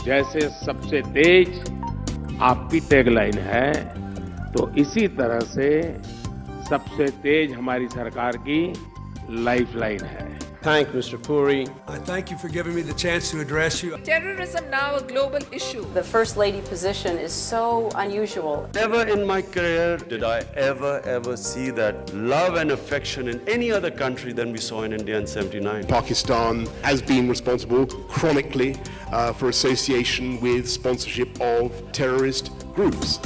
जैसे सबसे तेज आपकी टैगलाइन है, तो इसी तरह से सबसे तेज हमारी सरकार की लाइफलाइन है. Thank Mr. Puri. I thank you for giving me the chance to address you. Terrorism now a global issue. The First Lady position is so unusual. Never in my career did I ever see that love and affection in any other country than we saw in India in 79. Pakistan has been responsible chronically for association with sponsorship of terrorist groups.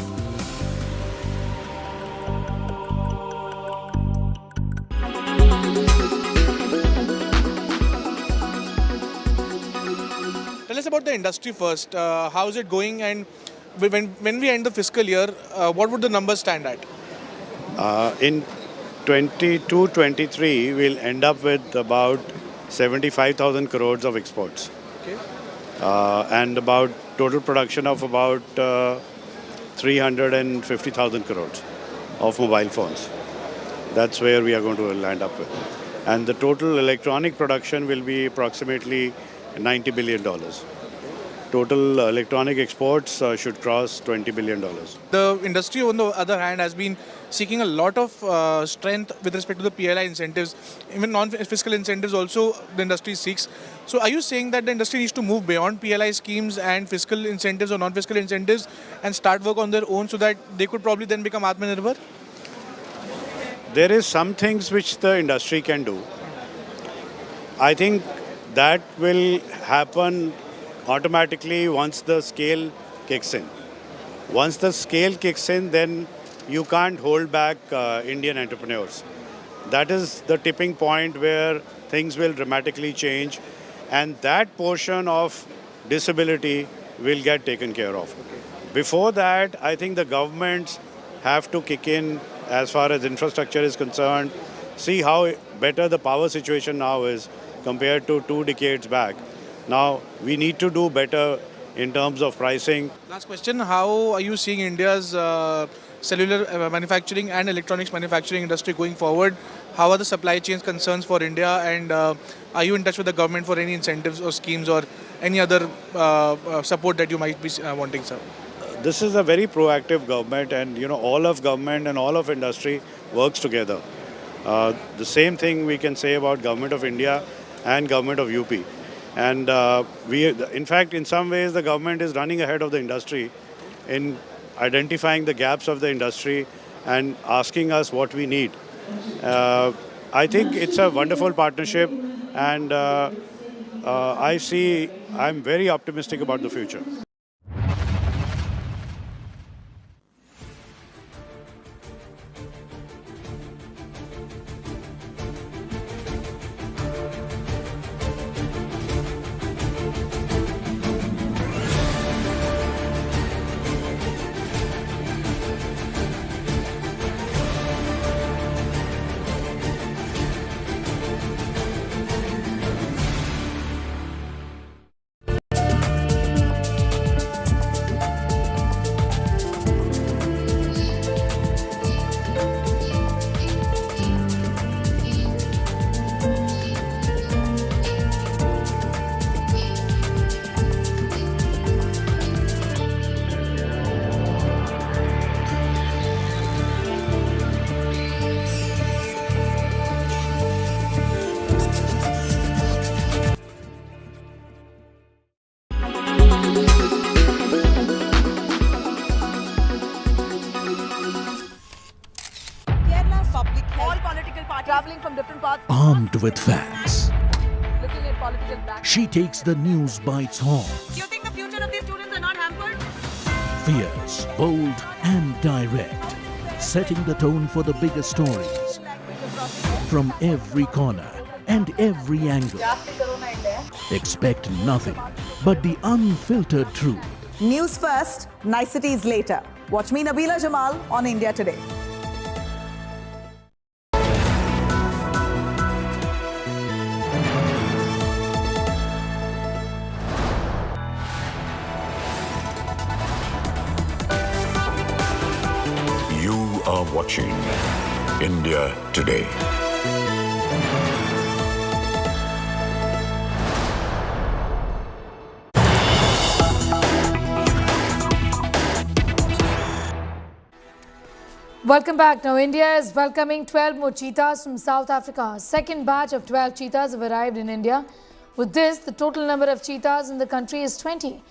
Tell us about the industry first. How is it going, and when we end the fiscal year, what would the numbers stand at? In 22-23, we'll end up with about 75,000 crores of exports. Okay. And about total production of about 350,000 crores of mobile phones. That's where we are going to land up with. And the total electronic production will be approximately $90 billion. Total electronic exports should cross $20 billion. The industry, on the other hand, has been seeking a lot of strength with respect to the PLI incentives. Even non-fiscal incentives also the industry seeks. So are you saying that the industry needs to move beyond PLI schemes and fiscal incentives or non-fiscal incentives and start work on their own so that they could probably then become Atmanirbhar? There is some things which the industry can do. I think that will happen automatically once the scale kicks in. Once the scale kicks in, then you can't hold back Indian entrepreneurs. That is the tipping point where things will dramatically change, and that portion of disability will get taken care of. Before that, I think the governments have to kick in as far as infrastructure is concerned, see how better the power situation now is compared to 2 decades back. Now, we need to do better in terms of pricing. Last question, how are you seeing India's cellular manufacturing and electronics manufacturing industry going forward? How are the supply chain concerns for India, and are you in touch with the government for any incentives or schemes or any other support that you might be wanting, sir? This is a very proactive government, and all of government and all of industry works together. The same thing we can say about Government of India and Government of UP. And in fact, in some ways, the government is running ahead of the industry in identifying the gaps of the industry and asking us what we need. I think it's a wonderful partnership, and I'm very optimistic about the future. Traveling from different parts. Armed with facts, Looking at political back. she takes the news by its horns. Do you think the future of these students are not hampered? Fierce, bold and direct, setting the tone for the bigger stories. From every corner and every angle. Expect nothing but the unfiltered truth. News first, niceties later. Watch me, Nabila Jamal, on India Today. You are watching India Today. Welcome back. Now, India is welcoming 12 more cheetahs from South Africa. A second batch of 12 cheetahs have arrived in India. With this, the total number of cheetahs in the country is 20.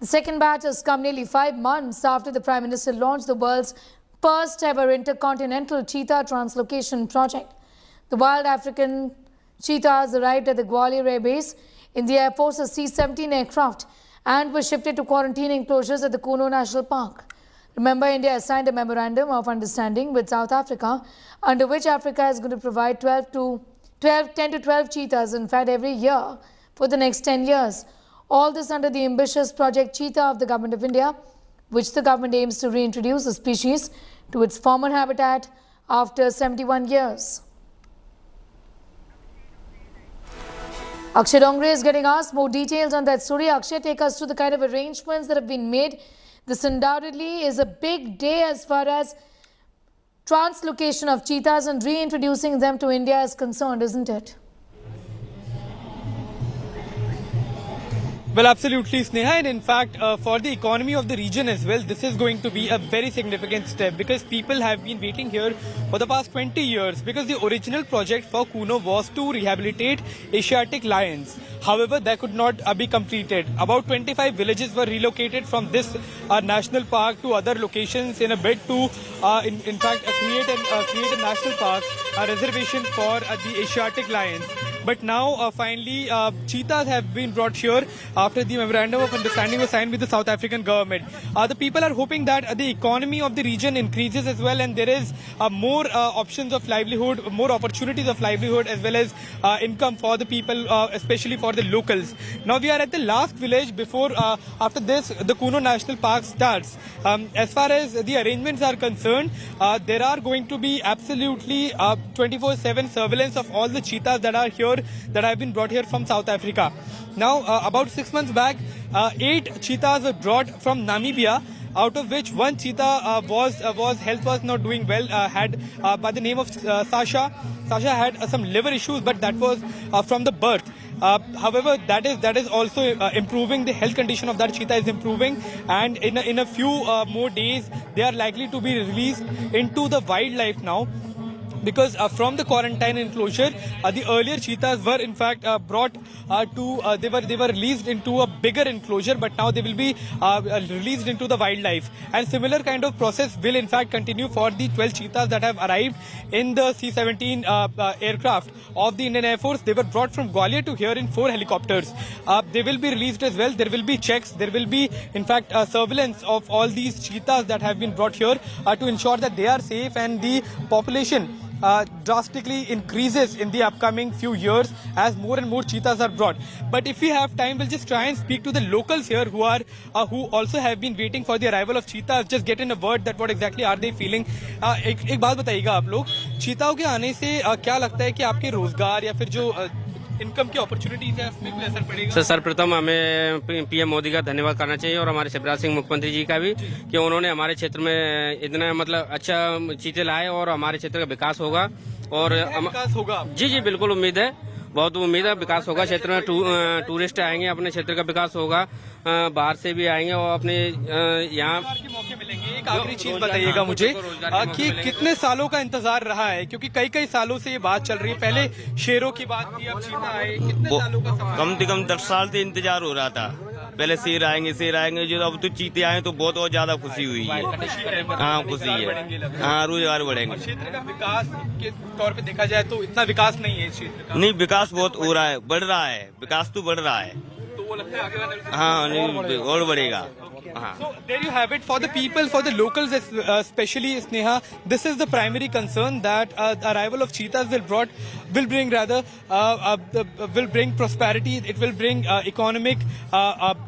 The second batch has come nearly 5 months after the Prime Minister launched the world's first ever intercontinental cheetah translocation project. The wild African cheetahs arrived at the Gwalior Air Base in the Air Force's C-17 aircraft and were shifted to quarantine enclosures at the Kuno National Park. Remember, India has signed a memorandum of understanding with South Africa, under which Africa is going to provide 10 to 12 cheetahs, in fact, every year for the next 10 years. All this under the ambitious Project Cheetah of the Government of India, which the government aims to reintroduce the species to its former habitat after 71 years. Akshay Dongre is getting asked more details on that story. Akshay, take us through the kind of arrangements that have been made. This undoubtedly is a big day as far as translocation of cheetahs and reintroducing them to India is concerned, isn't it? Well, absolutely, Sneha, and in fact, for the economy of the region as well, this is going to be a very significant step because people have been waiting here for the past 20 years because the original project for Kuno was to rehabilitate Asiatic lions. However, that could not be completed. About 25 villages were relocated from this national park to other locations in a bid to, in fact, create a national park, a reservation for the Asiatic lions. But now, finally, cheetahs have been brought here after the memorandum of understanding was signed with the South African government. The people are hoping that the economy of the region increases as well, and there is more options of livelihood, more opportunities of livelihood, as well as income for the people, especially for the locals. Now we are at the last village before, after this, the Kuno National Park starts. As far as the arrangements are concerned, there are going to be absolutely 24/7 surveillance of all the cheetahs that are here, that have been brought here from South Africa. Now, about 6 months back, 8 cheetahs were brought from Namibia, out of which one cheetah health was not doing well, had by the name of Sasha. Sasha had some liver issues, but that was from the birth. However, that is also improving. The health condition of that cheetah is improving, and in a few more days, they are likely to be released into the wildlife now. Because from the quarantine enclosure, the earlier cheetahs were in fact brought to, they were released into a bigger enclosure, but now they will be released into the wildlife. And similar kind of process will in fact continue for the 12 cheetahs that have arrived in the C-17 aircraft of the Indian Air Force. They were brought from Gwalior to here in 4 helicopters. They will be released as well. There will be checks. There will be in fact surveillance of all these cheetahs that have been brought here to ensure that they are safe and the population drastically increases in the upcoming few years as more and more cheetahs are brought. But if we have time, we'll just try and speak to the locals here who also have been waiting for the arrival of cheetahs. Just get in a word that what exactly are they feeling. एक बात बताइएगा आप लोग, चीताओं के आने से क्या लगता है कि आपके रोजगार या फिर जो इनकम की अपॉर्चुनिटीज है उसमें कोई असर पड़ेगा? सर्वप्रथम हमें पीएम मोदी का धन्यवाद करना चाहिए और हमारे शिवराज सिंह मुख्यमंत्री जी का भी, कि उन्होंने हमारे क्षेत्र में इतना मतलब अच्छा चीजें लाए और हमारे क्षेत्र का विकास होगा। और विकास होगा? जी बिल्कुल उम्मीद है, बहुत उम्मीद है विकास होगा। क्षेत्र में टूरिस्ट आएंगे, अपने क्षेत्र का विकास होगा, बाहर से भी आएंगे और अपने यहाँ के मौके मिलेंगे। एक आखिरी चीज बताइएगा मुझे कि कितने सालों का इंतजार रहा है, क्योंकि कई सालों से ये बात चल रही है। पहले शेरों की बात थी, अब चीता आए, कितने सालों का सफर? कम से कम 10 साल से इंतजार हो रहा था। पहले शेर आएंगे जो अब तो चीते आए तो बहुत और ज्यादा खुशी हुई है। हाँ खुशी है, हाँ रोजगार बढ़ेंगे। क्षेत्र का विकास के तौर पे देखा जाए तो इतना विकास नहीं है इस क्षेत्र का। नहीं, विकास बहुत हो रहा है, बढ़ रहा है, विकास तो बढ़ रहा है। तो वो लगता है आगे वाले हाँ और बढ़ेगा। So there you have it, for the people, for the locals especially, Sneha, this is the primary concern, that the arrival of cheetahs will bring prosperity. It will bring economic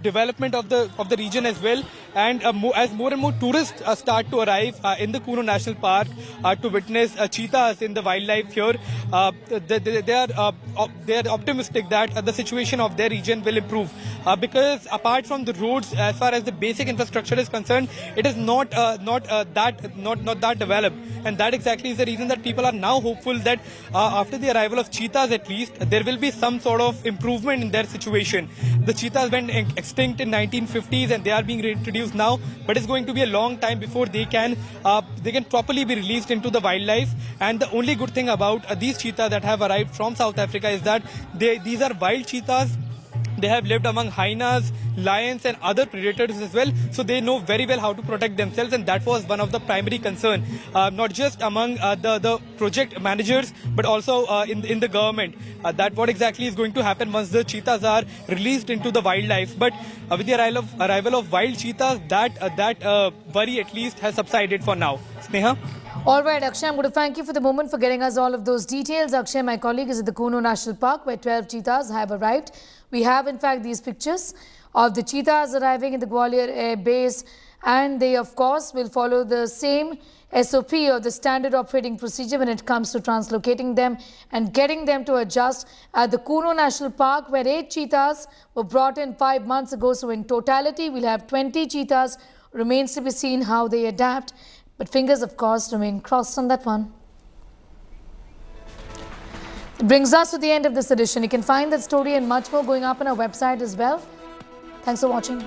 development of the region as well. And as more and more tourists start to arrive in the Kuno National Park to witness cheetahs in the wildlife here, they are optimistic that the situation of their region will improve, because apart from the roads, as far as the basic basic infrastructure is concerned, it is not that developed, and that exactly is the reason that people are now hopeful that after the arrival of cheetahs, at least there will be some sort of improvement in their situation. The cheetahs went extinct in 1950s, and they are being reintroduced now, but it's going to be a long time before they can properly be released into the wildlife. And the only good thing about these cheetahs that have arrived from South Africa is that these are wild cheetahs. They have lived among hyenas, lions and other predators as well. So they know very well how to protect themselves, and that was one of the primary concern, not just among the project managers, but also in the government. That what exactly is going to happen once the cheetahs are released into the wildlife. But with the arrival of wild cheetahs, that worry at least has subsided for now. Sneha? All right, Akshay, I'm going to thank you for the moment for getting us all of those details. Akshay, my colleague, is at the Kuno National Park where 12 cheetahs have arrived. We have, in fact, these pictures of the cheetahs arriving in the Gwalior Air Base, and they, of course, will follow the same SOP or the standard operating procedure when it comes to translocating them and getting them to adjust at the Kuno National Park, where 8 cheetahs were brought in 5 months ago. So in totality, we'll have 20 cheetahs. Remains to be seen how they adapt. But fingers, of course, remain crossed on that one. It brings us to the end of this edition. You can find that story and much more going up on our website as well. Thanks for watching.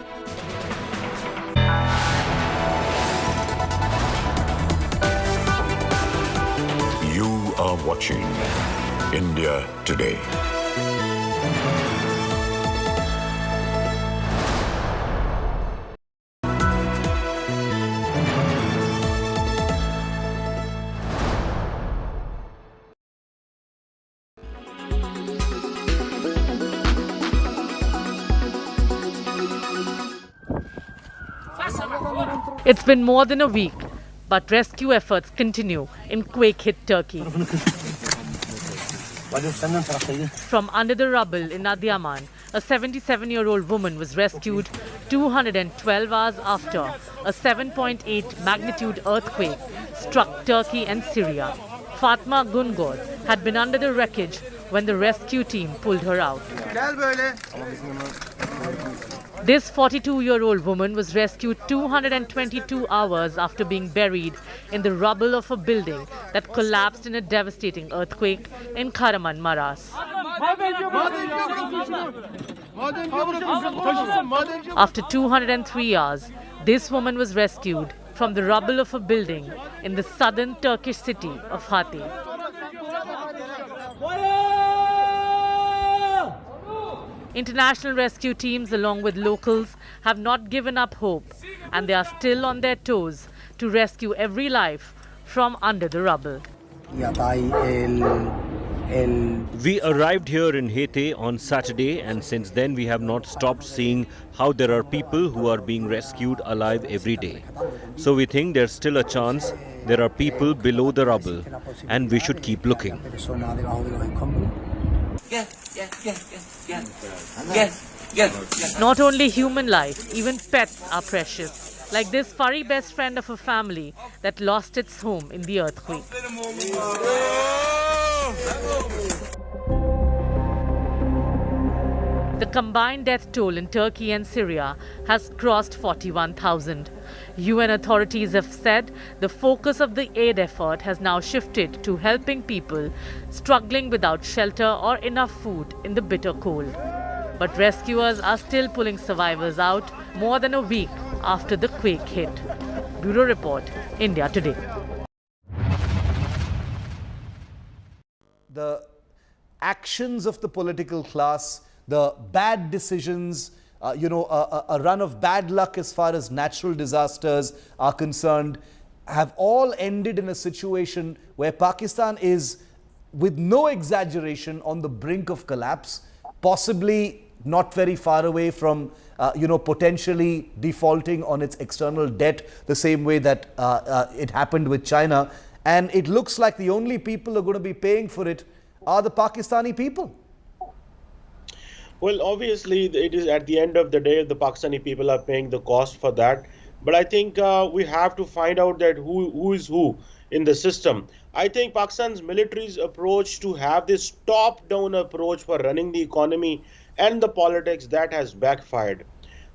You are watching India Today. It's been more than a week, but rescue efforts continue in quake-hit Turkey. From under the rubble in Adıyaman, a 77-year-old woman was rescued 212 hours after a 7.8 magnitude earthquake struck Turkey and Syria. Fatma Gungor had been under the wreckage when the rescue team pulled her out. This 42-year-old woman was rescued 222 hours after being buried in the rubble of a building that collapsed in a devastating earthquake in Kahramanmaraş. After 203 hours, this woman was rescued from the rubble of a building in the southern Turkish city of Hatay. International rescue teams, along with locals, have not given up hope, and they are still on their toes to rescue every life from under the rubble. We arrived here in Hatay on Saturday, and since then we have not stopped seeing how there are people who are being rescued alive every day. So we think there's still a chance there are people below the rubble, and we should keep looking. Not only human life, even pets are precious, like this furry best friend of a family that lost its home in the earthquake. The combined death toll in Turkey and Syria has crossed 41,000. UN authorities have said the focus of the aid effort has now shifted to helping people struggling without shelter or enough food in the bitter cold. But rescuers are still pulling survivors out more than a week after the quake hit. Bureau Report, India Today. The actions of the political class, the bad decisions, a run of bad luck as far as natural disasters are concerned, have all ended in a situation where Pakistan is, with no exaggeration, on the brink of collapse, possibly not very far away from, potentially defaulting on its external debt the same way that it happened with China. And it looks like the only people who are going to be paying for it are the Pakistani people. Well, obviously, it is at the end of the day, the Pakistani people are paying the cost for that. But I think we have to find out that who is who in the system. I think Pakistan's military's approach to have this top-down approach for running the economy and the politics, that has backfired.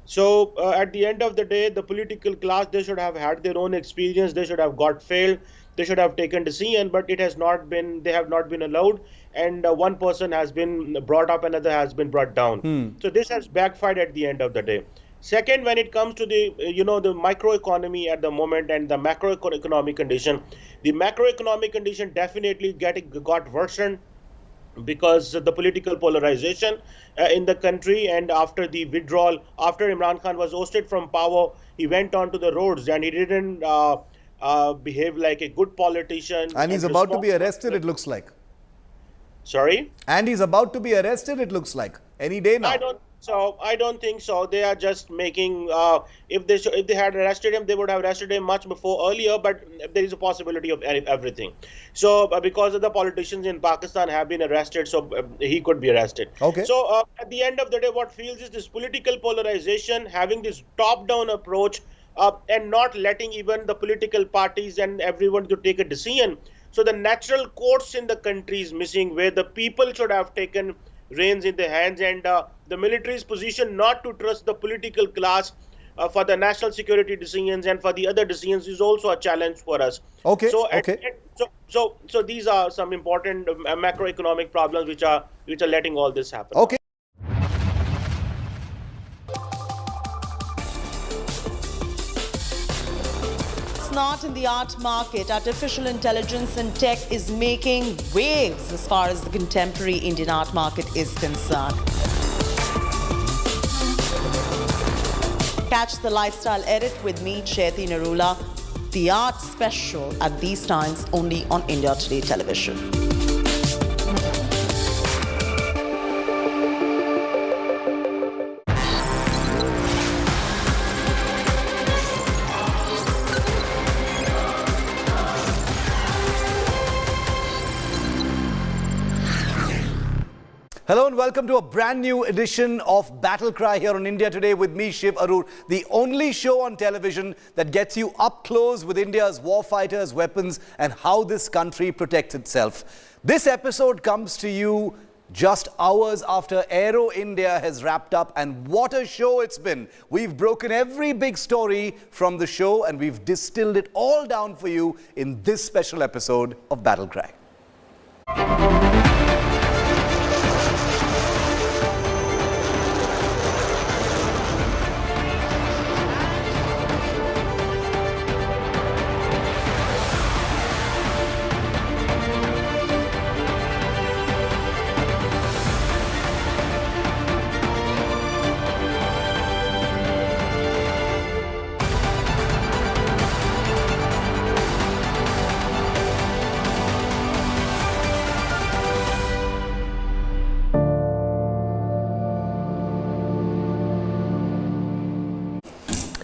So at the end of the day, the political class, they should have had their own experience. They should have got failed. They should have taken decision, but it has not been. They have not been allowed. And one person has been brought up, another has been brought down. So this has backfired at the end of the day. Second, when it comes to the the microeconomy at the moment and the macroeconomic condition, the macroeconomic condition definitely got worsened because of the political polarization in the country. And after the withdrawal, after Imran Khan was ousted from power, he went on to the roads and he didn't behave like a good politician. And he's about to be arrested, it looks like. Sorry? And he's about to be arrested, it looks like. Any day now. I don't think so. They are just making. If they had arrested him, they would have arrested him much before earlier. But there is a possibility of everything. So because of the politicians in Pakistan have been arrested, so he could be arrested. Okay. So at the end of the day, what feels is this political polarization, having this top-down approach, and not letting even the political parties and everyone to take a decision. So the natural course in the country is missing, where the people should have taken reins in their hands, and the military's position not to trust the political class for the national security decisions and for the other decisions is also a challenge for us. Okay. So so these are some important macroeconomic problems which are letting all this happen. Okay. Not in the art market, artificial intelligence and tech is making waves as far as the contemporary Indian art market is concerned. Catch the lifestyle edit with me, Chaiti Narula, the art special at these times only on India Today television. Hello and welcome to a brand new edition of Battle Cry here on India Today with me, Shiv Arur, the only show on television that gets you up close with India's war fighters, weapons and how this country protects itself. This episode comes to you just hours after Aero India has wrapped up, and what a show it's been. We've broken every big story from the show and we've distilled it all down for you in this special episode of Battle Cry.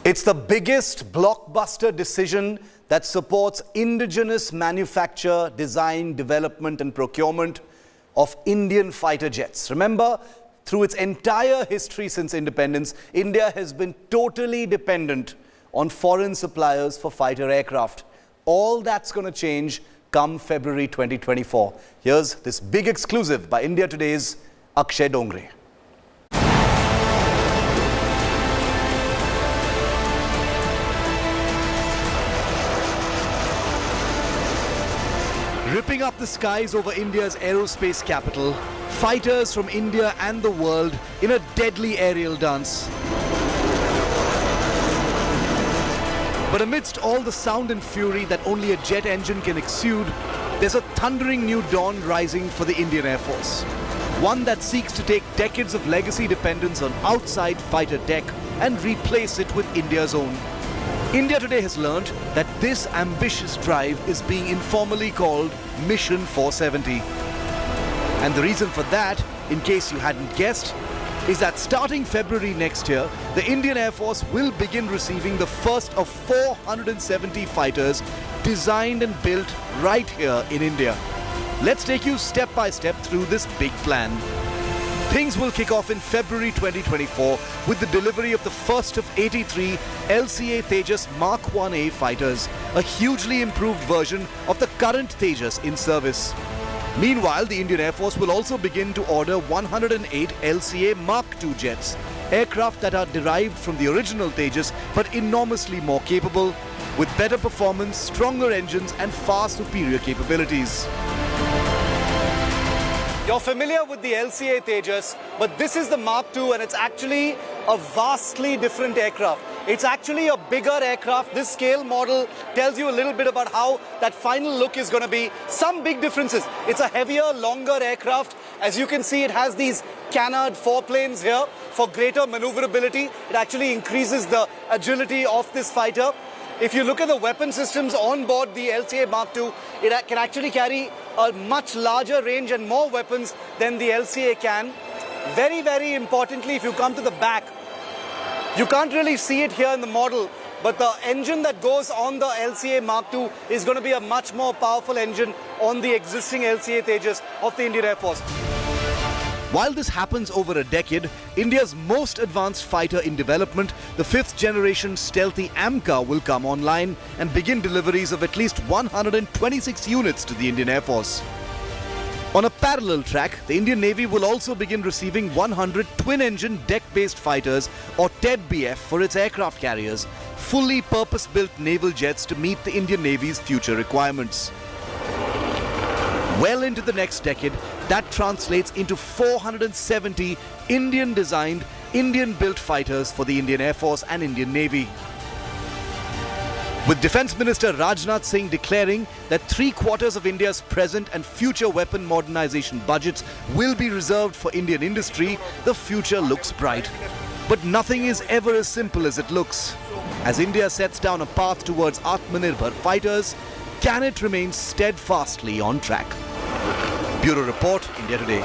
It's the biggest blockbuster decision that supports indigenous manufacture, design, development and procurement of Indian fighter jets. Remember, through its entire history since independence, India has been totally dependent on foreign suppliers for fighter aircraft. All that's going to change come February 2024. Here's this big exclusive by India Today's Akshay Dongre. Ripping up the skies over India's aerospace capital, fighters from India and the world in a deadly aerial dance. But amidst all the sound and fury that only a jet engine can exude, there's a thundering new dawn rising for the Indian Air Force. One that seeks to take decades of legacy dependence on outside fighter tech and replace it with India's own. India Today has learned that this ambitious drive is being informally called Mission 470. And the reason for that, in case you hadn't guessed, is that starting February next year, the Indian Air Force will begin receiving the first of 470 fighters designed and built right here in India. Let's take you step by step through this big plan. Things will kick off in February 2024 with the delivery of the first of 83 LCA Tejas Mark 1A fighters, a hugely improved version of the current Tejas in service. Meanwhile, the Indian Air Force will also begin to order 108 LCA Mark II jets. Aircraft that are derived from the original Tejas but enormously more capable, with better performance, stronger engines and far superior capabilities. You're familiar with the LCA Tejas, but this is the Mark II and it's actually a vastly different aircraft. It's actually a bigger aircraft. This scale model tells you a little bit about how that final look is going to be. Some big differences. It's a heavier, longer aircraft. As you can see, it has these canard foreplanes here for greater maneuverability. It actually increases the agility of this fighter. If you look at the weapon systems on board the LCA Mark II, it can actually carry a much larger range and more weapons than the LCA can. Very, very importantly, if you come to the back, you can't really see it here in the model, but the engine that goes on the LCA Mark II is going to be a much more powerful engine on the existing LCA Tejas of the Indian Air Force. While this happens over a decade, India's most advanced fighter in development, the 5th generation stealthy AMCA, will come online and begin deliveries of at least 126 units to the Indian Air Force. On a parallel track, the Indian Navy will also begin receiving 100 twin-engine deck-based fighters, or TED-BF, for its aircraft carriers, fully purpose-built naval jets to meet the Indian Navy's future requirements. Well into the next decade, that translates into 470 Indian-designed, Indian-built fighters for the Indian Air Force and Indian Navy. With Defence Minister Rajnath Singh declaring that 3/4 of India's present and future weapon modernization budgets will be reserved for Indian industry, the future looks bright. But nothing is ever as simple as it looks. As India sets down a path towards Atmanirbhar fighters, can it remain steadfastly on track? Bureau Report, India Today.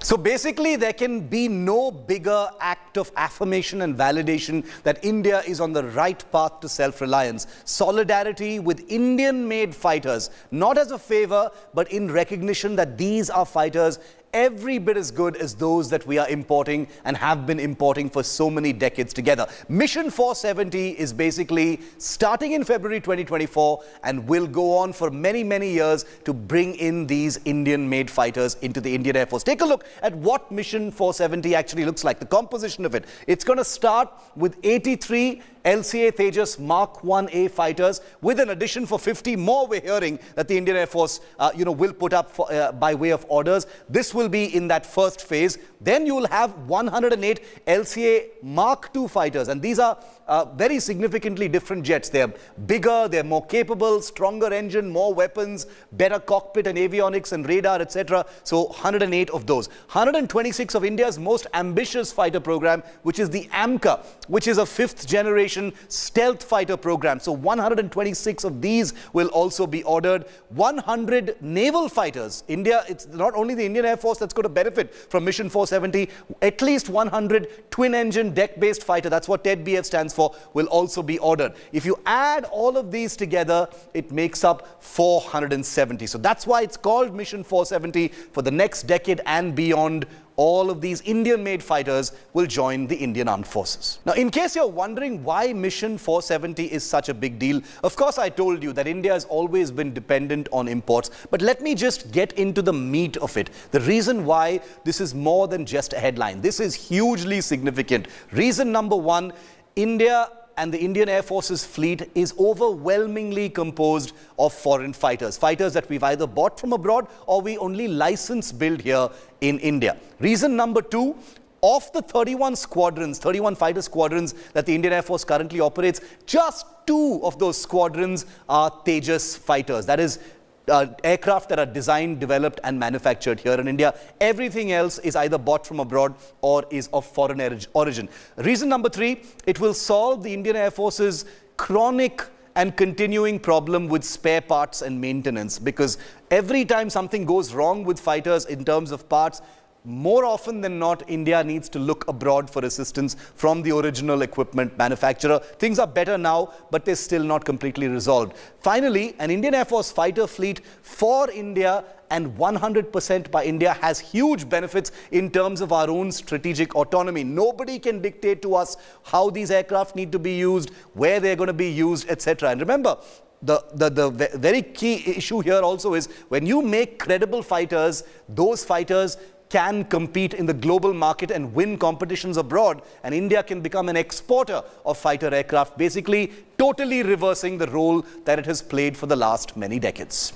So basically, there can be no bigger act of affirmation and validation that India is on the right path to self-reliance. Solidarity with Indian-made fighters, not as a favor, but in recognition that these are fighters every bit as good as those that we are importing and have been importing for so many decades together. Mission 470 is basically starting in February 2024 and will go on for many, many years to bring in these Indian-made fighters into the Indian Air Force. Take a look at what Mission 470 actually looks like, the composition of it. It's going to start with 83 LCA Tejas Mark 1A fighters, with an addition for 50 more we're hearing that the Indian Air Force will put up for, by way of orders. This will be in that first phase. Then you will have 108 LCA Mark II fighters, and these are very significantly different jets. They're bigger, they're more capable, stronger engine, more weapons, better cockpit and avionics and radar, etc. So 108 of those. 126 of India's most ambitious fighter program, which is the AMCA, which is a 5th generation stealth fighter program. So 126 of these will also be ordered. 100 naval fighters. India, it's not only the Indian Air Force that's going to benefit from Mission 470, at least 100 twin-engine deck-based fighter, that's what TED-BF stands for, will also be ordered. If you add all of these together, it makes up 470. So that's why it's called Mission 470. For the next decade and beyond, all of these Indian-made fighters will join the Indian Armed Forces. Now, in case you're wondering why Mission 470 is such a big deal, of course I told you that India has always been dependent on imports, but let me just get into the meat of it. The reason why this is more than just a headline. This is hugely significant. Reason number one, India and the Indian Air Force's fleet is overwhelmingly composed of foreign fighters. Fighters that we've either bought from abroad or we only license build here in India. Reason number two, of the 31 squadrons, 31 fighter squadrons that the Indian Air Force currently operates, just 2 of those squadrons are Tejas fighters. That is, aircraft that are designed, developed and manufactured here in India. Everything else is either bought from abroad or is of foreign origin. Reason number 3, it will solve the Indian Air Force's chronic and continuing problem with spare parts and maintenance, because every time something goes wrong with fighters in terms of parts, more often than not, India needs to look abroad for assistance from the original equipment manufacturer. Things are better now, but they're still not completely resolved. Finally, an Indian Air Force fighter fleet for India and 100% by India has huge benefits in terms of our own strategic autonomy. Nobody can dictate to us how these aircraft need to be used, where they're going to be used, etc. And remember, the very key issue here also is when you make credible fighters, those fighters can compete in the global market and win competitions abroad, and India can become an exporter of fighter aircraft, basically totally reversing the role that it has played for the last many decades.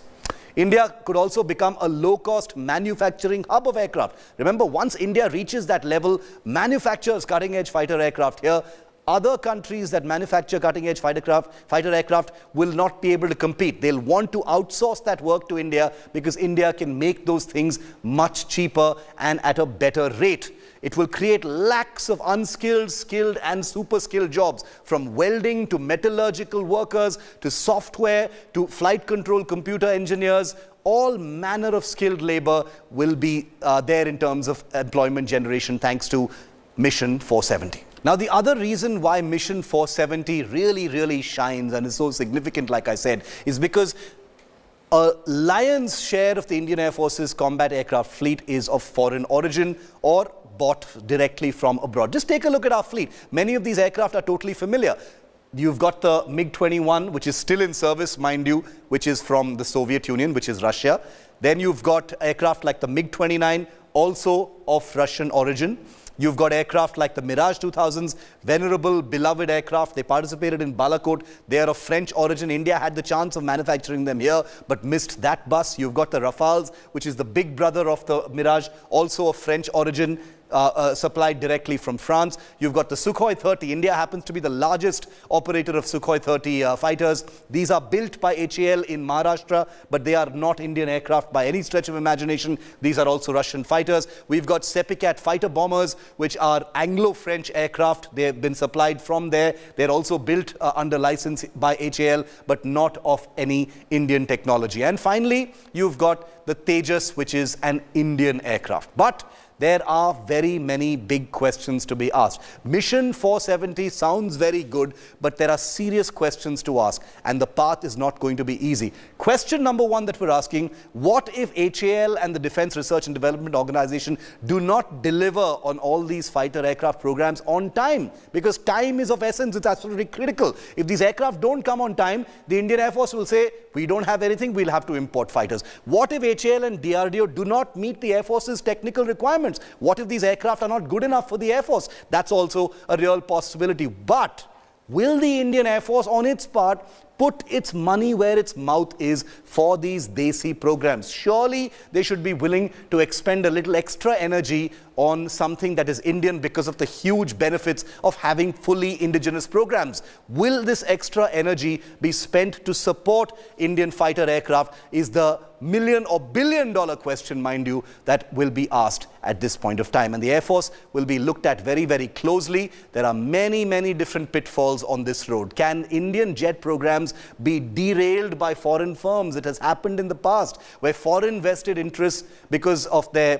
India could also become a low-cost manufacturing hub of aircraft. Remember, once India reaches that level, manufactures cutting-edge fighter aircraft here, other countries that manufacture cutting-edge fighter aircraft will not be able to compete. They'll want to outsource that work to India because India can make those things much cheaper and at a better rate. It will create lakhs of unskilled, skilled and super skilled jobs, from welding to metallurgical workers to software to flight control computer engineers. All manner of skilled labor will be there in terms of employment generation thanks to Mission 470. Now, the other reason why Mission 470 really shines and is so significant, like I said, is because a lion's share of the Indian Air Force's combat aircraft fleet is of foreign origin or bought directly from abroad. Just take a look at our fleet. Many of these aircraft are totally familiar. You've got the MiG-21, which is still in service, mind you, which is from the Soviet Union, which is Russia. Then you've got aircraft like the MiG-29, also of Russian origin. You've got aircraft like the Mirage 2000s, venerable, beloved aircraft. They participated in Balakot. They are of French origin. India had the chance of manufacturing them here, but missed that bus. You've got the Rafales, which is the big brother of the Mirage, also of French origin. Supplied directly from France. You've got the Sukhoi 30. India happens to be the largest operator of Sukhoi 30 fighters. These are built by HAL in Maharashtra, but they are not Indian aircraft by any stretch of imagination. These are also Russian fighters. We've got Sepicat fighter bombers, which are Anglo-French aircraft. They have been supplied from there. They're also built under license by HAL, but not of any Indian technology. And finally, you've got the Tejas, which is an Indian aircraft. But there are very many big questions to be asked. Mission 470 sounds very good, but there are serious questions to ask, and the path is not going to be easy. Question number one that we're asking, what if HAL and the Defense Research and Development Organization do not deliver on all these fighter aircraft programs on time? Because time is of essence, it's absolutely critical. If these aircraft don't come on time, the Indian Air Force will say, we don't have anything, we'll have to import fighters. What if HAL and DRDO do not meet the Air Force's technical requirements? What if these aircraft are not good enough for the Air Force? That's also a real possibility. But will the Indian Air Force, on its part, put its money where its mouth is for these Desi programs? Surely they should be willing to expend a little extra energy on something that is Indian because of the huge benefits of having fully indigenous programs. Will this extra energy be spent to support Indian fighter aircraft is the million or billion dollar question, mind you, that will be asked at this point of time. And the Air Force will be looked at very closely. There are many different pitfalls on this road. Can Indian jet programs be derailed by foreign firms? It has happened in the past where foreign vested interests, because of the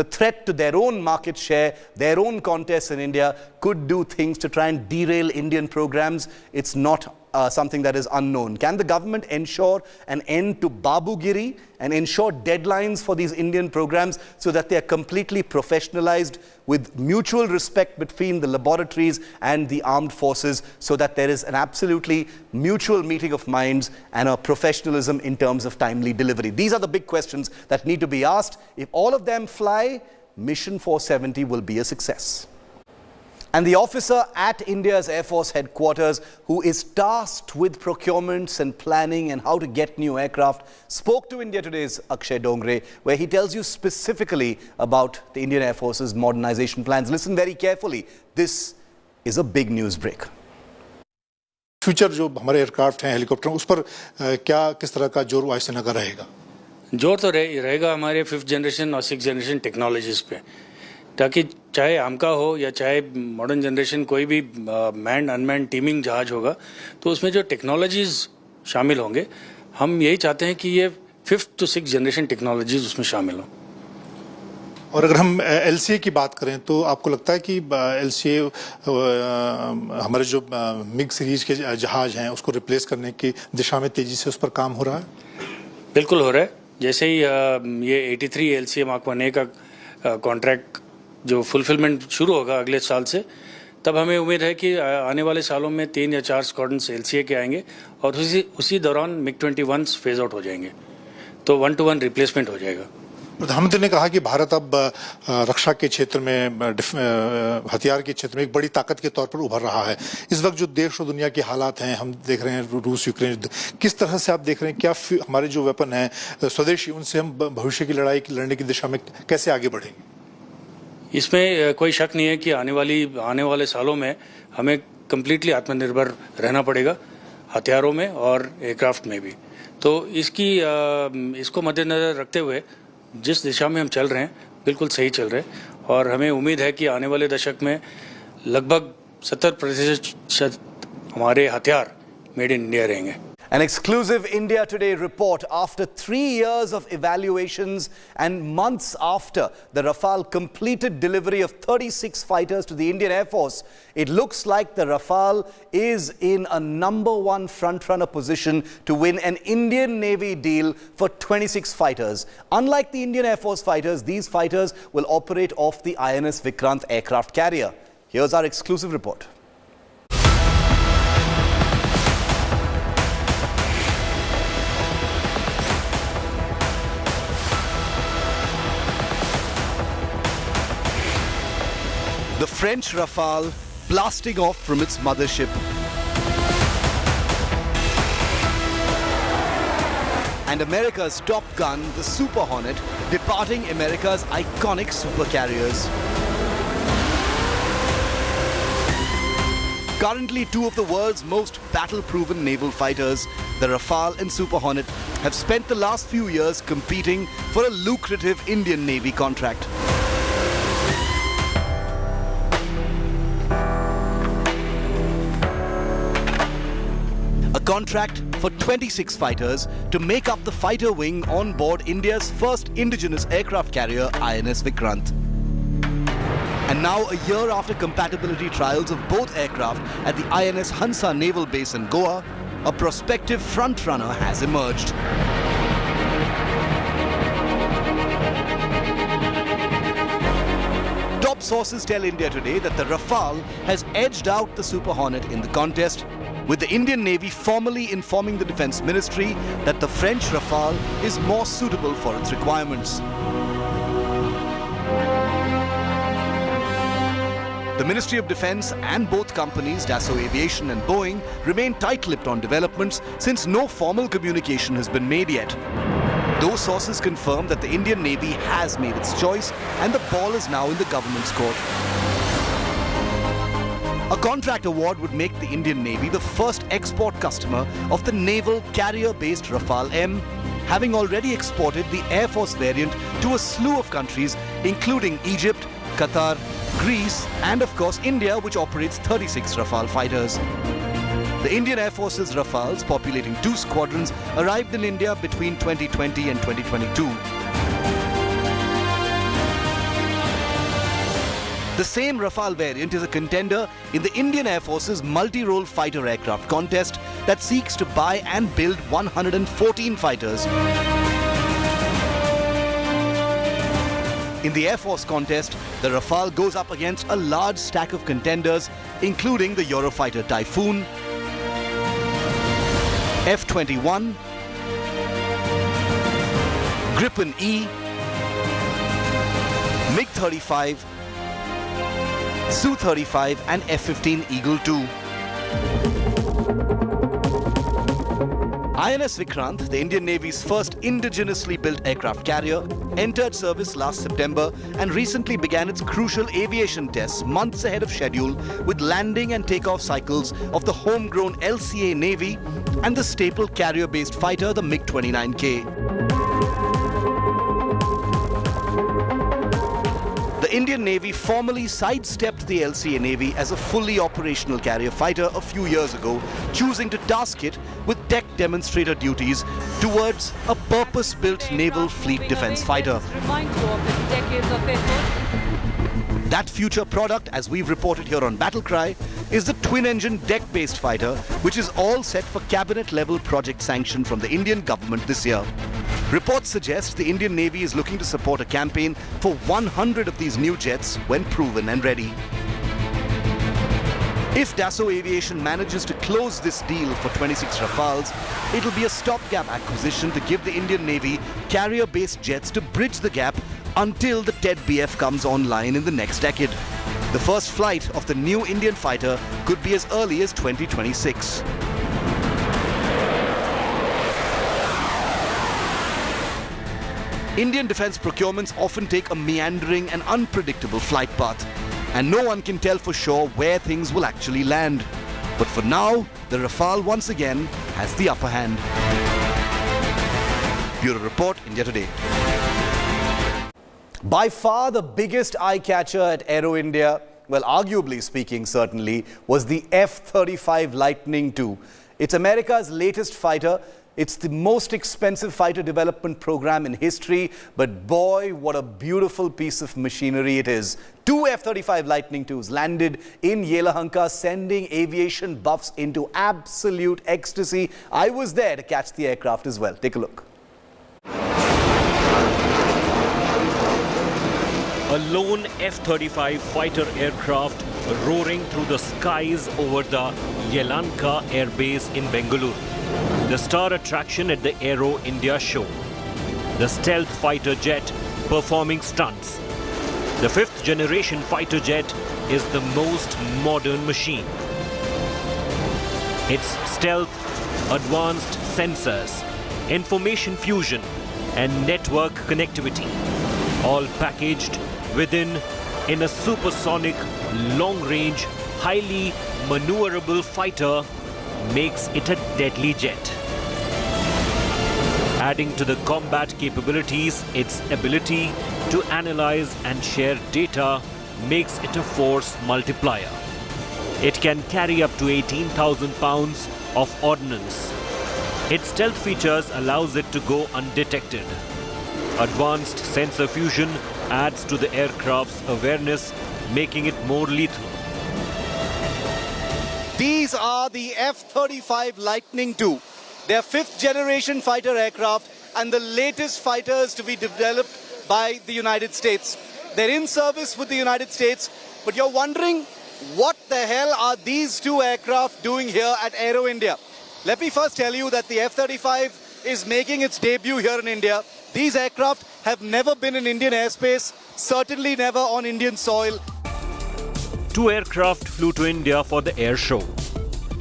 threat to their own market share, their own contests in India, could do things to try and derail Indian programs. It's not something that is unknown. Can the government ensure an end to Babugiri and ensure deadlines for these Indian programs so that they are completely professionalized with mutual respect between the laboratories and the armed forces, so that there is an absolutely mutual meeting of minds and a professionalism in terms of timely delivery? These are the big questions that need to be asked. If all of them fly, Mission 470 will be a success. And the officer at India's Air Force headquarters, who is tasked with procurements and planning and how to get new aircraft, spoke to India Today's Akshay Dongre, where he tells you specifically about the Indian Air Force's modernization plans. Listen very carefully. This is a big news break. Future जो हमारे aircraft हैं, helicopter, उस पर क्या किस तरह का जोर वायुसेना का रहेगा? जोर तो रहेगा हमारे 5th जनरेशन और 6th जनरेशन टेक्नोलॉजीज पे, ताकि चाहे आमका हो या चाहे मॉडर्न जनरेशन कोई भी मैन अनमैन टीमिंग जहाज होगा, तो उसमें जो टेक्नोलॉजीज शामिल होंगे, हम यही चाहते हैं कि ये 5th to 6th generation technologies उसमें शामिल हों। और अगर हम LCA की बात करें, तो आपको लगता है कि LCA हमारे जो मिग सीरीज के जहाज हैं उसको रिप्लेस करने की दिशा में तेजी से उस पर काम हो रहा है? बिल्कुल हो रहा है। जैसे ही ये 83 LCA Mark 1A का कॉन्ट्रैक्ट जो फुलफिलमेंट शुरू होगा अगले साल से, तब हमें उम्मीद है कि आने वाले सालों में 3 या 4 स्क्वाड्रन्स LCA के आएंगे और उसी दौरान MiG-21 फेज आउट हो जाएंगे, तो 1-to-1 रिप्लेसमेंट हो जाएगा। प्रधानमंत्री ने कहा कि भारत अब रक्षा के क्षेत्र में, हथियार के क्षेत्र में एक बड़ी ताकत के तौर पर उभर रहा है। इस वक्त जो देश और दुनिया के हालात हैं, हम देख रहे हैं रूस यूक्रेन युद्ध, किस तरह से आप देख रहे हैं, क्या हमारे जो वेपन हैं स्वदेशी, उनसे हम भविष्य की लड़ाई लड़ने की दिशा में कैसे आगे बढ़ेंगे? इसमें कोई शक नहीं है कि आने वाले सालों में हमें कंप्लीटली आत्मनिर्भर रहना पड़ेगा, हथियारों में और एयरक्राफ्ट में भी। तो इसको मद्देनजर रखते हुए जिस दिशा में हम चल रहे हैं बिल्कुल सही चल रहे हैं, और हमें उम्मीद है कि आने वाले दशक में लगभग 70% हमारे हथियार मेड इन इंडिया रहेंगे। An exclusive India Today report. After 3 years of evaluations and months after the Rafale completed delivery of 36 fighters to the Indian Air Force, it looks like the Rafale is in a #1 frontrunner position to win an Indian Navy deal for 26 fighters. Unlike the Indian Air Force fighters, these fighters will operate off the INS Vikrant aircraft carrier. Here's our exclusive report. The French Rafale blasting off from its mothership. And America's top gun, the Super Hornet, departing America's iconic supercarriers. Currently, two of the world's most battle-proven naval fighters, the Rafale and Super Hornet, have spent the last few years competing for a lucrative Indian Navy contract. A contract for 26 fighters to make up the fighter wing on board India's first indigenous aircraft carrier, INS Vikrant. And now, a year after compatibility trials of both aircraft at the INS Hansa Naval Base in Goa, a prospective frontrunner has emerged. Top sources tell India Today that the Rafale has edged out the Super Hornet in the contest, with the Indian Navy formally informing the Defence Ministry that the French Rafale is more suitable for its requirements. The Ministry of Defence and both companies, Dassault Aviation and Boeing, remain tight-lipped on developments since no formal communication has been made yet. Those sources confirm that the Indian Navy has made its choice and the ball is now in the government's court. A contract award would make the Indian Navy the first export customer of the naval carrier-based Rafale M, having already exported the Air Force variant to a slew of countries, including Egypt, Qatar, Greece, and of course India, which operates 36 Rafale fighters. The Indian Air Force's Rafales, populating 2 squadrons, arrived in India between 2020 and 2022. The same Rafale variant is a contender in the Indian Air Force's multi-role fighter aircraft contest that seeks to buy and build 114 fighters. In the Air Force contest, the Rafale goes up against a large stack of contenders, including the Eurofighter Typhoon, F-21, Gripen E, MiG-35, Su-35 and F-15 Eagle II. INS Vikrant, the Indian Navy's first indigenously built aircraft carrier, entered service last September and recently began its crucial aviation tests months ahead of schedule with landing and takeoff cycles of the homegrown LCA Navy and the staple carrier-based fighter, the MiG-29K. The Indian Navy formally sidestepped the LCA Navy as a fully operational carrier fighter a few years ago, choosing to task it with tech demonstrator duties towards a purpose-built naval fleet defense fighter. That future product, as we've reported here on Battle Cry, is the twin-engine deck-based fighter, which is all set for cabinet-level project sanction from the Indian government this year. Reports suggest the Indian Navy is looking to support a campaign for 100 of these new jets when proven and ready. If Dassault Aviation manages to close this deal for 26 Rafales, it'll be a stopgap acquisition to give the Indian Navy carrier-based jets to bridge the gap until the TED-BF comes online in the next decade. The first flight of the new Indian fighter could be as early as 2026. Indian defense procurements often take a meandering and unpredictable flight path, and no one can tell for sure where things will actually land. But for now, the Rafale once again has the upper hand. Bureau Report, India Today. By far the biggest eye-catcher at Aero India, well, arguably speaking certainly, was the F-35 Lightning II. It's America's latest fighter. It's the most expensive fighter development program in history, but boy, what a beautiful piece of machinery it is. 2 F-35 Lightning IIs landed in Yelahanka, sending aviation buffs into absolute ecstasy. I was there to catch the aircraft as well. Take a look. A lone F-35 fighter aircraft roaring through the skies over the Yelahanka Air Base in Bengaluru. The star attraction at the Aero India show. The stealth fighter jet performing stunts. The 5th generation fighter jet is the most modern machine. Its stealth, advanced sensors, information fusion and network connectivity, all packaged within in a supersonic, long-range, highly maneuverable fighter makes it a deadly jet. Adding to the combat capabilities, its ability to analyze and share data makes it a force multiplier. It can carry up to 18,000 pounds of ordnance. Its stealth features allows it to go undetected. Advanced sensor fusion adds to the aircraft's awareness, making it more lethal. These are the F-35 Lightning II. They are 5th generation fighter aircraft and the latest fighters to be developed by the United States. They're in service with the United States, but you're wondering, what the hell are these 2 aircraft doing here at Aero India? Let me first tell you that the F-35 is making its debut here in India. These aircraft have never been in Indian airspace, certainly never on Indian soil. 2 aircraft flew to India for the air show.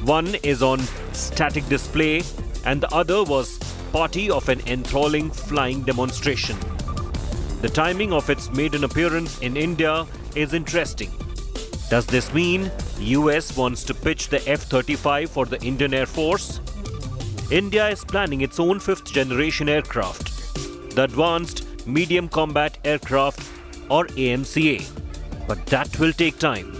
One is on static display and the other was party of an enthralling flying demonstration. The timing of its maiden appearance in India is interesting. Does this mean US wants to pitch the F-35 for the Indian Air Force? India is planning its own 5th generation aircraft, the Advanced Medium Combat Aircraft or AMCA. But that will take time.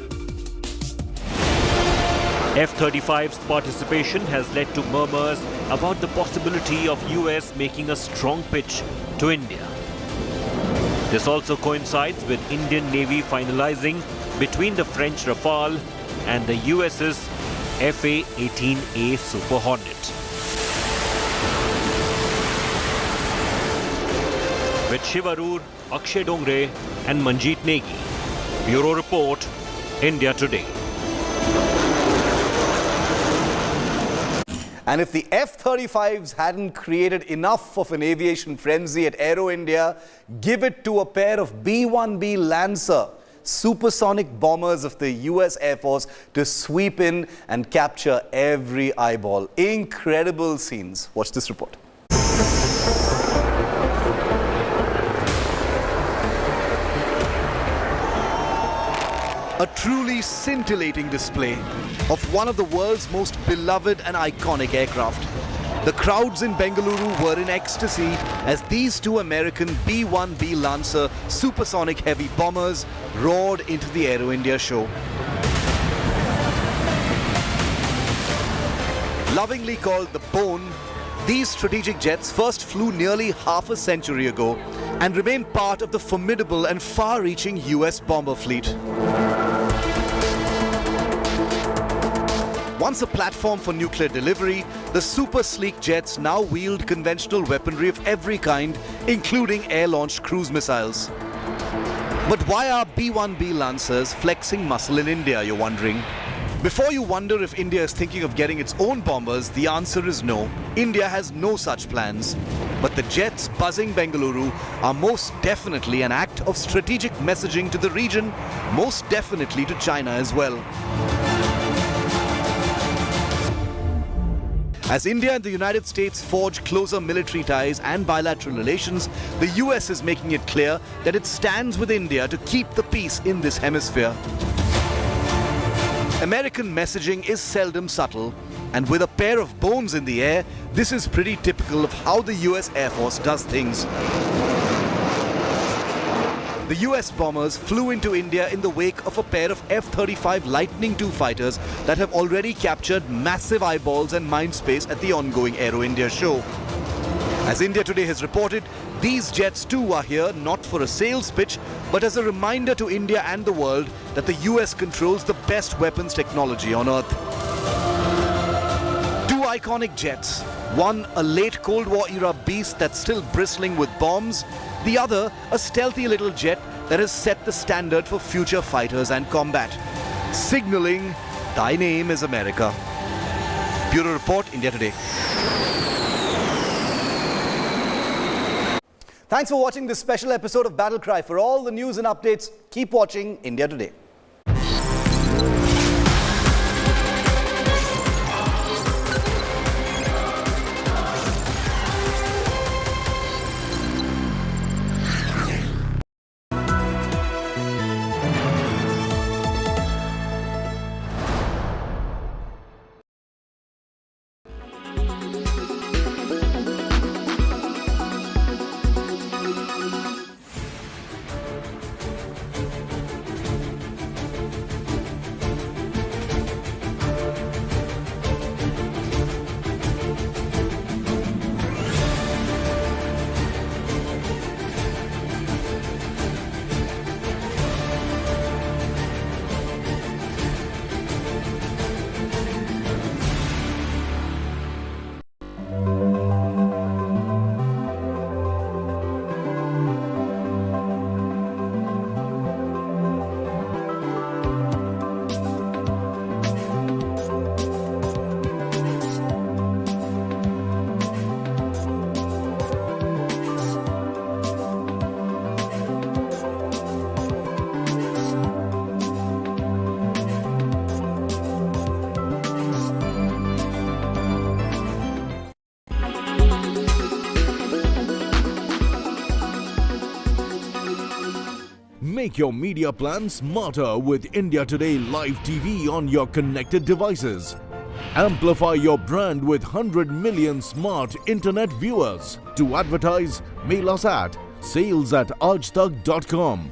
F-35's participation has led to murmurs about the possibility of US making a strong pitch to India. This also coincides with Indian Navy finalizing between the French Rafale and the US's FA-18A Super Hornet. With Shiv Arur, Akshay Dongre and Manjeet Negi. Bureau Report, India Today. And if the F-35s hadn't created enough of an aviation frenzy at Aero India, give it to a pair of B-1B Lancer, supersonic bombers of the US Air Force, to sweep in and capture every eyeball. Incredible scenes. Watch this report. A truly scintillating display of one of the world's most beloved and iconic aircraft. The crowds in Bengaluru were in ecstasy as these 2 American B-1B Lancer supersonic heavy bombers roared into the Aero India show. Lovingly called the Bone, these strategic jets first flew nearly half a century ago and remain part of the formidable and far-reaching US bomber fleet. Once a platform for nuclear delivery, the super sleek jets now wield conventional weaponry of every kind, including air-launched cruise missiles. But why are B-1B Lancers flexing muscle in India, you're wondering? Before you wonder if India is thinking of getting its own bombers, the answer is no. India has no such plans. But the jets buzzing Bengaluru are most definitely an act of strategic messaging to the region, most definitely to China as well. As India and the United States forge closer military ties and bilateral relations, the US is making it clear that it stands with India to keep the peace in this hemisphere. American messaging is seldom subtle, and with a pair of bones in the air, this is pretty typical of how the US Air Force does things. The US bombers flew into India in the wake of a pair of F-35 Lightning II fighters that have already captured massive eyeballs and mind space at the ongoing Aero India show. As India Today has reported, these jets too are here not for a sales pitch, but as a reminder to India and the world that the US controls the best weapons technology on Earth. Two iconic jets, one a late Cold War era beast that's still bristling with bombs, the other a stealthy little jet that has set the standard for future fighters and combat, signaling, "Thy name is America." Bureau Report, India Today. Thanks for watching this special episode of Battle Cry. For all the news and updates, keep watching India Today. Make your media plan smarter with India Today Live TV on your connected devices. Amplify your brand with 100 million smart internet viewers. To advertise, mail us at sales@aajtak.com.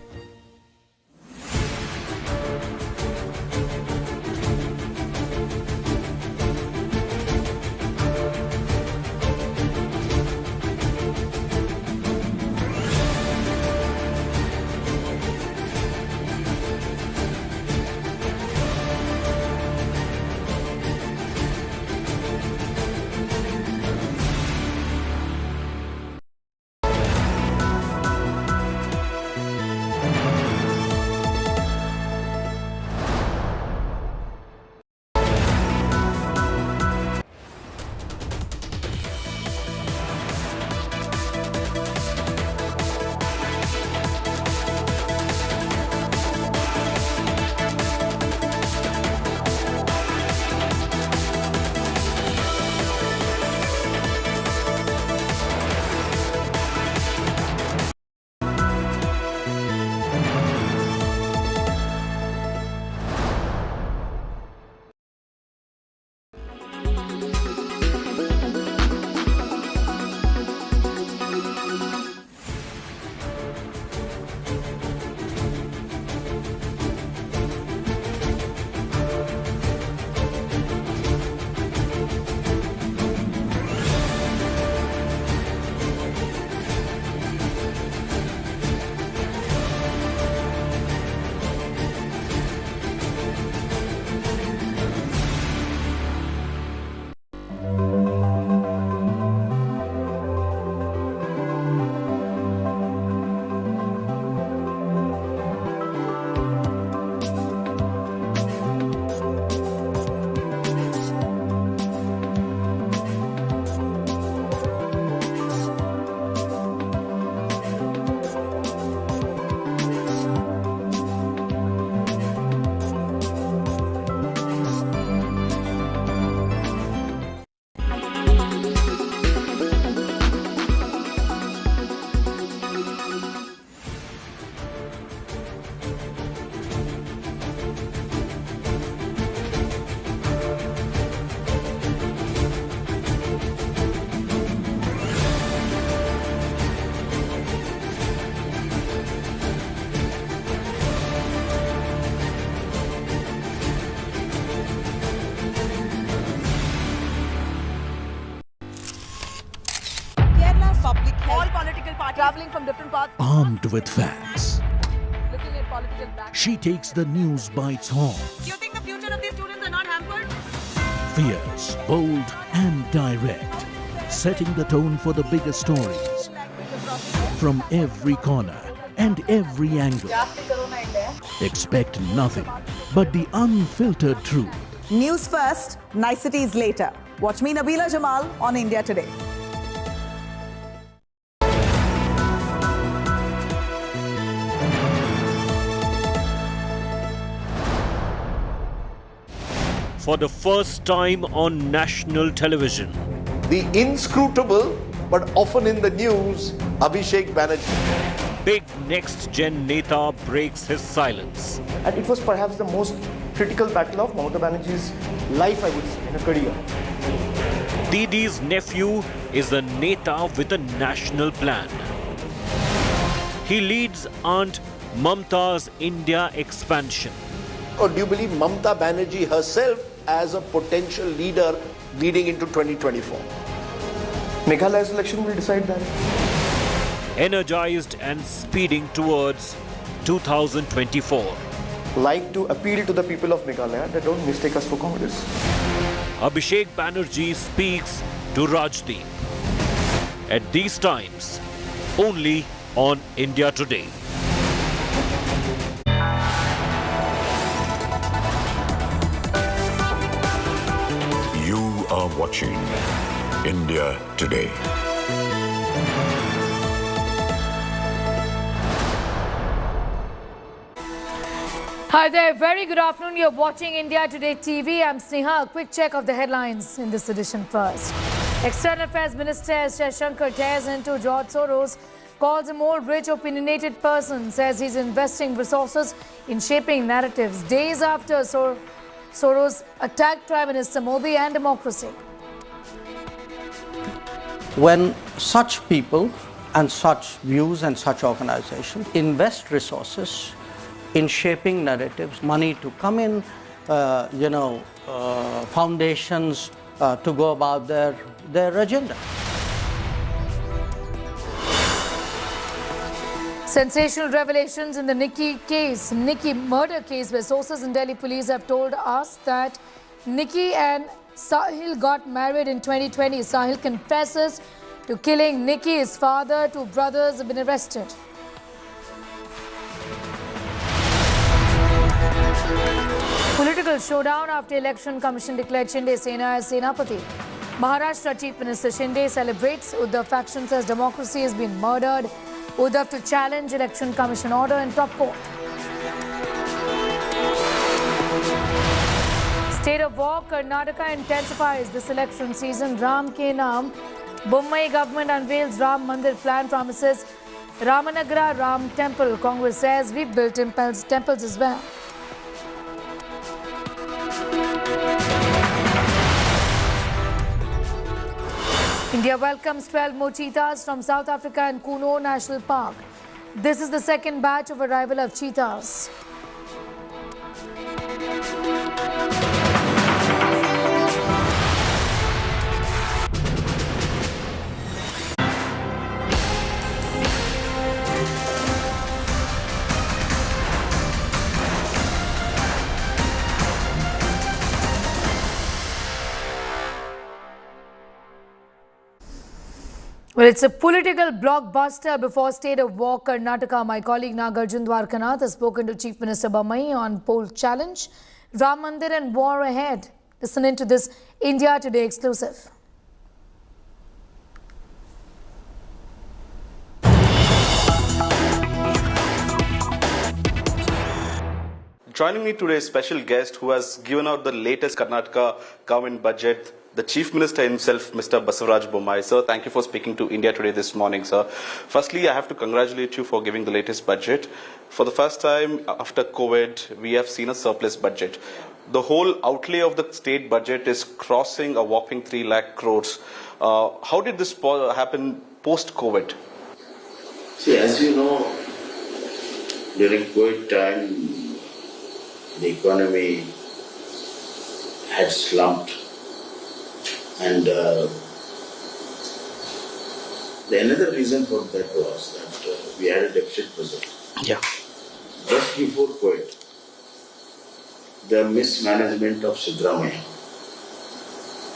traveling from different parts. Armed with facts, Looking at political background. she takes the news by its horns. Do you think the future of these students are not hampered? Fierce, bold, and direct, setting the tone for the biggest stories from every corner and every angle. Expect nothing but the unfiltered truth. News first, niceties later. Watch me, Nabila Jamal, on India Today. For the first time on national television, the inscrutable but often in the news, Abhishek Banerjee. big next-gen Neta breaks his silence. And it was perhaps the most critical battle of Mamata Banerjee's life, I would say, in a career. Didi's nephew is a Neta with a national plan. He leads Aunt Mamta's India expansion. Or do you believe Mamata Banerjee herself as a potential leader leading into 2024? Meghalaya's election will decide that. Energized and speeding towards 2024. Like to appeal to the people of Meghalaya that don't mistake us for Congress. Abhishek Banerjee speaks to Rajdeep. At these times, only on India Today. You are watching India Today. Hi there, very good afternoon. You're watching India Today TV. I'm Sneha. A quick check of the headlines in this edition first. External Affairs Minister S. Jaishankar tears into George Soros, calls him old, rich, opinionated person, says he's investing resources in shaping narratives days after Soros attacked Prime Minister Modi and democracy. When such people and such views and such organizations invest resources in shaping narratives, money to come in, foundations to go about their agenda. Sensational revelations in the Nikki murder case, where sources in Delhi police have told us that Nikki and Sahil got married in 2020. Sahil confesses to killing Nikki. His father, two brothers have been arrested. Political showdown after Election Commission declared Shinde Sena as Senapati. Maharashtra Chief Minister Shinde celebrates. Uddhav faction says democracy has been murdered. Uddhav to challenge Election Commission order in top court. State of war, Karnataka intensifies this election season. Ram Ke Naam. Bommai government unveils Ram Mandir plan, promises Ramanagara Ram Temple. Congress says we've built temples as well. India welcomes 12 more cheetahs from South Africa in Kuno National Park. This is the second batch of arrival of cheetahs. Well, it's a political blockbuster before state of war Karnataka. My colleague Nagarjun Dwarkanath has spoken to Chief Minister Bommai on poll challenge, Ram Mandir and war ahead. Listen into this India Today exclusive. Joining me today is a special guest who has given out the latest Karnataka government budget, the Chief Minister himself, Mr. Basavaraj Bommai. Sir, thank you for speaking to India Today this morning, sir. Firstly, I have to congratulate you for giving the latest budget. For the first time after COVID, we have seen a surplus budget. The whole outlay of the state budget is crossing a whopping 3 lakh crores. How did this happen post-COVID? See, as you know, during COVID time, the economy had slumped, and Another reason for that was that we had a deficit budget. Yeah. Just before COVID, the mismanagement of Sidramaya.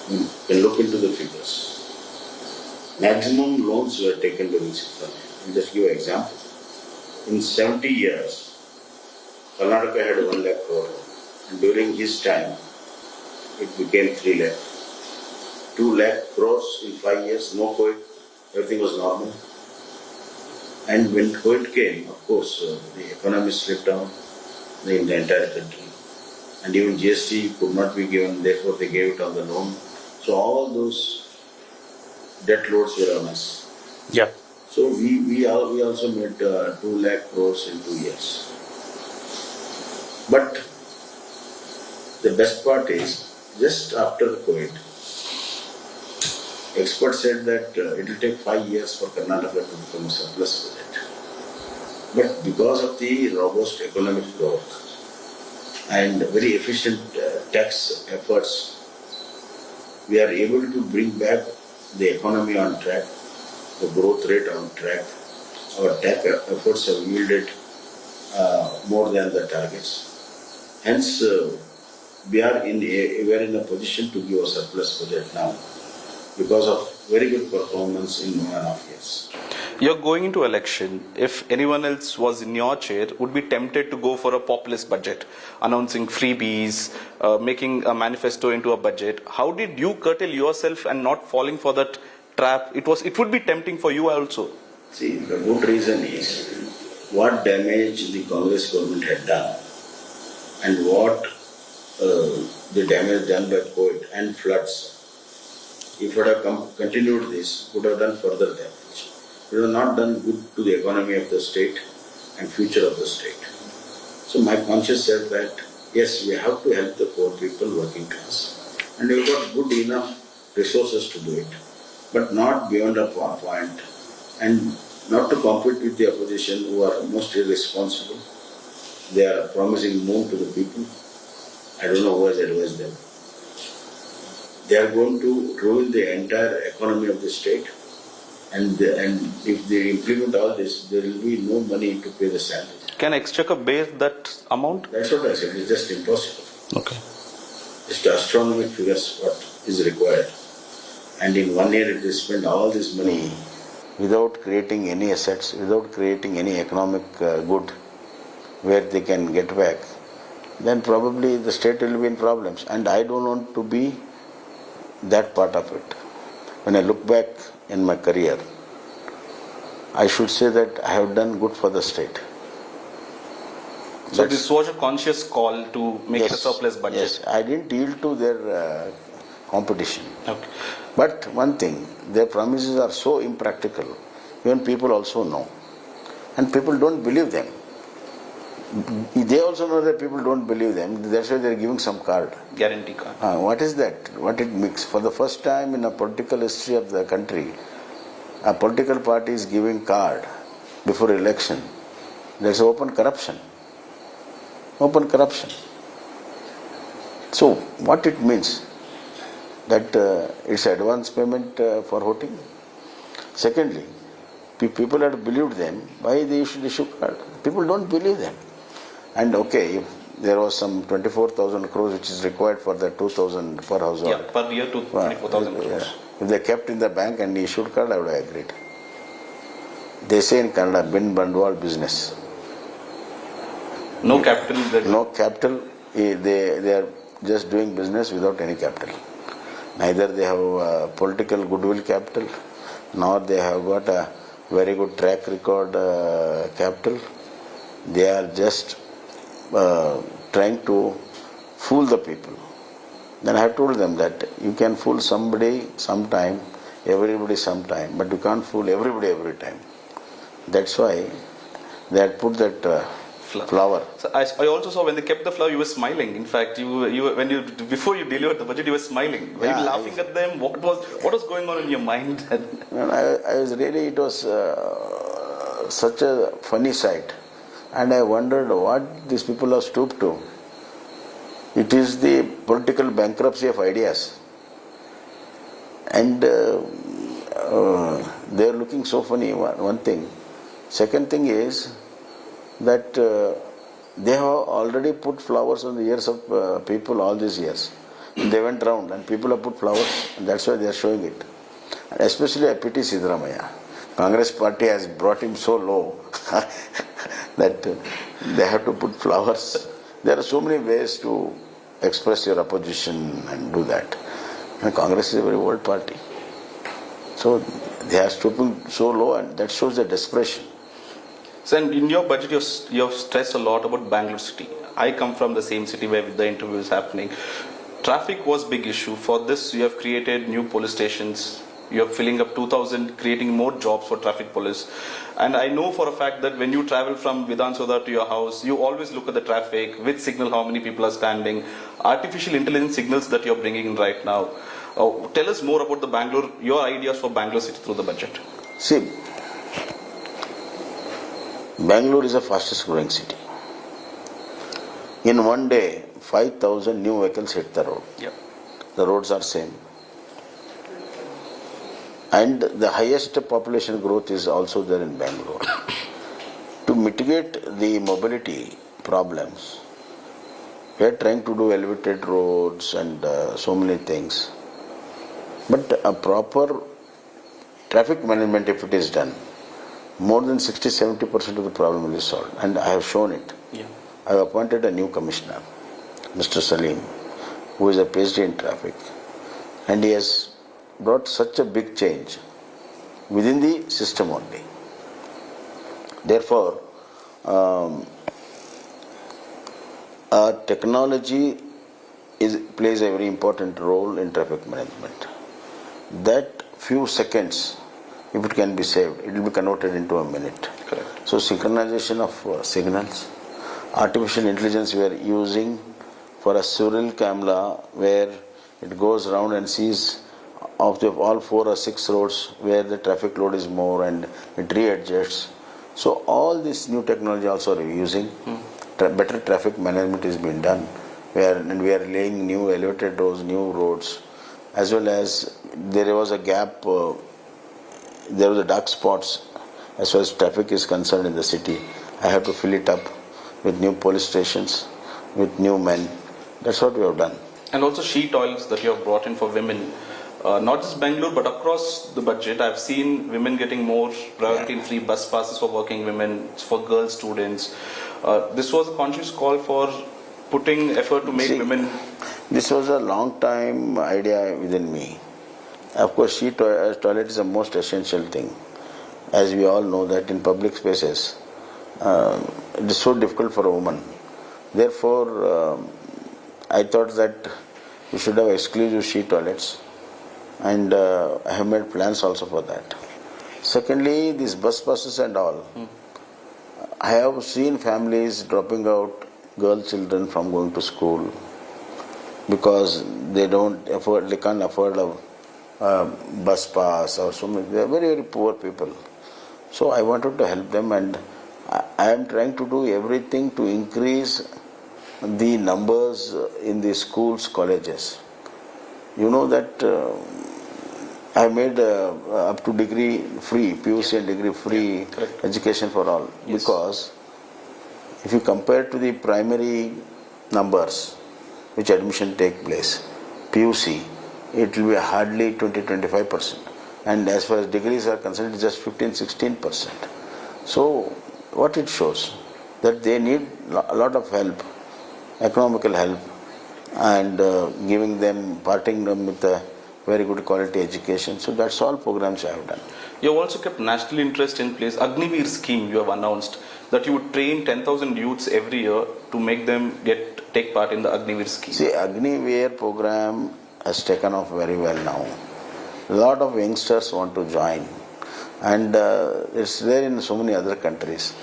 You can look into the figures. Maximum loans were taken during Sidramaya. I'll just give an example. In 70 years, Karnataka had 1 lakh crore. And during his time, it became 3 lakh. 2 lakh crores in 5 years, no COVID, everything was normal. And when COVID came, of course, the economy slipped down in the entire country. And even GST could not be given, therefore they gave it on the loan. So all those debt loads were on us. Yeah. So we also made 2 lakh crores in 2 years. But the best part is, just after COVID, experts said that it will take 5 years for Karnataka to become a surplus budget. But because of the robust economic growth and very efficient tax efforts, we are able to bring back the economy on track, the growth rate on track. Our tax efforts have yielded more than the targets. Hence, we are in a position to give a surplus budget now because of very good performance in 1.5 years. You're going into election. If anyone else was in your chair, would be tempted to go for a populist budget, announcing freebies, making a manifesto into a budget. How did you curtail yourself and not falling for that trap? It would be tempting for you also. See, the good reason is what damage the Congress government had done and what the damage done by COVID and floods. If it had continued this, would have done further damage. It would have not done good to the economy of the state and future of the state. So my conscience said that, yes, we have to help the poor people, working class. And we've got good enough resources to do it. But not beyond a point. And not to compete with the opposition who are most irresponsible. They are promising moon to the people. I don't know who has advised them. They are going to ruin the entire economy of the state, and if they implement all this, there will be no money to pay the salary. Can Exchequer bear that amount? That's what I said, it's just impossible. Okay. Just astronomical figures what is required. And in 1 year it will spend all this money without creating any assets, without creating any economic good where they can get back, then probably the state will be in problems. And I don't want to be that part of it. When I look back in my career, I should say that I have done good for the state. So this was a conscious call to make it a surplus budget? Yes, I didn't yield to their competition. Okay. But one thing, their promises are so impractical, even people also know. And people don't believe them. They also know that people don't believe them. That's why they're giving some card. Guarantee card. What is that? What it makes? For the first time in a political history of the country, a political party is giving card before election. There's open corruption. Open corruption. So, what it means? That it's advance payment for voting. Secondly, people had believed them. Why they should issue card? People don't believe them. And okay, if there was some 24,000 crores which is required for the 2,000 per household. Yeah, per year to 24,000 crores. If they kept in the bank and issued card, I would have agreed. They say in Kannada, bin bandwal business. No capital. No capital. They are just doing business without any capital. Neither they have political goodwill capital, nor they have got a very good track record capital. They are just trying to fool the people. Then I have told them that you can fool somebody sometime, everybody sometime, but you can't fool everybody every time. That's why they had put that flower. So I also saw when they kept the flower, you were smiling. In fact, before you delivered the budget, you were smiling. Were you laughing at them? What was going on in your mind? I was really, it was such a funny sight. And I wondered what these people have stooped to. It is the political bankruptcy of ideas. And they are looking so funny, one thing. Second thing is that they have already put flowers on the ears of people all these years. They went round and people have put flowers, and that's why they are showing it. And especially I pity Siddharamaiah. Congress party has brought him so low that they have to put flowers. There are so many ways to express your opposition and do that. And Congress is a very old party. So they are stooping so low, and that shows the desperation. So in your budget, you have stressed a lot about Bangalore city. I come from the same city where the interview is happening. Traffic was big issue. For this, you have created new police stations. You are filling up 2,000, creating more jobs for traffic police. And I know for a fact that when you travel from Vidhan Soda to your house, you always look at the traffic, which signal, how many people are standing, artificial intelligence signals that you're bringing in right now. Tell us more about the Bangalore, your ideas for Bangalore city through the budget. See, Bangalore is the fastest growing city. In one day, 5,000 new vehicles hit the road. Yep. The roads are same. And the highest population growth is also there in Bangalore. To mitigate the mobility problems, we are trying to do elevated roads and so many things. But a proper traffic management, if it is done, more than 60-70% of the problem will be solved. And I have shown it. Yeah. I have appointed a new commissioner, Mr. Salim, who is a PhD in traffic. And he has brought such a big change within the system only. Therefore, technology plays a very important role in traffic management. That few seconds, if it can be saved, it will be converted into a minute. Correct. So synchronization of signals, artificial intelligence we are using for a serial camera where it goes around and sees of the all 4 or 6 roads where the traffic load is more and it readjusts. So all this new technology also we are using. Better traffic management is being done. We are laying new elevated roads, new roads, as well as there was a gap, there was a dark spots as far as traffic is concerned in the city. I have to fill it up with new police stations, with new men. That's what we have done. And also sheet oils that you have brought in for women. Not just Bangalore, but across the budget, I've seen women getting more priority in free bus passes for working women, for girl students. This was a conscious call for putting effort to make women. This was a long time idea within me. Of course, toilet is the most essential thing. As we all know that in public spaces, it is so difficult for a woman. Therefore, I thought that we should have exclusive sheet toilets. And I have made plans also for that. Secondly, these bus passes and all. I have seen families dropping out girl children from going to school because they can't afford a bus pass or so many. They are very, very poor people. So I wanted to help them, and I am trying to do everything to increase the numbers in the schools, colleges. You know that I made up to degree free, PUC and degree free education for all. Yes. Because if you compare to the primary numbers which admission take place, PUC, it will be hardly 20-25%. And as far as degrees are concerned, it's just 15-16%. So what it shows? That they need a lot of help, economical help, and parting them with a very good quality education. So that's all programs I have done. You have also kept national interest in place. Agniveer scheme you have announced that you would train 10,000 youths every year to make them take part in the Agniveer scheme. See, Agniveer program has taken off very well now. A lot of youngsters want to join, and it's there in so many other countries.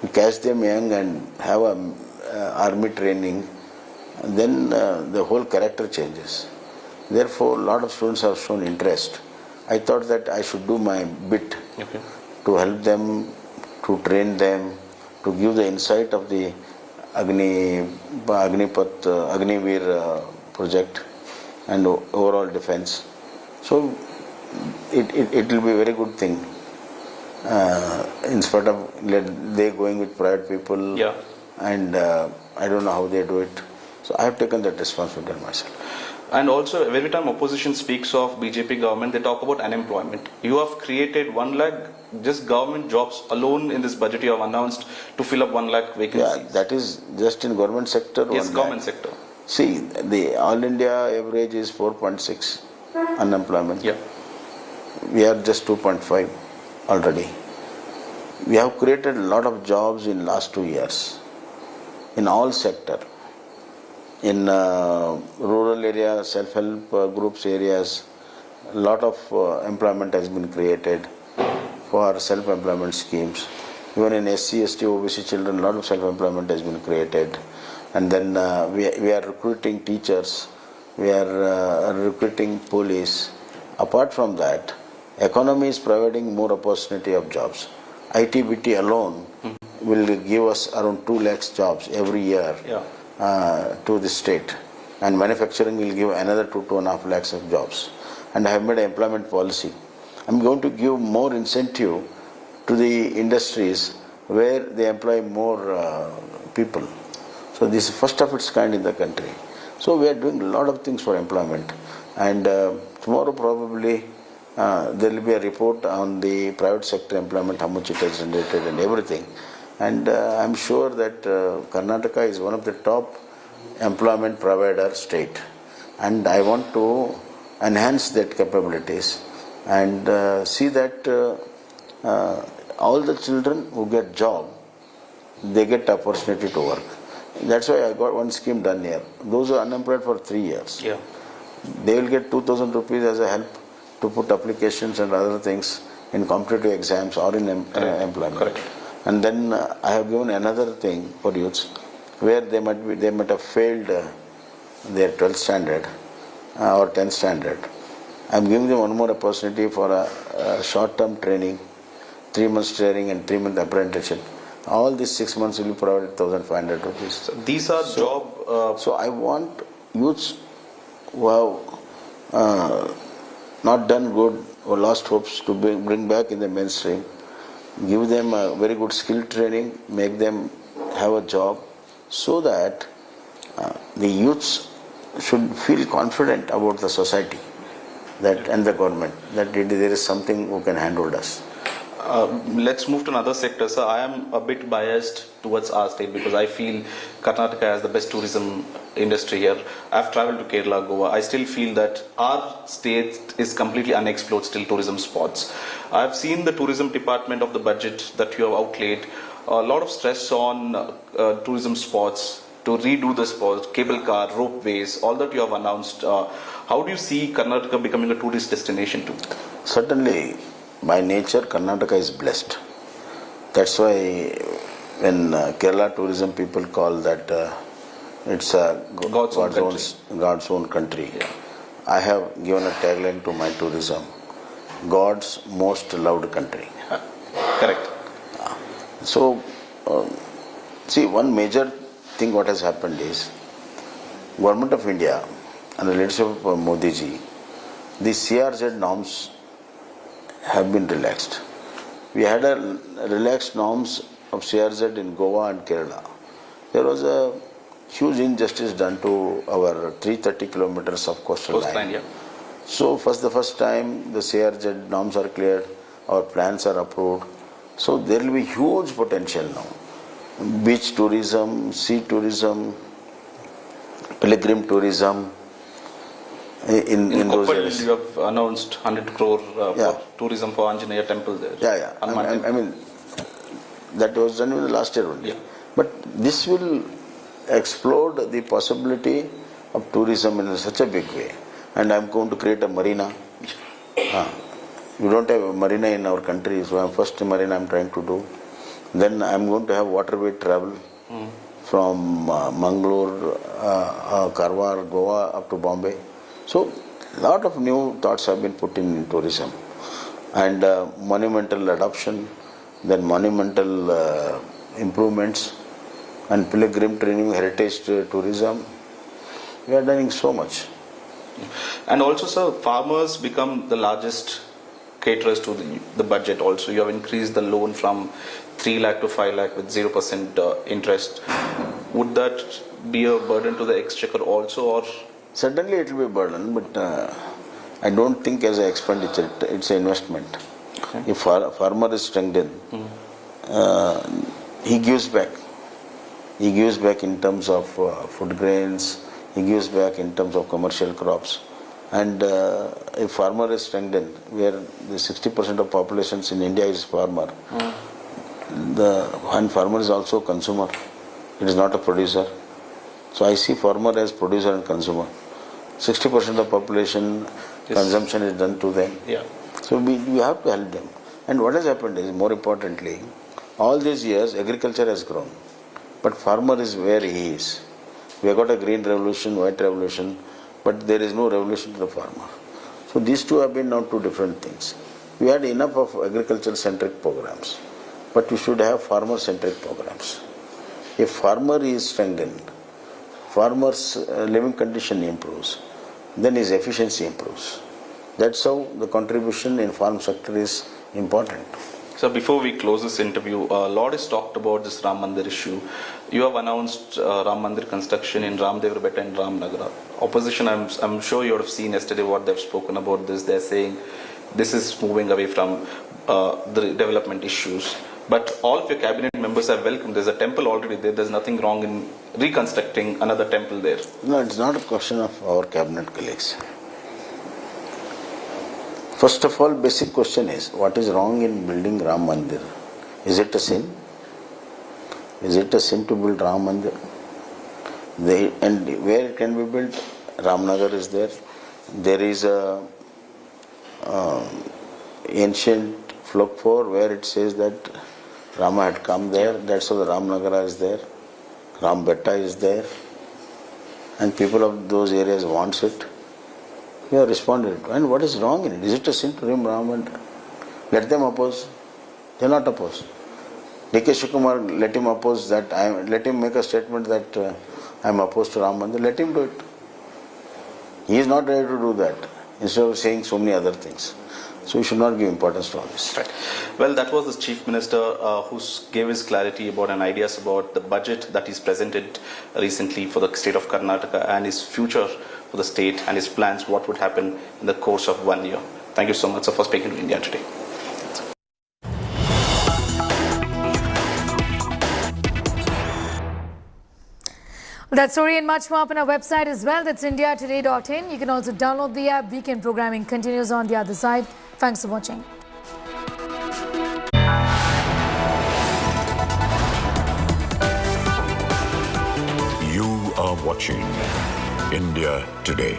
You catch them young and have army training, and then the whole character changes. Therefore, a lot of students have shown interest. I thought that I should do my bit to help them, to train them, to give the insight of the Agniveer project and overall defense. So it will be a very good thing. In spite of they going with private people, and I don't know how they do it. So I have taken that responsibility on myself. And also, every time opposition speaks of BJP government, they talk about unemployment. You have created 1 lakh just government jobs alone in this budget. You have announced to fill up 1 lakh vacancies. Yeah, that is just in government sector. Yes, government sector. See, the all India average is 4.6 unemployment. Yeah. We are just 2.5 already. We have created a lot of jobs in last 2 years in all sector. In rural areas, self-help groups areas, a lot of employment has been created for self-employment schemes. Even in SC, ST, OBC children, a lot of self-employment has been created. And then we are recruiting teachers, we are recruiting police. Apart from that, economy is providing more opportunity of jobs. ITBT alone will give us around 2 lakhs jobs every year. To the state, and manufacturing will give another 2.5 lakhs of jobs. And I have made an employment policy. I'm going to give more incentive to the industries where they employ more people. So this is first of its kind in the country. So we are doing a lot of things for employment. And tomorrow probably there will be a report on the private sector employment, how much it has generated and everything. And I'm sure that Karnataka is one of the top employment provider state. And I want to enhance that capabilities and see that all the children who get job, they get opportunity to work. That's why I got one scheme done here. Those who are unemployed for 3 years, they will get 2,000 rupees as a help to put applications and other things in competitive exams or in employment. Correct. And then I have given another thing for youths, where they might have failed their 12th standard or 10th standard. I am giving them one more opportunity for a short-term training, 3 months training and 3 month apprenticeship. All these 6 months will be provided 1,500 rupees. So these are job. So I want youths who have not done good or lost hopes to bring back in the mainstream. Give them a very good skill training, make them have a job, so that the youths should feel confident about the society and the government, that there is something who can handle us. Let's move to another sector. So I am a bit biased towards our state because I feel Karnataka has the best tourism industry here. I've traveled to Kerala, Goa. I still feel that our state is completely unexplored still tourism spots. I've seen the tourism department of the budget that you have outlaid. A lot of stress on tourism spots, to redo the spots, cable car, ropeways, all that you have announced. How do you see Karnataka becoming a tourist destination too? Certainly, by nature, Karnataka is blessed. That's why when Kerala tourism people call that it's a God's own country. Yeah. I have given a tagline to my tourism: God's most loved country. Correct. So, see, one major thing what has happened is, Government of India and the leadership of Modi ji, the CRZ norms have been relaxed. We had a relaxed norms of CRZ in Goa and Kerala. There was a huge injustice done to our 330 kilometers of coastal line. Yeah. So the first time the CRZ norms are cleared, our plans are approved. So there will be huge potential now. Beach tourism, sea tourism, pilgrim tourism. In those Koppal, areas. you have announced 100 crore for tourism for Anjaneya temple there. Yeah. I mean, that was done in the last year only. Yeah. But this will explode the possibility of tourism in such a big way. And I'm going to create a marina. We don't have a marina in our country, so first marina I'm trying to do. Then I'm going to have waterway travel from Mangalore, Karwar, Goa up to Bombay. So, a lot of new thoughts have been put in tourism. And monumental adoption, then monumental improvements, and pilgrim training, heritage tourism. We are doing so much. And also, sir, farmers become the largest caterers to the budget also. You have increased the loan from 3 lakh to 5 lakh with 0% interest. Would that be a burden to the exchequer also, or? Certainly it will be a burden, but I don't think as an expenditure, it's an investment. Okay. If farmer is strengthened, he gives back. He gives back in terms of food grains, he gives back in terms of commercial crops. And if farmer is strengthened, where the 60% of populations in India is farmer, and farmer is also consumer, it is not a producer. So I see farmer as producer and consumer. 60% of population consumption is done to them. Yeah. So we have to help them. And what has happened is, more importantly, all these years agriculture has grown, but farmer is where he is. We have got a green revolution, white revolution, but there is no revolution to the farmer. So these two have been now two different things. We had enough of agriculture-centric programs, but we should have farmer-centric programs. If farmer is strengthened, farmer's living condition improves, then his efficiency improves. That's how the contribution in farm sector is important. So before we close this interview, a lot is talked about this Ram Mandir issue. You have announced Ram Mandir construction in Ramdevar Betta and Ramnagara. Opposition, I'm sure you would have seen yesterday what they've spoken about this. They're saying this is moving away from the development issues. But all of your cabinet members have welcomed. There's a temple already there. There's nothing wrong in reconstructing another temple there. No, it's not a question of our cabinet colleagues. First of all, basic question is, what is wrong in building Ram Mandir? Is it a sin? Is it a sin to build Ram Mandir? And where it can be built? Ramnagar is there. There is a ancient folklore where it says that Rama had come there. That's why the Ramnagara is there. Ram Betta is there. And people of those areas wants it. We have responded. And what is wrong in it? Is it a sin to remove Ram Mandir? Let them oppose. They are not opposed. D.K. Shivakumar, let him oppose that. Let him make a statement that I am opposed to Ram Mandir. Let him do it. He is not ready to do that. Instead of saying so many other things. So we should not give importance to all this. Right. Well, that was the Chief Minister who gave his clarity about and ideas about the budget that he's presented recently for the state of Karnataka and his future for the state and his plans, what would happen in the course of 1 year. Thank you so much, sir, for speaking to India Today. That story and much more up on our website as well. That's indiatoday.in. You can also download the app. Weekend programming continues on the other side. Thanks for watching. You are watching India Today.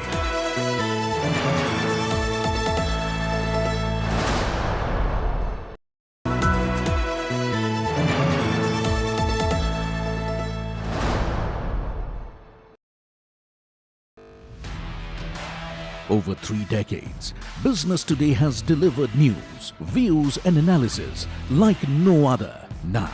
Over 3 decades, Business Today has delivered news, views and analysis like no other. Now,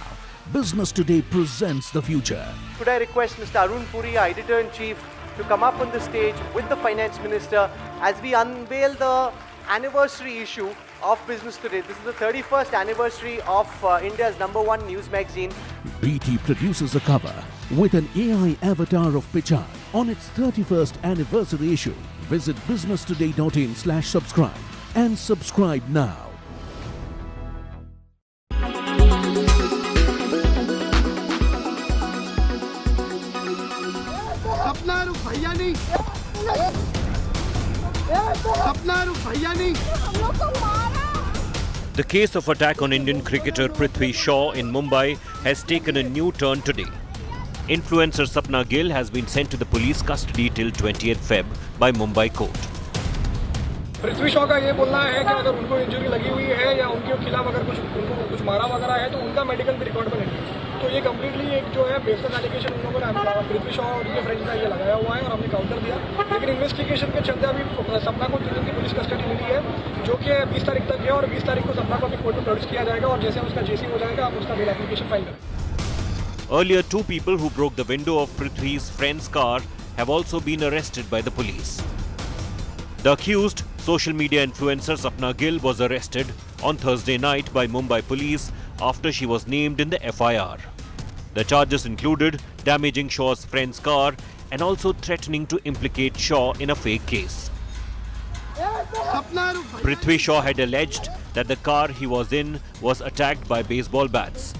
Business Today presents the future. Could I request Mr. Arun Puri, our Editor-in-Chief, to come up on the stage with the Finance Minister as we unveil the anniversary issue of Business Today. This is the 31st anniversary of India's #1 news magazine. BT produces a cover with an AI avatar of Pichai on its 31st anniversary issue. Visit businesstoday.in/subscribe and subscribe now. The case of attack on Indian cricketer Prithvi Shaw in Mumbai has taken a new turn today. Influencer Sapna Gill has been sent to the police custody till 20th Feb by Mumbai court. Prithvi Shaw का ये बोलना है कि अगर उनको injury लगी हुई है या उनके खिलाफ अगर उनको कुछ मारा वगैरह है तो उनका मेडिकल भी रिकॉर्ड बनेंगे। तो ये कम्प्लीटली एक जो है बेस्ड एलिगेशन उन लोगों ने पृथ्वी शॉ और उनके फ्रेंड्स का ये लगाया हुआ है और हमने काउंटर दिया। लेकिन इन्वेस्टिगेशन के चलते अभी सपना को 3 दिन की पुलिस कस्टडी मिली है जो कि 20 तारीख तक है और 20 तारीख को सपना को अभी कोर्ट में प्रोड्यूस किया जाएगा और जैसे उसका जेसी हो जाएगा आप उसका बेल एप्लीकेशन फाइल करें। Earlier, 2 people who broke the window of Prithvi's friend's car have also been arrested by the police. The accused, social media influencer Sapna Gill, was arrested on Thursday night by Mumbai police after she was named in the FIR. The charges included damaging Shaw's friend's car and also threatening to implicate Shaw in a fake case. Prithvi Shaw had alleged that the car he was in was attacked by baseball bats.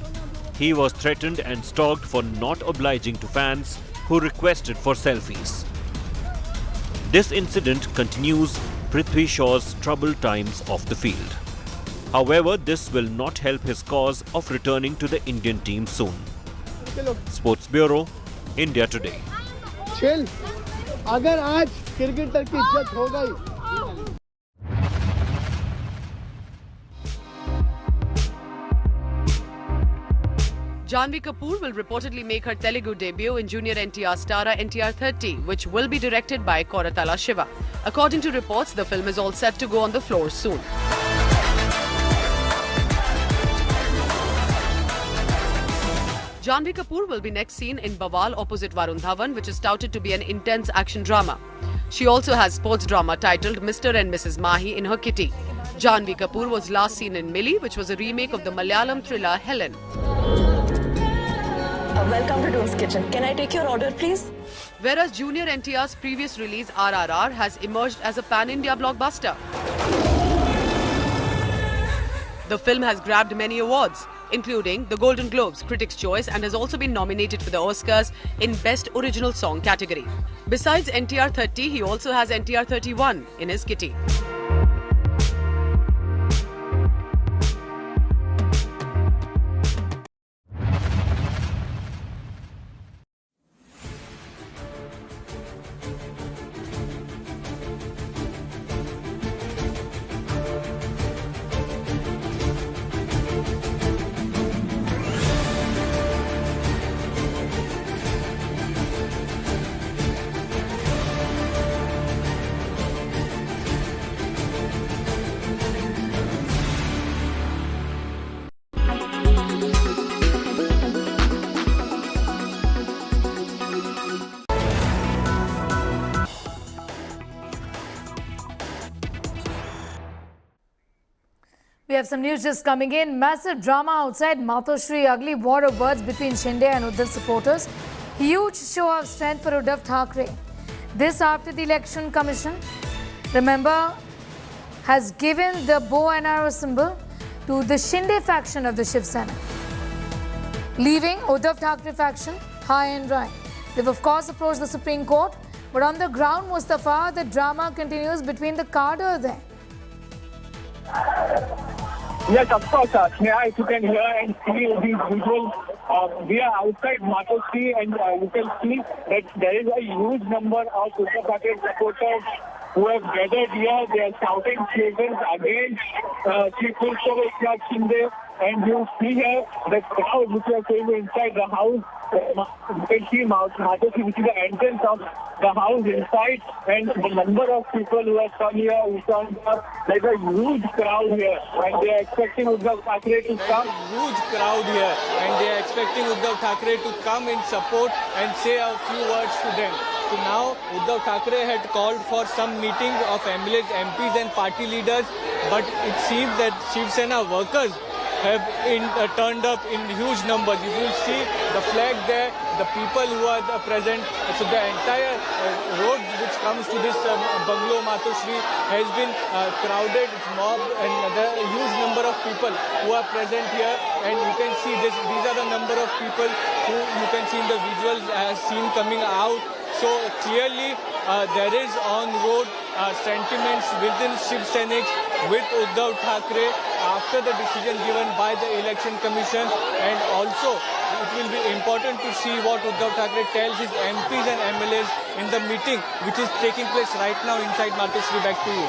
He was threatened and stalked for not obliging to fans who requested for selfies. This incident continues Prithvi Shaw's troubled times off the field. However, this will not help his cause of returning to the Indian team soon. Sports Bureau, India Today. Chill अगर आज cricketer की इज्जत हो गई Janhvi Kapoor will reportedly make her Telugu debut in Junior NTR Stara NTR 30, which will be directed by Koratala Shiva. According to reports, the film is all set to go on the floor soon. Janhvi Kapoor will be next seen in Bawal opposite Varun Dhawan, which is touted to be an intense action drama. She also has sports drama titled Mr. and Mrs. Mahi in her kitty. Janhvi Kapoor was last seen in Millie, which was a remake of the Malayalam thriller Helen. Welcome to Doom's Kitchen. Can I take your order, please? Whereas Junior NTR's previous release RRR has emerged as a pan-India blockbuster. The film has grabbed many awards, including the Golden Globes, Critics' Choice, and has also been nominated for the Oscars in Best Original Song category. Besides NTR 30, he also has NTR 31 in his kitty. We have some news just coming in. Massive drama outside Matoshri. Ugly war of words between Shinde and Uddhav supporters. Huge show of strength for Uddhav Thackeray. This after the election commission, remember, has given the bow and arrow symbol to the Shinde faction of the Shiv Sena, leaving Uddhav Thackeray faction high and dry. They've of course approached the Supreme Court, but on the ground, Mustafa, the drama continues between the cadre there. Yes, of course, Sneha, if you can hear and see these visuals, we are outside Matoshri and you can see that there is a huge number of Uddhav Thackeray supporters who have gathered here. They are shouting slogans against Chief Minister Eknath Shinde, and you see here the crowd which are going inside the house. You can see Matoshri, which is the entrance of the house inside, and the number of people who have come here, who turned up, there's a huge crowd here, and they are expecting Uddhav Thackeray to come. Huge crowd here, and they are expecting Uddhav Thackeray to come in support and say a few words to them. So now Uddhav Thackeray had called for some meetings of MLAs, MPs and party leaders, but it seems that Shiv Sena workers have turned up in huge numbers. You will see the flag there, the people who are present. So the entire road which comes to this bungalow Matoshri has been crowded, it's mobbed, and there are a huge number of people who are present here. And you can see this. These are the number of people who you can see in the visuals as seen coming out. So clearly there is on-road sentiments within Shiv Senics with Uddhav Thackeray after the decision given by the Election Commission, and also it will be important to see what Uddhav Thackeray tells his MPs and MLAs in the meeting which is taking place right now inside Matoshri. Back to you.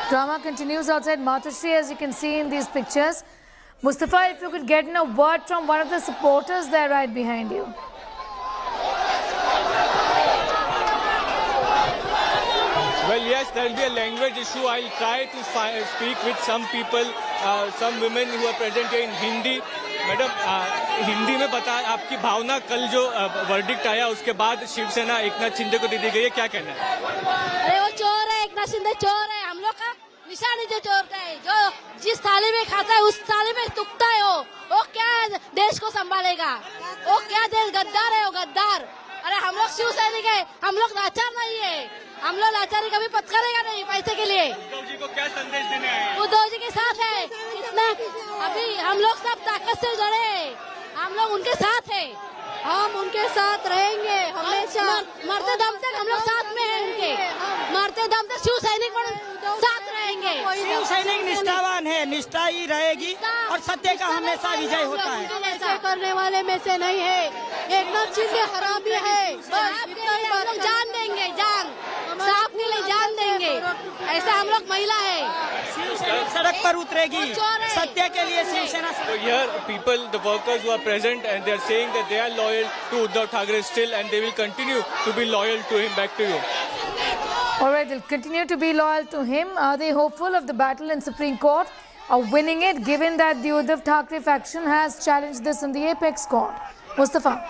Drama continues outside Matoshri, as you can see in these pictures. Mustafa, if you could get in a word from one of the supporters there right behind you. Well, yes, there will be a language issue. I'll try to speak with some people, some women who are present here in Hindi. Madam, Hindi में बता, आपकी भावना, कल जो verdict आया उसके बाद शिवसेना एकनाथ शिंदे को दे दी गई है, क्या कहना है? अरे वो चोर है, एकनाथ शिंदे चोर है, हम लोग का निशानी जो चोरता है, जो जिस थाली में खाता है उस थाली में तुकता है वो क्या देश को संभालेगा? वो क्या देश गद्दार है, वो गद्दार। अरे हम लोग शिव सैनिक है, हम लोग लाचार नहीं है, हम लोग लाचारी कभी पत्करेगा नहीं पैसे के लिए। उद्धव जी को क्या संदेश देने आए हैं? उद्धव जी के साथ है, इतना अभी हम लोग सब ताकत से जुड़े हैं, हम लोग उनके साथ है, हम उनके साथ रहेंगे हमेशा, मरते दम तक हम लोग साथ में हैं उनके, मरते दम तक शिव सैनिक साथ रहेंगे। शिव सैनिक निष्ठावान है, निष्ठा ही रहेगी और सत्य का हमेशा विजय होता है। ऐसा करने वाले में से नहीं है, एकनाथ शिंदे हरामी है, हम लोग जान देंगे, जान साहब के लिए जान देंगे, ऐसा हम लोग महिला है। सड़क पर उतरेगी सत्य के लिए Shiv Sena. So here people, the workers who are present and they are saying that they are loyal to Uddhav Thackeray still and they will continue to be loyal to him. Back to you. All right, they'll continue to be loyal to him. Are they hopeful of the battle in Supreme Court of winning it, given that the Uddhav Thackeray faction has challenged this in the apex court? Mustafa.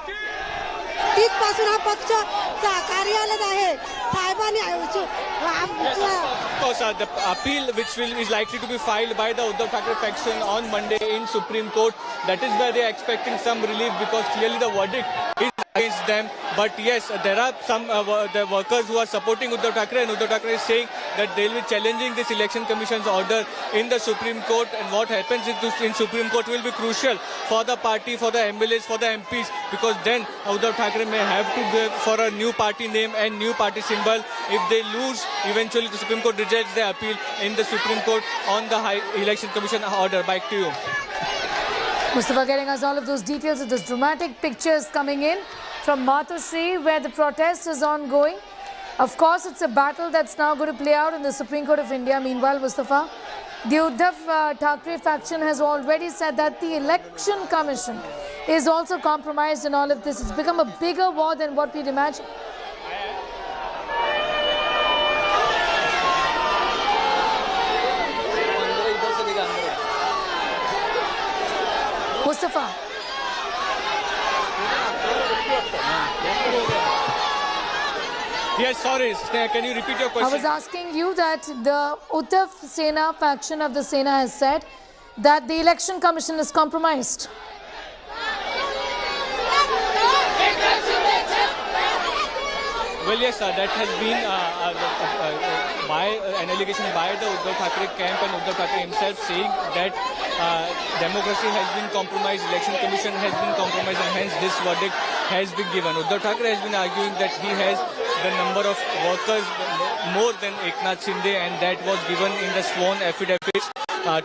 तिथपासून हा पक्ष कार्यालयात आहे साहेबांनी Of course, the appeal which is likely to be filed by the Uddhav Thackeray faction on Monday in Supreme Court, that is where they are expecting some relief because clearly the verdict is against them. But yes, there are some the workers who are supporting Uddhav Thackeray, and Uddhav Thackeray is saying that they will be challenging this election commission's order in the Supreme Court, and what happens in Supreme Court will be crucial for the party, for the MLAs, for the MPs, because then Uddhav Thackeray may have to go for a new party name and new party symbol. If they lose, eventually the Supreme Court rejects the appeal in the Supreme Court on the election commission order. Back to you. Mustafa getting us all of those details of those dramatic pictures coming in from Matoshri, where the protest is ongoing. Of course, it's a battle that's now going to play out in the Supreme Court of India. Meanwhile, Mustafa, the Uddhav Thackeray faction has already said that the election commission is also compromised in all of this. It's become a bigger war than what we'd imagined. Mustafa. Yes, sorry. Can you repeat your question? I was asking you that the Uddhav Sena faction of the Sena has said that the election commission is compromised. Well, yes, sir, that has been an allegation by the Uddhav Thackeray camp and Uddhav Thackeray himself saying that democracy has been compromised, election commission has been compromised, and hence this verdict has been given. Uddhav Thackeray has been arguing that he has the number of workers more than Eknath Shinde, and that was given in the sworn affidavits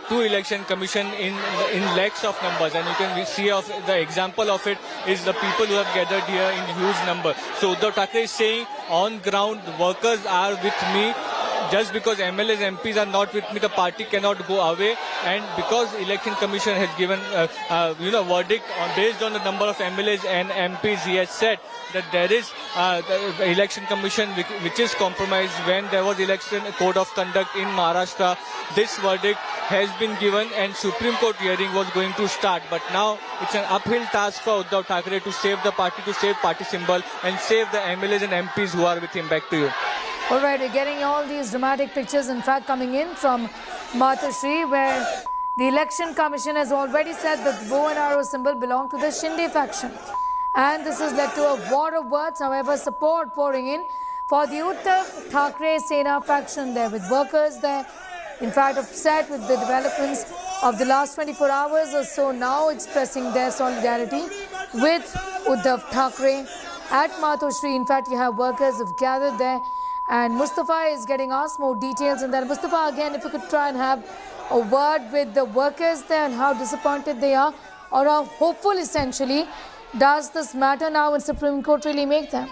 to election commission in lakhs of numbers, and you can see of the example of it is the people who have gathered here in huge number. So Uddhav Thackeray is saying on ground the workers are with me. Just because MLAs, MPs are not with me, the party cannot go away. And because election commission has given verdict based on the number of MLAs and MPs, he has said that there is the election commission which is compromised. When there was election code of conduct in Maharashtra, this verdict has been given and Supreme Court hearing was going to start. But now it's an uphill task for Uddhav Thackeray to save the party, to save party symbol and save the MLAs and MPs who are with him. Back to you. All right, we're getting all these dramatic pictures, in fact, coming in from Matoshri, where the election commission has already said that the bow and arrow symbol belonged to the Shinde faction. And this has led to a war of words. However, support pouring in for the Uddhav Thackeray Sena faction there, with workers there, in fact, upset with the developments of the last 24 hours or so, now expressing their solidarity with Uddhav Thackeray at Matoshri. In fact, you have workers who have gathered there. And Mustafa is getting us more details on that. Mustafa, again, if you could try and have a word with the workers there and how disappointed they are or how hopeful, essentially, does this matter now in Supreme Court really make them?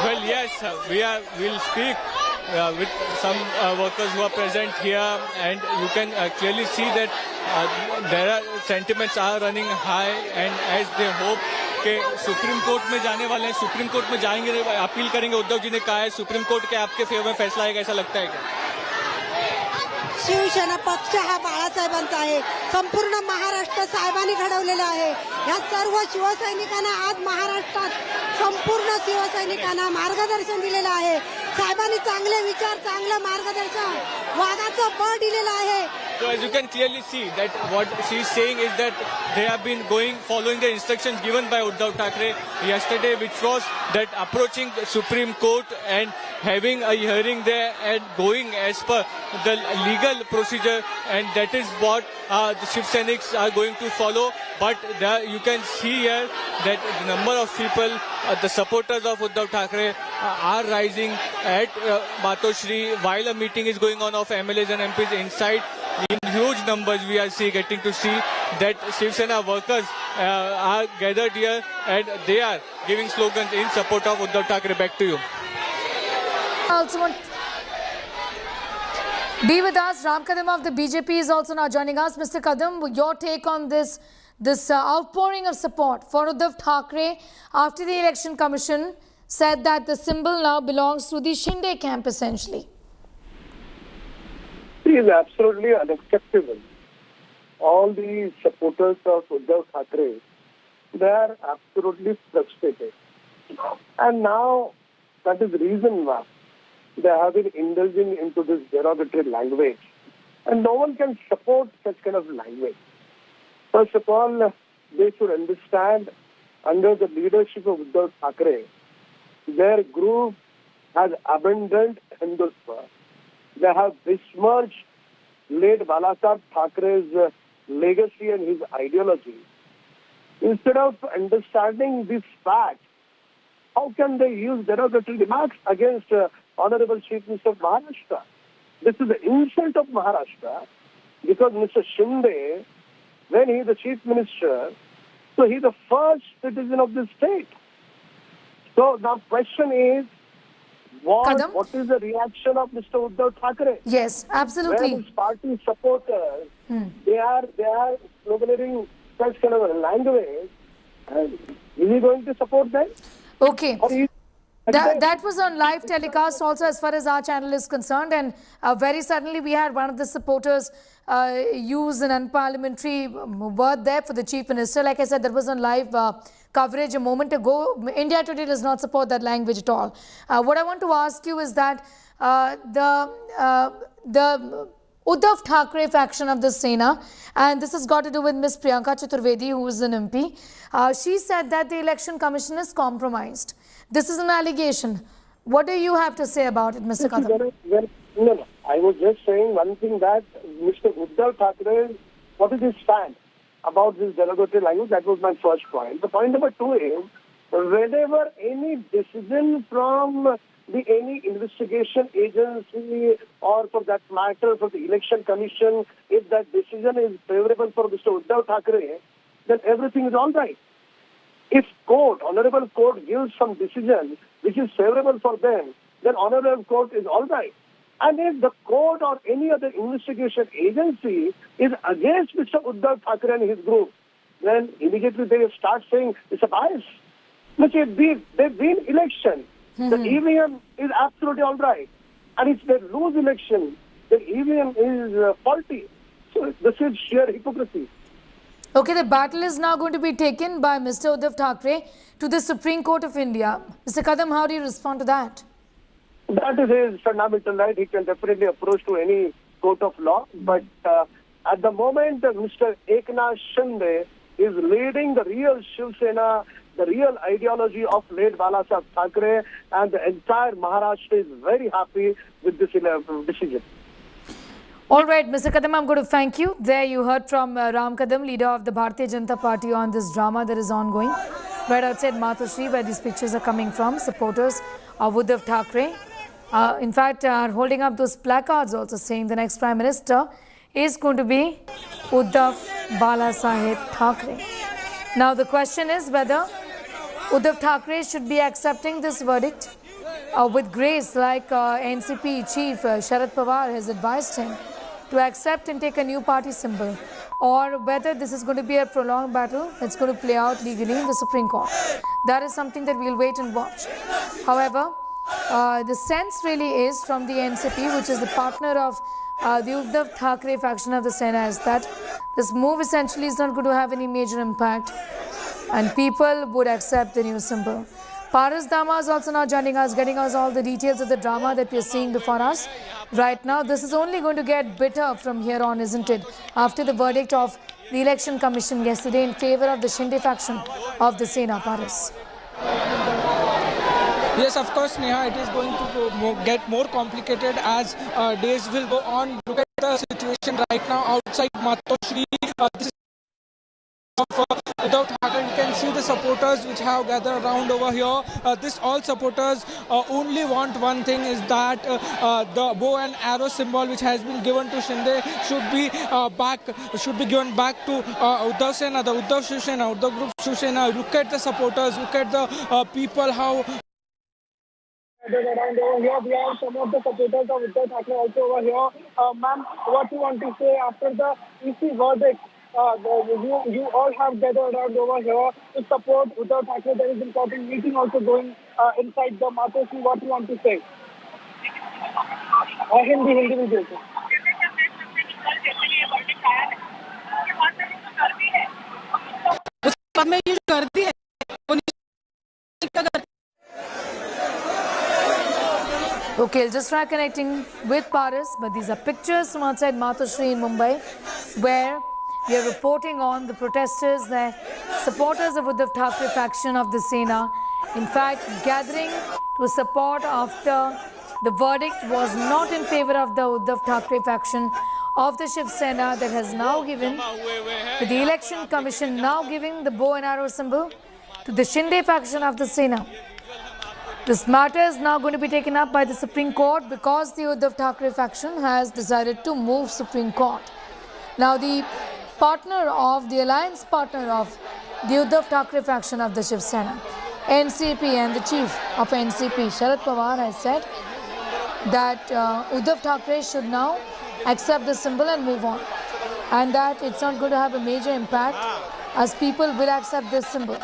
Well, yes, we'll speak with some workers who are present here, and you can clearly see that there are sentiments are running high, and as they hope कि supreme court में जाने वाले हैं, supreme court में जाएंगे, appeal करेंगे. उद्धव जी ने कहा है सुप्रीम कोर्ट के आपके फेवर में फैसला आएगा, ऐसा लगता है क्या? शिवसेना पक्ष हा बाळासाहेबांचा आहे. संपूर्ण महाराष्ट्र साहेबांनी घडवलेला आहे. या सर्व शिवसैनिकांना आज महाराष्ट्रात संपूर्ण शिवसैनिकांना मार्गदर्शन दिलेलं आहे. साहेबांनी चांगले विचार, चांगलं मार्गदर्शन, वादाचं बळ दिलेलं आहे. So as you can clearly see that what she is saying is that they have been following the instructions given by Uddhav Thackeray yesterday, which was that approaching the Supreme Court and having a hearing there and going as per the legal procedure, and that is what the Shiv Sainiks are going to follow. But you can see here that the number of people, the supporters of Uddhav Thackeray are rising at Matoshri while a meeting is going on of MLAs and MPs inside. In huge numbers we are getting to see that Shiv Sena workers are gathered here and they are giving slogans in support of Uddhav Thackeray. Back to you. I also want be with us. Ram Kadam of the BJP is also now joining us. Mr. Kadam, your take on this outpouring of support for Uddhav Thackeray after the Election Commission said that the symbol now belongs to the Shinde camp essentially. It is absolutely unacceptable. All the supporters of Uddhav Thackeray, they are absolutely frustrated. And now that is the reason why they have been indulging into this derogatory language. And no one can support such kind of language. First of all, they should understand under the leadership of Uddhav Thackeray, their group has abandoned Hindutva. They have besmirched late Balasaheb Thackeray's legacy and his ideology. Instead of understanding this fact, how can they use derogatory remarks against Honorable Chief Minister of Maharashtra? This is the insult of Maharashtra because Mr. Shinde, when he is the Chief Minister, so he is the first citizen of this state. So the question is, what is the reaction of Mr. Uddhav Thackeray? Yes, absolutely. Where his party supporters, they are sloganeering such kind of a language. And is he going to support them? Okay. That was on live telecast also as far as our channel is concerned, and very suddenly we had one of the supporters use an unparliamentary word there for the Chief Minister. Like I said, that was on live coverage a moment ago. India Today does not support that language at all. What I want to ask you is that the Uddhav Thackeray faction of the Sena, and this has got to do with Ms. Priyanka Chaturvedi, who is an MP. She said that the Election Commission is compromised. This is an allegation. What do you have to say about it, Mr. Kadam? No. I was just saying one thing, that Mr. Uddhav Thackeray, what is his stand about this derogatory language? That was my first point. The point number two is, whenever any decision from any investigation agency, or for that matter for the Election Commission, if that decision is favorable for Mr. Uddhav Thackeray, then everything is all right. If Honorable Court gives some decision which is favorable for them, then Honorable Court is all right. And if the court or any other investigation agency is against Mr. Uddhav Thackeray and his group, then immediately they start saying it's a bias. Look, they've win election. The EVM is absolutely all right. And if they lose election, the EVM is faulty. So this is sheer hypocrisy. Okay, the battle is now going to be taken by Mr. Uddhav Thackeray to the Supreme Court of India. Mr. Kadam, how do you respond to that? That is his fundamental right. He can definitely approach to any court of law. But at the moment, Mr. Eknath Shinde is leading the real Shiv Sena, the real ideology of late Balasaheb Thackeray, and the entire Maharashtra is very happy with this decision. All right, Mr. Kadam, I'm going to thank you. There you heard from Ram Kadam, leader of the Bharatiya Janata Party, on this drama that is ongoing right outside Matoshri, where these pictures are coming from. Supporters of Uddhav Thackeray, in fact, are holding up those placards also saying the next Prime Minister is going to be Uddhav Balasaheb Thackeray. Now, the question is whether Uddhav Thackeray should be accepting this verdict with grace, like NCP Chief Sharad Pawar has advised him to accept and take a new party symbol, or whether this is going to be a prolonged battle that's going to play out legally in the Supreme Court. That is something that we'll wait and watch. However, the sense really is from the NCP, which is the partner of the Uddhav Thackeray faction of the Sena is that this move essentially is not going to have any major impact and people would accept the new symbol. Paras Dama is also now joining us, getting us all the details of the drama that we are seeing before us. Right now, this is only going to get bitter from here on, isn't it? After the verdict of the Election Commission yesterday in favor of the Shinde faction of the Sena. Paras. Yes, of course, Neha, it is going to get more complicated as days will go on. Look at the situation right now outside Matoshri. This is of Uddhav Thackeray. You can see the supporters which have gathered around over here. This all supporters only want one thing, is that the bow and arrow symbol which has been given to Shinde should be given back to Uddhav Sena, the Uddhav Shiv Sena, Uddhav Group Shiv Sena. Look at the supporters, look at the people how around over here. We have some of the supporters of Uddhav Thackeray also over here. Ma'am, what you want to say after the EC verdict? You all have gathered around over here to support Uddhav Thackeray. There is an important meeting also going inside the Matoshri. What you want to say? Hindi में बोलते. उसमें ये कर दी है. Okay, just try connecting with Paras, but these are pictures from outside Matoshri in Mumbai, where we are reporting on the protesters, the supporters of Uddhav Thackeray faction of the Sena, in fact, gathering to support after the verdict was not in favor of the Uddhav Thackeray faction of the Shiv Sena that has now given, with the Election Commission now giving the bow and arrow symbol to the Shinde faction of the Sena. This matter is now going to be taken up by the Supreme Court because the Uddhav Thackeray faction has decided to move Supreme Court. Now, the alliance partner of the Uddhav Thackeray faction of the Shiv Sena, NCP, and the chief of NCP, Sharad Pawar, has said that Uddhav Thackeray should now accept the symbol and move on, and that it's not going to have a major impact as people will accept this symbol.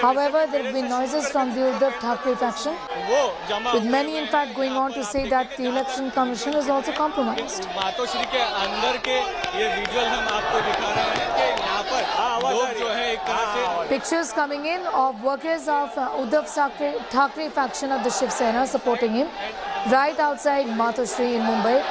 However, there have been noises from the Uddhav Thackeray faction, with many in fact going on to say that the Election Commission is also compromised. Pictures coming in of workers of Uddhav Thackeray faction of the Shiv Sena supporting him right outside Matoshri in Mumbai.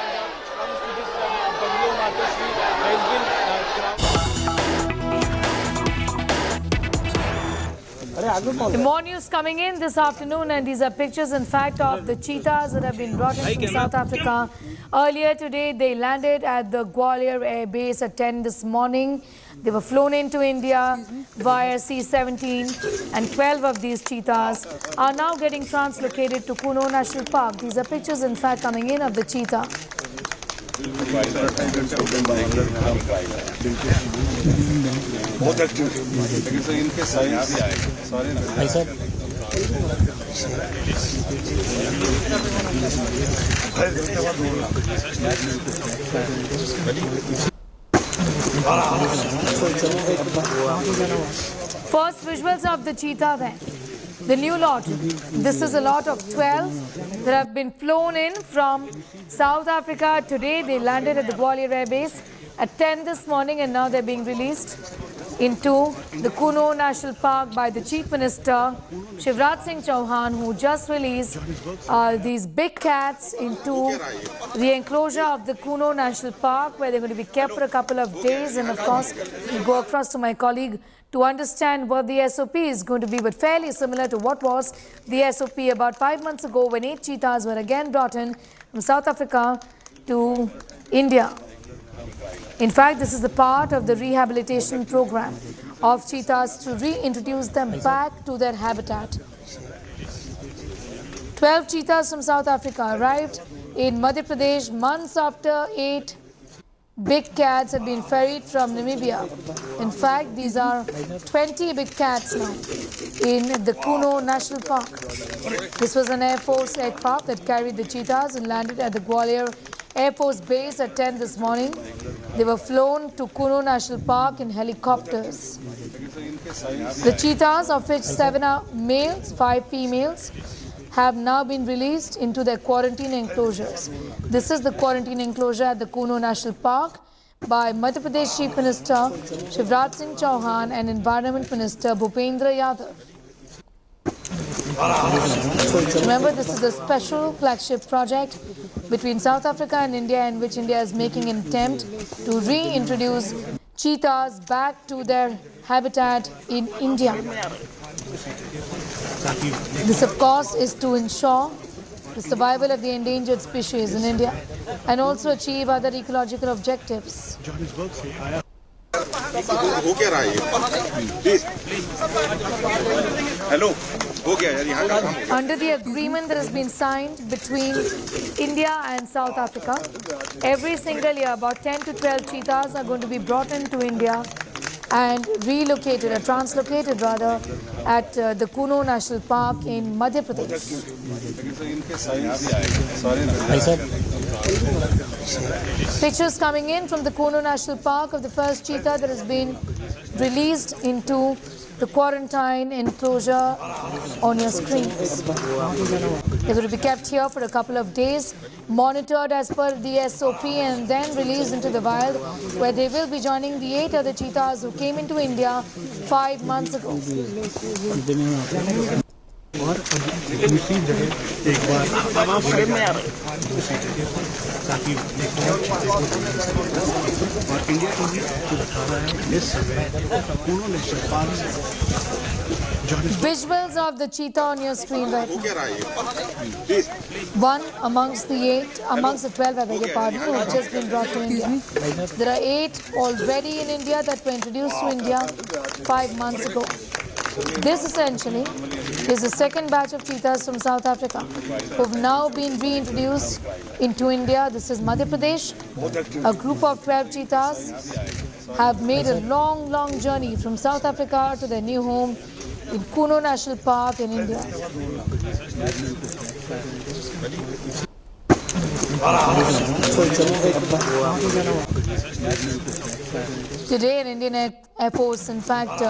More news coming in this afternoon, and these are pictures in fact of the cheetahs that have been brought in from South Africa. Earlier today they landed at the Gwalior Air Base at 10 this morning. They were flown into India via C-17, and 12 of these cheetahs are now getting translocated to Kuno National Park. These are pictures in fact coming in of the cheetah. First visuals of the cheetah then. The new lot. This is a lot of 12 that have been flown in from South Africa. Today they landed at the Gwalior Air Base at 10 this morning, and now they're being released into the Kuno National Park by the Chief Minister Shivraj Singh Chauhan, who just released these big cats into the enclosure of the Kuno National Park, where they're going to be kept for a couple of days. And of course, we'll go across to my colleague to understand what the SOP is going to be, but fairly similar to what was the SOP about 5 months ago when 8 cheetahs were again brought in from South Africa to India. In fact, this is the part of the rehabilitation program of cheetahs to reintroduce them back to their habitat. 12 cheetahs from South Africa arrived in Madhya Pradesh months after 8 big cats had been ferried from Namibia. In fact, these are 20 big cats now in the Kuno National Park. This was an Air Force aircraft that carried the cheetahs and landed at the Gwalior Air Force Base at 10 this morning. They were flown to Kuno National Park in helicopters. The cheetahs, of which 7 are males, 5 females, have now been released into their quarantine enclosures. This is the quarantine enclosure at the Kuno National Park by Madhya Pradesh Chief Minister Shivraj Singh Chauhan and Environment Minister Bhupendra Yadav. Remember, this is a special flagship project between South Africa and India, in which India is making an attempt to reintroduce cheetahs back to their habitat in India. This, of course, is to ensure the survival of the endangered species in India and also achieve other ecological objectives. हो क्या रहा है please hello हो गया यार यहाँ का काम Under the agreement that has been signed between India and South Africa, every single year about 10 to 12 cheetahs are going to be brought into India and relocated, or translocated rather, at the Kuno National Park in Madhya Pradesh. Pictures coming in from the Kuno National Park of the first cheetah that has been released into the quarantine enclosure on your screens. They're going to be kept here for a couple of days, monitored as per the SOP, and then released into the wild, where they will be joining the 8 other cheetahs who came into India 5 months ago. और दूसरी जगह एक बार frame में आ रहे ताकि और India को भी दिखा रहा है इस समय कुनो नेशनल पार्क से Visuals of the cheetah on your screen right now. One amongst the 12, I beg your pardon, who have just been brought to India. There are 8 already in India that were introduced to India 5 months ago. This essentially is the second batch of cheetahs from South Africa who have now been reintroduced into India. This is Madhya Pradesh. A group of 12 cheetahs have made a long journey from South Africa to their new home in Kuno National Park in India. Today, an Indian Air Force, in fact,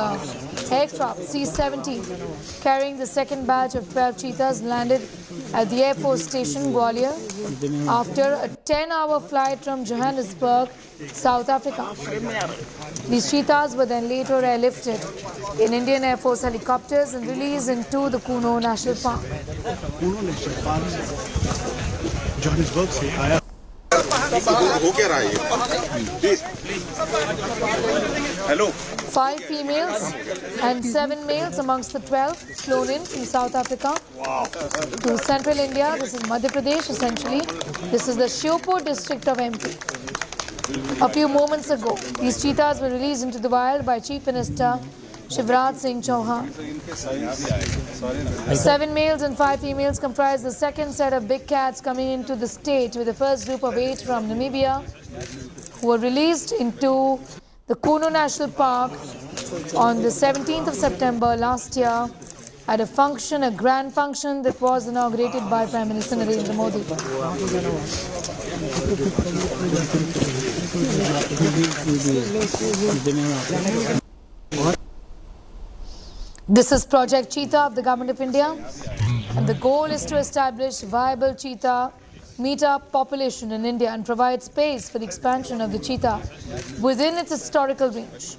aircraft C-17 carrying the second batch of 12 cheetahs landed at the Air Force Station, Gwalior, after a 10-hour flight from Johannesburg, South Africa. These cheetahs were then later airlifted in Indian Air Force helicopters and released into the Kuno National Park. Kuno national park से Johannesburg से आया हो क्या रहा है please hello 5 females and 7 males amongst the 12 flown in from South Africa to central India. This is Madhya Pradesh essentially. This is the Shiopur district of MP. A few moments ago, these cheetahs were released into the wild by Chief Minister Shivraj Singh Chauhan. 7 males and 5 females comprise the second set of big cats coming into the state, with the first group of 8 from Namibia who were released into the Kuno National Park on the 17th of September last year at a function, a grand function that was inaugurated by Prime Minister Narendra Modi. This is Project Cheetah of the Government of India, and the goal is to establish viable cheetah meet-up population in India and provide space for the expansion of the cheetah within its historical range.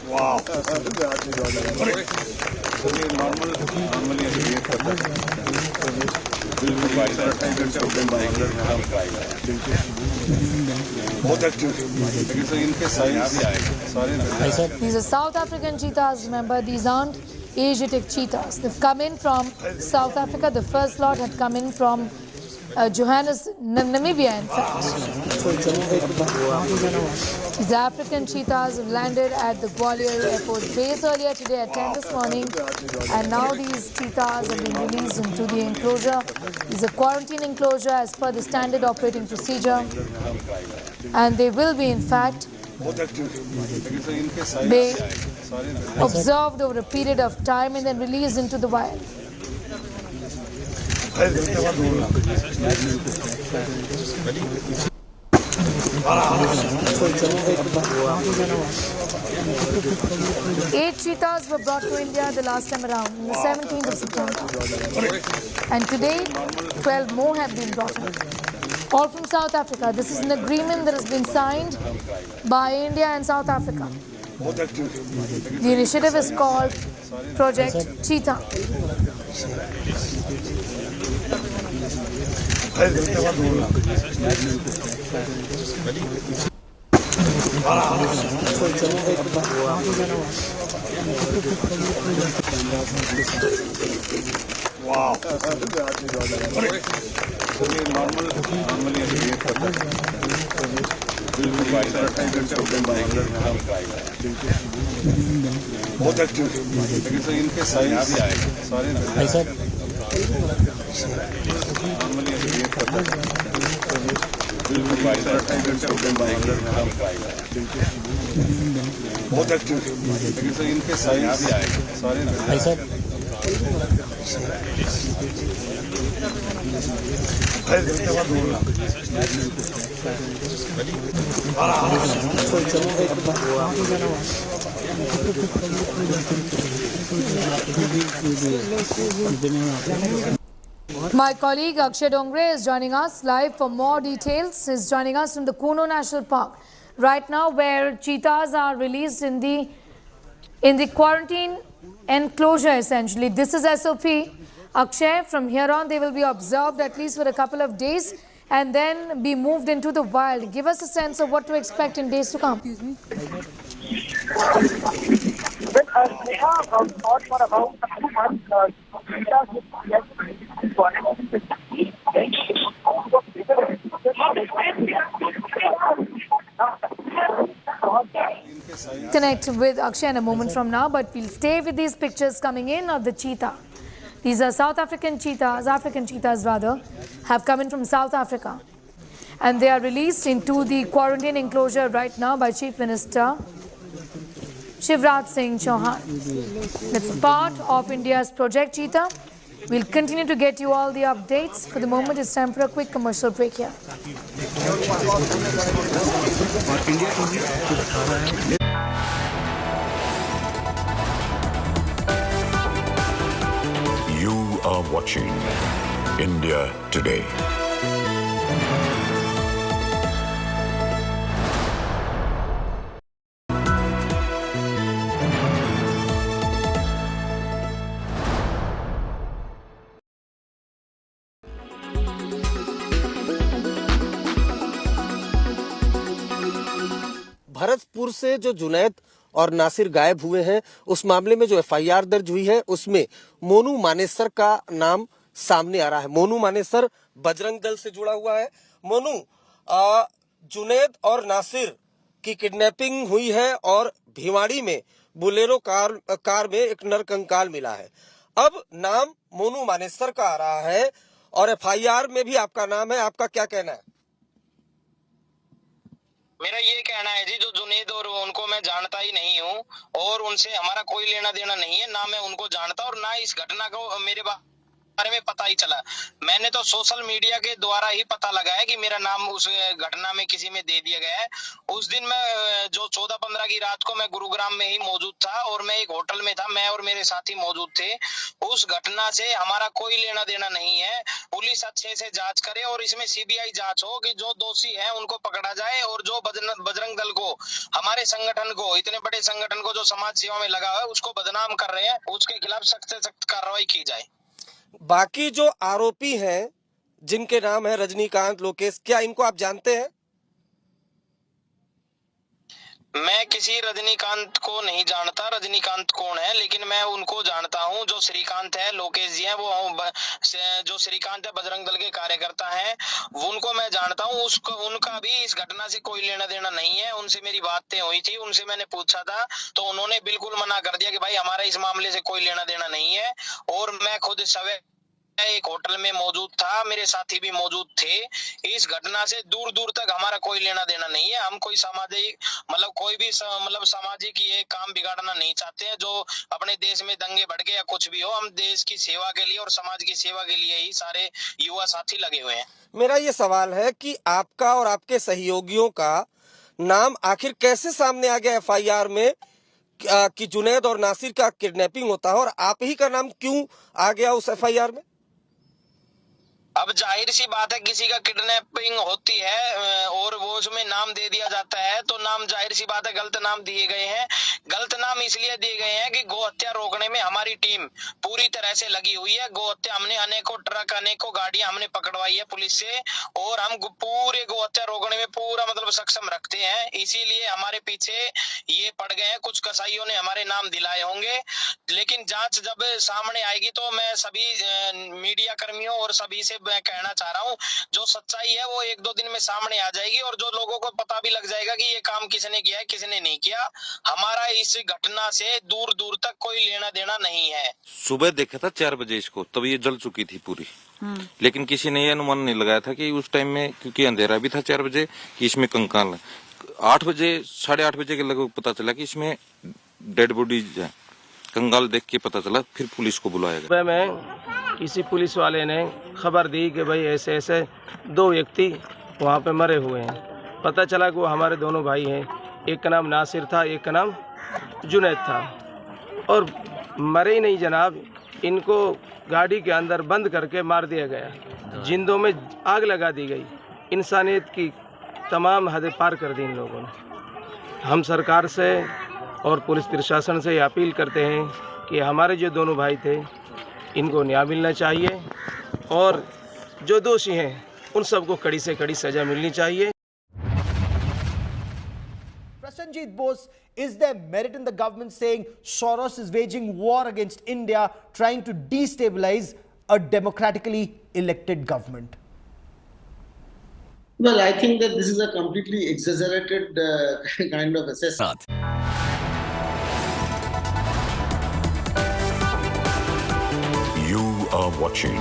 Wow. These are South African cheetahs. Remember, these aren't Asiatic cheetahs. They've come in from South Africa. The first lot had come in from Namibia, in fact. These African cheetahs have landed at the Gwalior Air Force Base earlier today at 10 this morning, and now these cheetahs have been released into the enclosure. This is a quarantine enclosure as per the standard operating procedure, and they will be, in fact, be observed over a period of time and then released into the wild. 8 cheetahs were brought to India the last time around, on the 17th of September. And today, 12 more have been brought in. All from South Africa. This is an agreement that has been signed by India and South Africa. The initiative is called Project Cheetah. Wow. बहुत active है इनके size ऐसा बहुत active है इनके size ऐसा My colleague Akshay Dongre is joining us live for more details. He's joining us from the Kuno National Park right now, where cheetahs are released in the quarantine enclosure. Essentially, this is SOP. Akshay, from here on, they will be observed at least for a couple of days and then be moved into the wild. Give us a sense of what to expect in days to come. For about 2 months, Connect with Akshay in a moment from now, but we'll stay with these pictures coming in of the cheetah. These are South African cheetahs, African cheetahs rather, have come in from South Africa. And they are released into the quarantine enclosure right now by Chief Minister Shivraj Singh Chauhan. It's part of India's Project Cheetah. We'll continue to get you all the updates. For the moment, it's time for a quick commercial break here. You are watching India Today. Bharatpur से जो जुनैद और नासिर गायब हुए हैं, उस मामले में जो एफआईआर दर्ज हुई है उसमें मोनू मानेसर का नाम सामने आ रहा है। मोनू मानेसर बजरंग दल से जुड़ा हुआ है। मोनू, जुनैद और नासिर की किडनैपिंग हुई है और भिवाड़ी में बुलेरो कार में एक नरकंकाल मिला है। अब नाम मोनू मानेसर का आ रहा है और एफआईआर में भी आपका नाम है। आपका क्या कहना है? मेरा ये कहना है जी, जो जुनैद और उनको मैं जानता ही नहीं हूँ और उनसे हमारा कोई लेना देना नहीं है, ना मैं उनको जानता और ना इस घटना को मेरे बारे में पता ही चला। मैंने तो सोशल मीडिया के द्वारा ही पता लगाया कि मेरा नाम उस घटना में किसी में दे दिया गया है। उस दिन मैं जो 14-15 की रात को मैं गुरुग्राम में ही मौजूद था और मैं एक होटल में था, मैं और मेरे साथी मौजूद थे। उस घटना से हमारा कोई लेना देना नहीं है। पुलिस अच्छे से जांच करे और इसमें सीबीआई जांच हो कि जो दोषी है उनको पकड़ा जाए और जो बजरंग दल को, हमारे संगठन को, इतने बड़े संगठन को जो समाज सेवा में लगा है उसको बदनाम कर रहे हैं, उसके खिलाफ सख्त से सख्त कार्रवाई की जाए। बाकी जो आरोपी हैं जिनके नाम है रजनीकांत, लोकेश, क्या इनको आप जानते हैं? मैं किसी रजनीकांत को नहीं जानता, रजनीकांत कौन है, लेकिन मैं उनको जानता हूं। जो श्रीकांत है, लोकेश जी हैं, वो जो श्रीकांत है बजरंग दल के कार्यकर्ता हैं, उनको मैं जानता हूं। उनका भी इस घटना से कोई लेना देना नहीं है। उनसे मेरी बातें हुई थी, उनसे मैंने पूछा था तो उन्होंने बिल्कुल मना कर दिया कि भाई हमारा इस मामले से कोई लेना देना नहीं है। और मैं खुद सवेरे एक होटल में मौजूद था, मेरे साथी भी मौजूद थे। इस घटना से दूर दूर तक हमारा कोई लेना देना नहीं है। हम कोई सामाजिक कोई भी सामाजिक ये काम बिगाड़ना नहीं चाहते हैं। जो अपने देश में दंगे भड़के या कुछ भी हो, हम देश की सेवा के लिए और समाज की सेवा के लिए ही सारे युवा साथी लगे हुए हैं। मेरा ये सवाल है कि आपका और आपके सहयोगियों का नाम आखिर कैसे सामने आ गया एफआईआर में कि जुनैद और नासिर का किडनैपिंग होता है, और आप ही का नाम क्यों आ गया उस एफआईआर में? अब जाहिर सी बात है, किसी का किडनैपिंग होती है और वो उसमें नाम दे दिया जाता है, तो नाम जाहिर सी बात है गलत नाम दिए गए हैं। गलत नाम इसलिए दिए गए हैं कि गौ हत्या रोकने में हमारी टीम पूरी तरह से लगी हुई है। गौ हत्या हमने अनेकों ट्रक, अनेकों गाड़ियां हमने पकड़वाई है पुलिस से, और हम पूरे गौ हत्या रोकने में पूरा मतलब सक्षम रखते हैं। इसीलिए हमारे पीछे ये पड़ गए हैं। कुछ कसाईयों ने हमारे नाम दिलाए होंगे, लेकिन जांच जब सामने आएगी तो मैं सभी मीडिया कर्मियों और सभी से मैं कहना चाह रहा हूँ, जो सच्चाई है वो 1-2 दिन में सामने आ जाएगी, और जो लोगों को पता भी लग जाएगा कि ये काम किसने किया है, किसने नहीं किया। हमारा इस घटना से दूर दूर तक कोई लेना देना नहीं है। सुबह देखा था 4 बजे इसको, तब ये जल चुकी थी पूरी, लेकिन किसी ने ये अनुमान नहीं लगाया था कि उस टाइम में, क्योंकि अंधेरा भी था 4 बजे, कि इसमें कंकाल है। 8 बजे 8:30 बजे के लगभग पता चला कि इसमें डेड बॉडीज है। कंकाल देख के पता चला, फिर पुलिस को बुलाया गया। सुबह में किसी पुलिस वाले ने खबर दी कि भाई ऐसे ऐसे 2 व्यक्ति वहाँ पे मरे हुए हैं। पता चला कि वो हमारे दोनों भाई हैं, एक का नाम नासिर था, एक का नाम जुनैद था, और मरे ही नहीं जनाब, इनको गाड़ी के अंदर बंद करके मार दिया गया, जिंदों में आग लगा दी गई। इंसानियत की तमाम हदें पार कर दी इन लोगों ने। हम सरकार से और पुलिस प्रशासन से अपील करते हैं कि हमारे जो दोनों भाई थे इनको न्याय मिलना चाहिए, और जो दोषी हैं उन सबको कड़ी से कड़ी सजा मिलनी चाहिए। Prasenjit Bose, is there merit in the government saying Soros is waging war against India, trying to destabilize a democratically elected government? Well, I think that this is a completely exaggerated kind of assessment. You are watching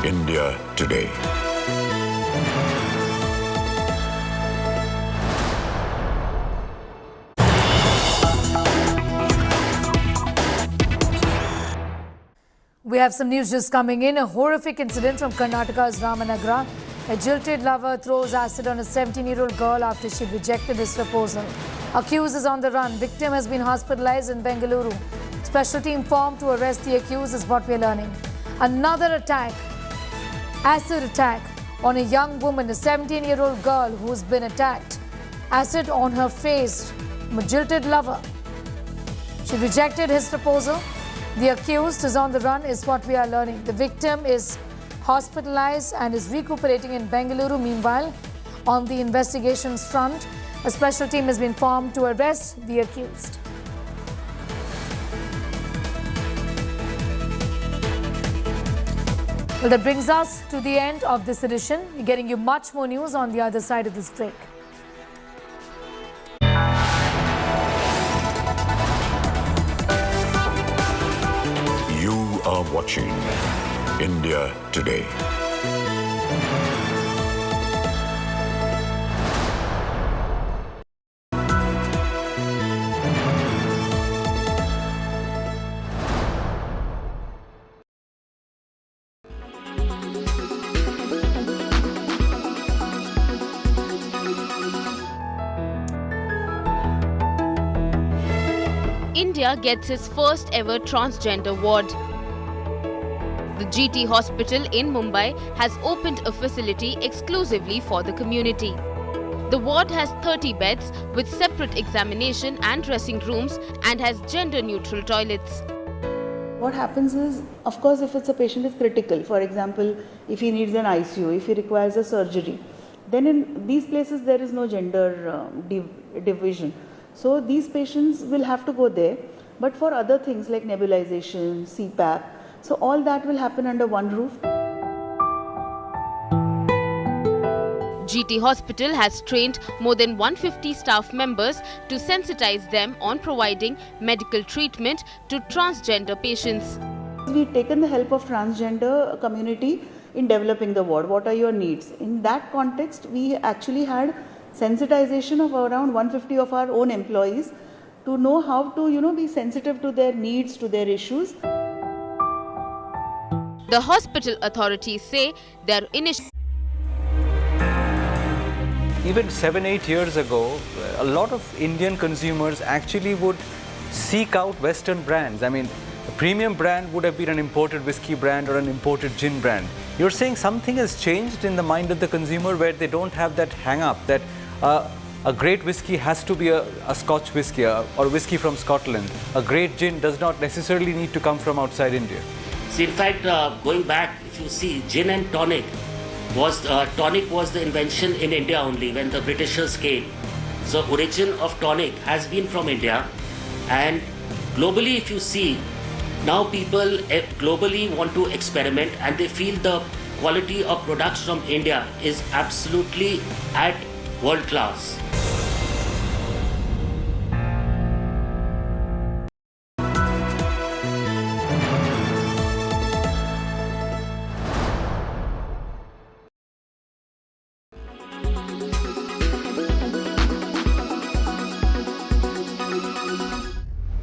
India Today. We have some news just coming in. A horrific incident from Karnataka's Ramanagara. A jilted lover throws acid on a 17-year-old girl after she rejected his proposal. Accused is on the run. Victim has been hospitalized in Bengaluru. Special team formed to arrest the accused is what we are learning. Another attack, acid attack on a young woman, a 17-year-old girl who's been attacked. Acid on her face, a jilted lover. She rejected his proposal. The accused is on the run is what we are learning. The victim is hospitalized and is recuperating in Bengaluru. Meanwhile, on the investigations front, a special team has been formed to arrest the accused. Well, that brings us to the end of this edition. We're getting you much more news on the other side of this break. You are watching India Today. India gets its first ever transgender ward. The GT Hospital in Mumbai has opened a facility exclusively for the community. The ward has 30 beds with separate examination and dressing rooms and has gender-neutral toilets. What happens is, of course, if it's a patient is critical, for example, if he needs an ICU, if he requires a surgery, then in these places there is no gender division. So these patients will have to go there. But for other things like nebulization, CPAP, so all that will happen under one roof. GT Hospital has trained more than 150 staff members to sensitize them on providing medical treatment to transgender patients. We've taken the help of transgender community in developing the ward. What are your needs? In that context, we actually had sensitization of around 150 of our own employees to know how to, be sensitive to their needs, to their issues. The hospital authorities say their initial even 7-8 years ago, a lot of Indian consumers actually would seek out Western brands. I mean, a premium brand would have been an imported whiskey brand or an imported gin brand. You're saying something has changed in the mind of the consumer where they don't have that hang-up that a great whiskey has to be a Scotch whiskey or whiskey from Scotland. A great gin does not necessarily need to come from outside India. See, in fact, going back, if you see, gin and tonic was the invention in India only when the Britishers came. So origin of tonic has been from India, and globally, if you see, now people globally want to experiment and they feel the quality of products from India is absolutely at world class.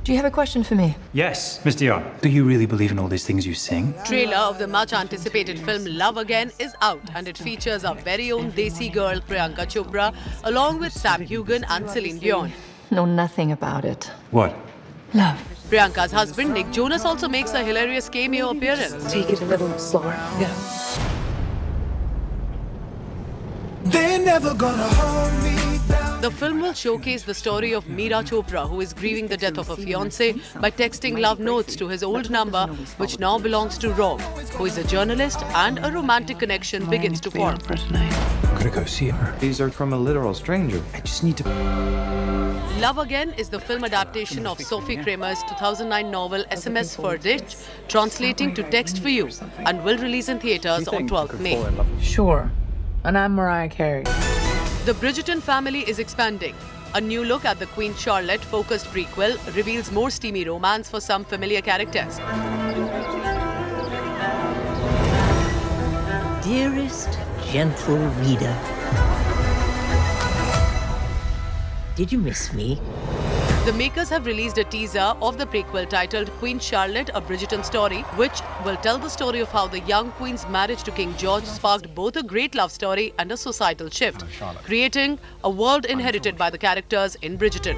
Do you have a question for me? Yes, Mr. Yar. Do you really believe in all these things you sing? Trailer of the much anticipated film Love Again is out, and it features our very own Desi girl Priyanka Chopra along with Sam Hugan and Celine Dion. Know nothing about it. What? Love. Priyanka's husband Nick Jonas also makes a hilarious cameo appearance. Take it a little slower. Yeah. They're never gonna hold me down. The film will showcase the story of Meera Chopra, who is grieving the death of her fiancé by texting love notes to his old number, which now belongs to Rob, who is a journalist, and a romantic connection begins to form. I'm gonna go see her. These are from a literal stranger. I just need to... Love Again is the film adaptation of Sophie Kramer's 2009 novel SMS for Ditch, translating to Text for You, and will release in theatres on 12th May. Sure. And I'm Mariah Carey. The Bridgerton family is expanding. A new look at the Queen Charlotte-focused prequel reveals more steamy romance for some familiar characters. Dearest, gentle reader, did you miss me? The makers have released a teaser of the prequel titled Queen Charlotte, A Bridgerton Story, which will tell the story of how the young queen's marriage to King George sparked both a great love story and a societal shift, creating a world inherited by the characters in Bridgerton.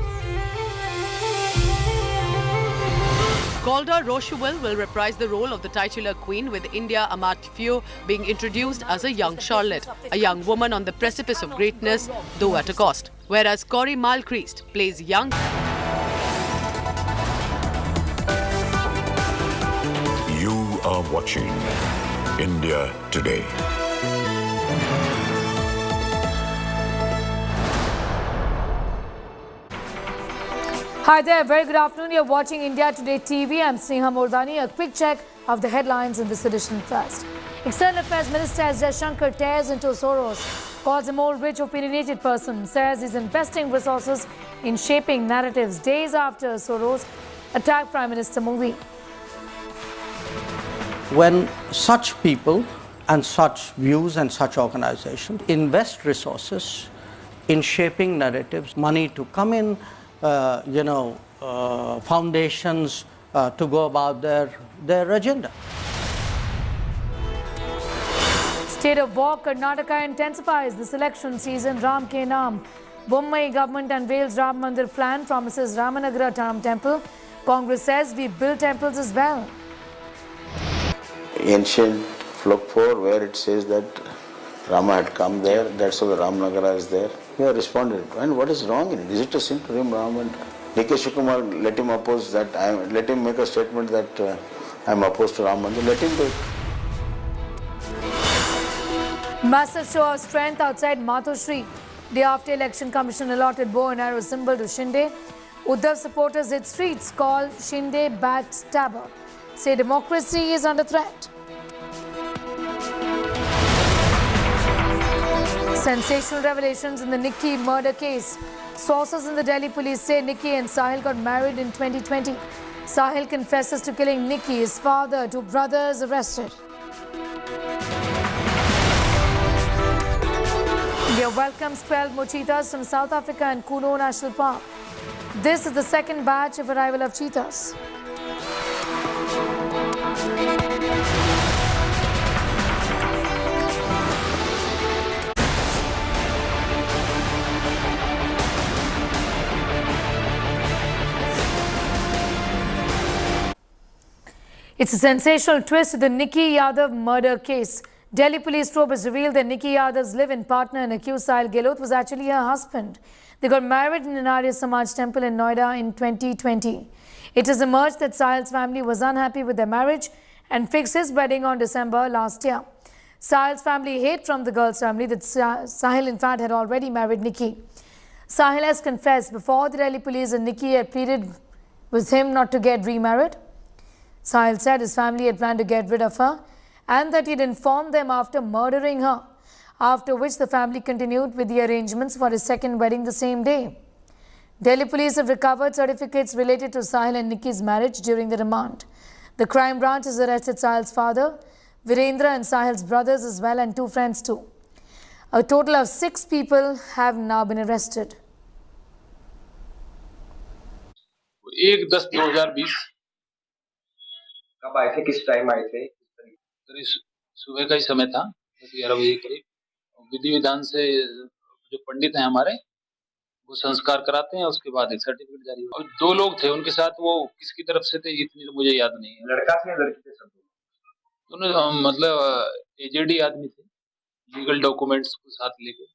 Calder Rochewell will reprise the role of the titular queen, with India Amatfio being introduced as a young Charlotte, a young woman on the precipice of greatness, though at a cost. Whereas Corey Malcreast plays young... You are watching India Today. Hi there, very good afternoon. You're watching India Today TV. I'm Sneha Mordani. A quick check of the headlines in this edition first. External Affairs Minister S. Jaishankar tears into Soros, calls him old, rich, opinionated person, says he's investing resources in shaping narratives days after Soros attacked Prime Minister Modi. When such people and such views and such organizations invest resources in shaping narratives, money to come in, foundations to go about their agenda. State of war, Karnataka intensifies this election season. Ram Ke Naam. Bombay government unveils Ram Mandir plan, promises Ramanagara Ram temple. Congress says we build temples as well. Ancient Flok 4, where it says that Rama had come there, that's why the Ramanagara is there. He has responded. And what is wrong in it? Is it a sin to him, Ram? D.K. Shivakumar, let him oppose that. Let him make a statement that I am opposed to Ram Mandir. Let him do it. Massive show of strength outside Matoshri. Day after election, commission allotted bow and arrow symbol to Shinde. Uddhav supporters hit streets, call Shinde backstabber. Say democracy is under threat. Sensational revelations in the Nikki murder case. Sources in the Delhi police say Nikki and Sahil got married in 2020. Sahil confesses to killing Nikki, his father, 2 brothers arrested. India welcomes 12 more cheetahs from South Africa and Kuno National Park. This is the second batch of arrival of cheetahs. It's a sensational twist to the Nikki Yadav murder case. Delhi police probe has revealed that Nikki Yadav's live-in partner and accused Sahil Gehlot was actually her husband. They got married in an Arya Samaj temple in Noida in 2020. It has emerged that Sahil's family was unhappy with their marriage and fixed his wedding on December last year. Sahil's family hid from the girl's family that Sahil in fact had already married Nikki. Sahil has confessed before the Delhi police and Nikki had pleaded with him not to get remarried. Sahil said his family had planned to get rid of her and that he'd informed them after murdering her, after which the family continued with the arrangements for his second wedding the same day. Delhi police have recovered certificates related to Sahil and Nikki's marriage during the remand. The crime branch has arrested Sahil's father, Virendra, and Sahil's brothers as well, and 2 friends too. A total of 6 people have now been arrested. 1/10/2020 कब आए थे, किस time आए थे? करीब सुबह का ही समय था, 11 बजे करीब। विधि विधान से जो पंडित हैं हमारे, वो संस्कार कराते हैं, उसके बाद एक सर्टिफिकेट जारी हुआ। 2 लोग थे उनके साथ, वो किसकी तरफ से थे इतनी तो मुझे याद नहीं है। लड़का थे या लड़की थे? सब दोनों मतलब एजेड आदमी थे। लीगल डॉक्यूमेंट्स को साथ लेके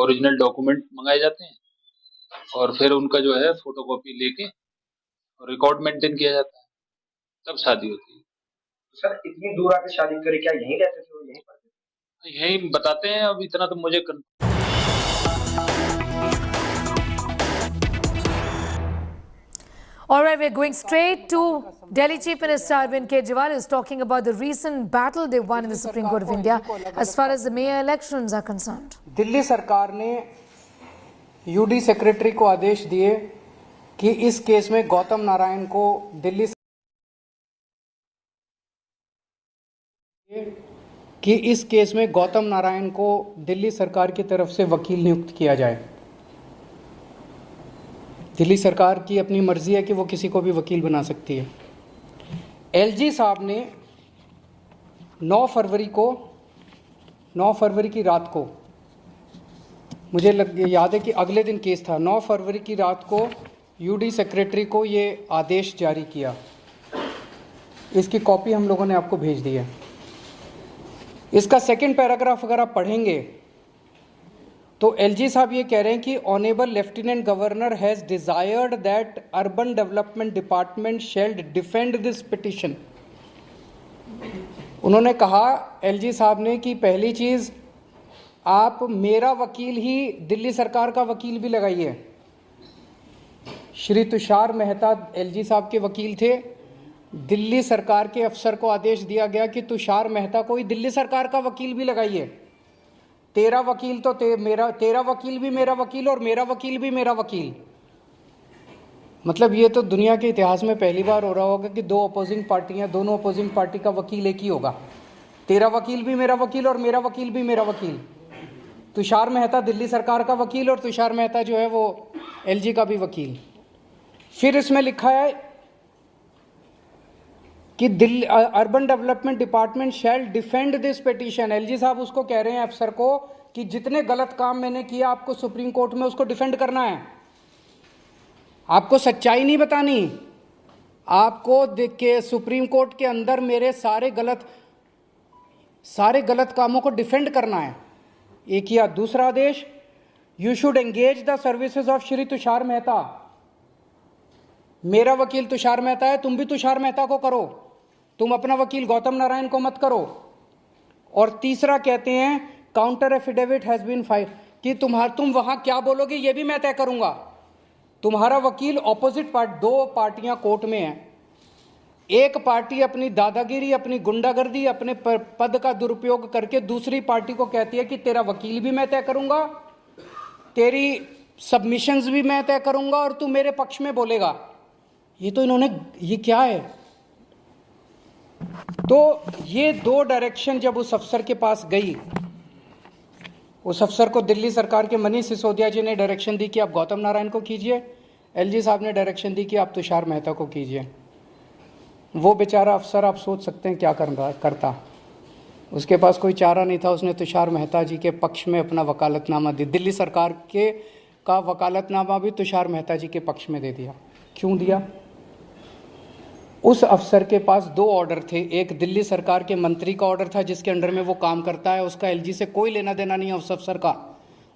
ओरिजिनल डॉक्यूमेंट मंगाए जाते हैं और फिर उनका जो है फोटोकॉपी लेके रिकॉर्ड मेंटेन किया जाता है, तब शादी होती है। सर इतनी दूर आके शादी करे, क्या यहीं रहते थे वो, यहीं पर थे? यही बताते हैं, अब इतना तो मुझे All right, we're going straight to Delhi Chief Minister Arvind Kejriwal, who's talking about the recent battle they won in the Supreme Court of India as far as the mayor elections are concerned. Delhi सरकार ने UD secretary को आदेश दिए कि इस case में गौतम नारायण को दिल्ली सरकार की तरफ से वकील नियुक्त किया जाए। दिल्ली सरकार की अपनी मर्जी है कि वो किसी को भी वकील बना सकती है। एलजी साहब ने 9 फरवरी की रात को, मुझे याद है कि अगले दिन केस था, 9 फरवरी की रात को यूडी सेक्रेटरी को ये आदेश जारी किया। इसकी कॉपी हम लोगों ने आपको भेज दी है। इसका सेकंड पैराग्राफ अगर आप पढ़ेंगे तो एलजी साहब ये कह रहे हैं कि honourable lieutenant governor has desired that urban development department shall defend this petition. उन्होंने कहा, एलजी साहब ने, कि पहली चीज आप मेरा वकील ही दिल्ली सरकार का वकील भी लगाइए। श्री तुषार मेहता एलजी साहब के वकील थे। दिल्ली सरकार के अफसर को आदेश दिया गया कि तुषार मेहता को ही दिल्ली सरकार का वकील भी लगाइए। तेरा वकील तो तेरा वकील भी मेरा वकील और मेरा वकील भी मेरा वकील। मतलब ये तो दुनिया के इतिहास में पहली बार हो रहा होगा कि 2 अपोजिंग पार्टियां, दोनों अपोजिंग पार्टी का वकील एक ही होगा। तेरा वकील भी मेरा वकील और मेरा वकील भी मेरा वकील। तुषार मेहता दिल्ली सरकार का वकील और तुषार मेहता जो है वो एलजी का भी वकील। फिर इसमें लिखा है कि Delhi urban development department shall defend this petition. LG साहब उसको कह रहे हैं अफसर को कि जितने गलत काम मैंने किया आपको सुप्रीम कोर्ट में उसको डिफेंड करना है। आपको सच्चाई नहीं बतानी, आपको देख के सुप्रीम कोर्ट के अंदर मेरे सारे गलत कामों को डिफेंड करना है। एक या दूसरा आदेश, you should engage the services of Shri Tushar Mehta. मेरा वकील तुषार मेहता है, तुम भी तुषार मेहता को करो, तुम अपना वकील गौतम नारायण को मत करो। और तीसरा कहते हैं counter affidavit has been file, कि तुम वहां क्या बोलोगे ये भी मैं तय करूंगा। तुम्हारा वकील ऑपोजिट पार्टी, 2 पार्टियां कोर्ट में हैं। एक पार्टी अपनी दादागिरी, अपनी गुंडागर्दी, अपने पद का दुरुपयोग करके दूसरी पार्टी को कहती है कि तेरा वकील भी मैं तय करूंगा, तेरी सबमिशंस भी मैं तय करूंगा और तू मेरे पक्ष में बोलेगा। ये तो ये क्या है? तो ये 2 डायरेक्शन जब उस अफसर के पास गई, उस अफसर को दिल्ली सरकार के मनीष सिसोदिया जी ने डायरेक्शन दी कि आप गौतम नारायण को कीजिए, एलजी साहब ने डायरेक्शन दी कि आप तुषार मेहता को कीजिए। वो बेचारा अफसर, आप सोच सकते हैं क्या करता। उसके पास कोई चारा नहीं था, उसने तुषार मेहता जी के पक्ष में अपना वकालतनामा दिया। दिल्ली सरकार का वकालतनामा भी तुषार मेहता जी के पक्ष में दे दिया। क्यों दिया? उस अफसर के पास 2 ऑर्डर थे। एक दिल्ली सरकार के मंत्री का ऑर्डर था जिसके अंडर में वो काम करता है, उसका एलजी से कोई लेना देना नहीं है उस अफसर का,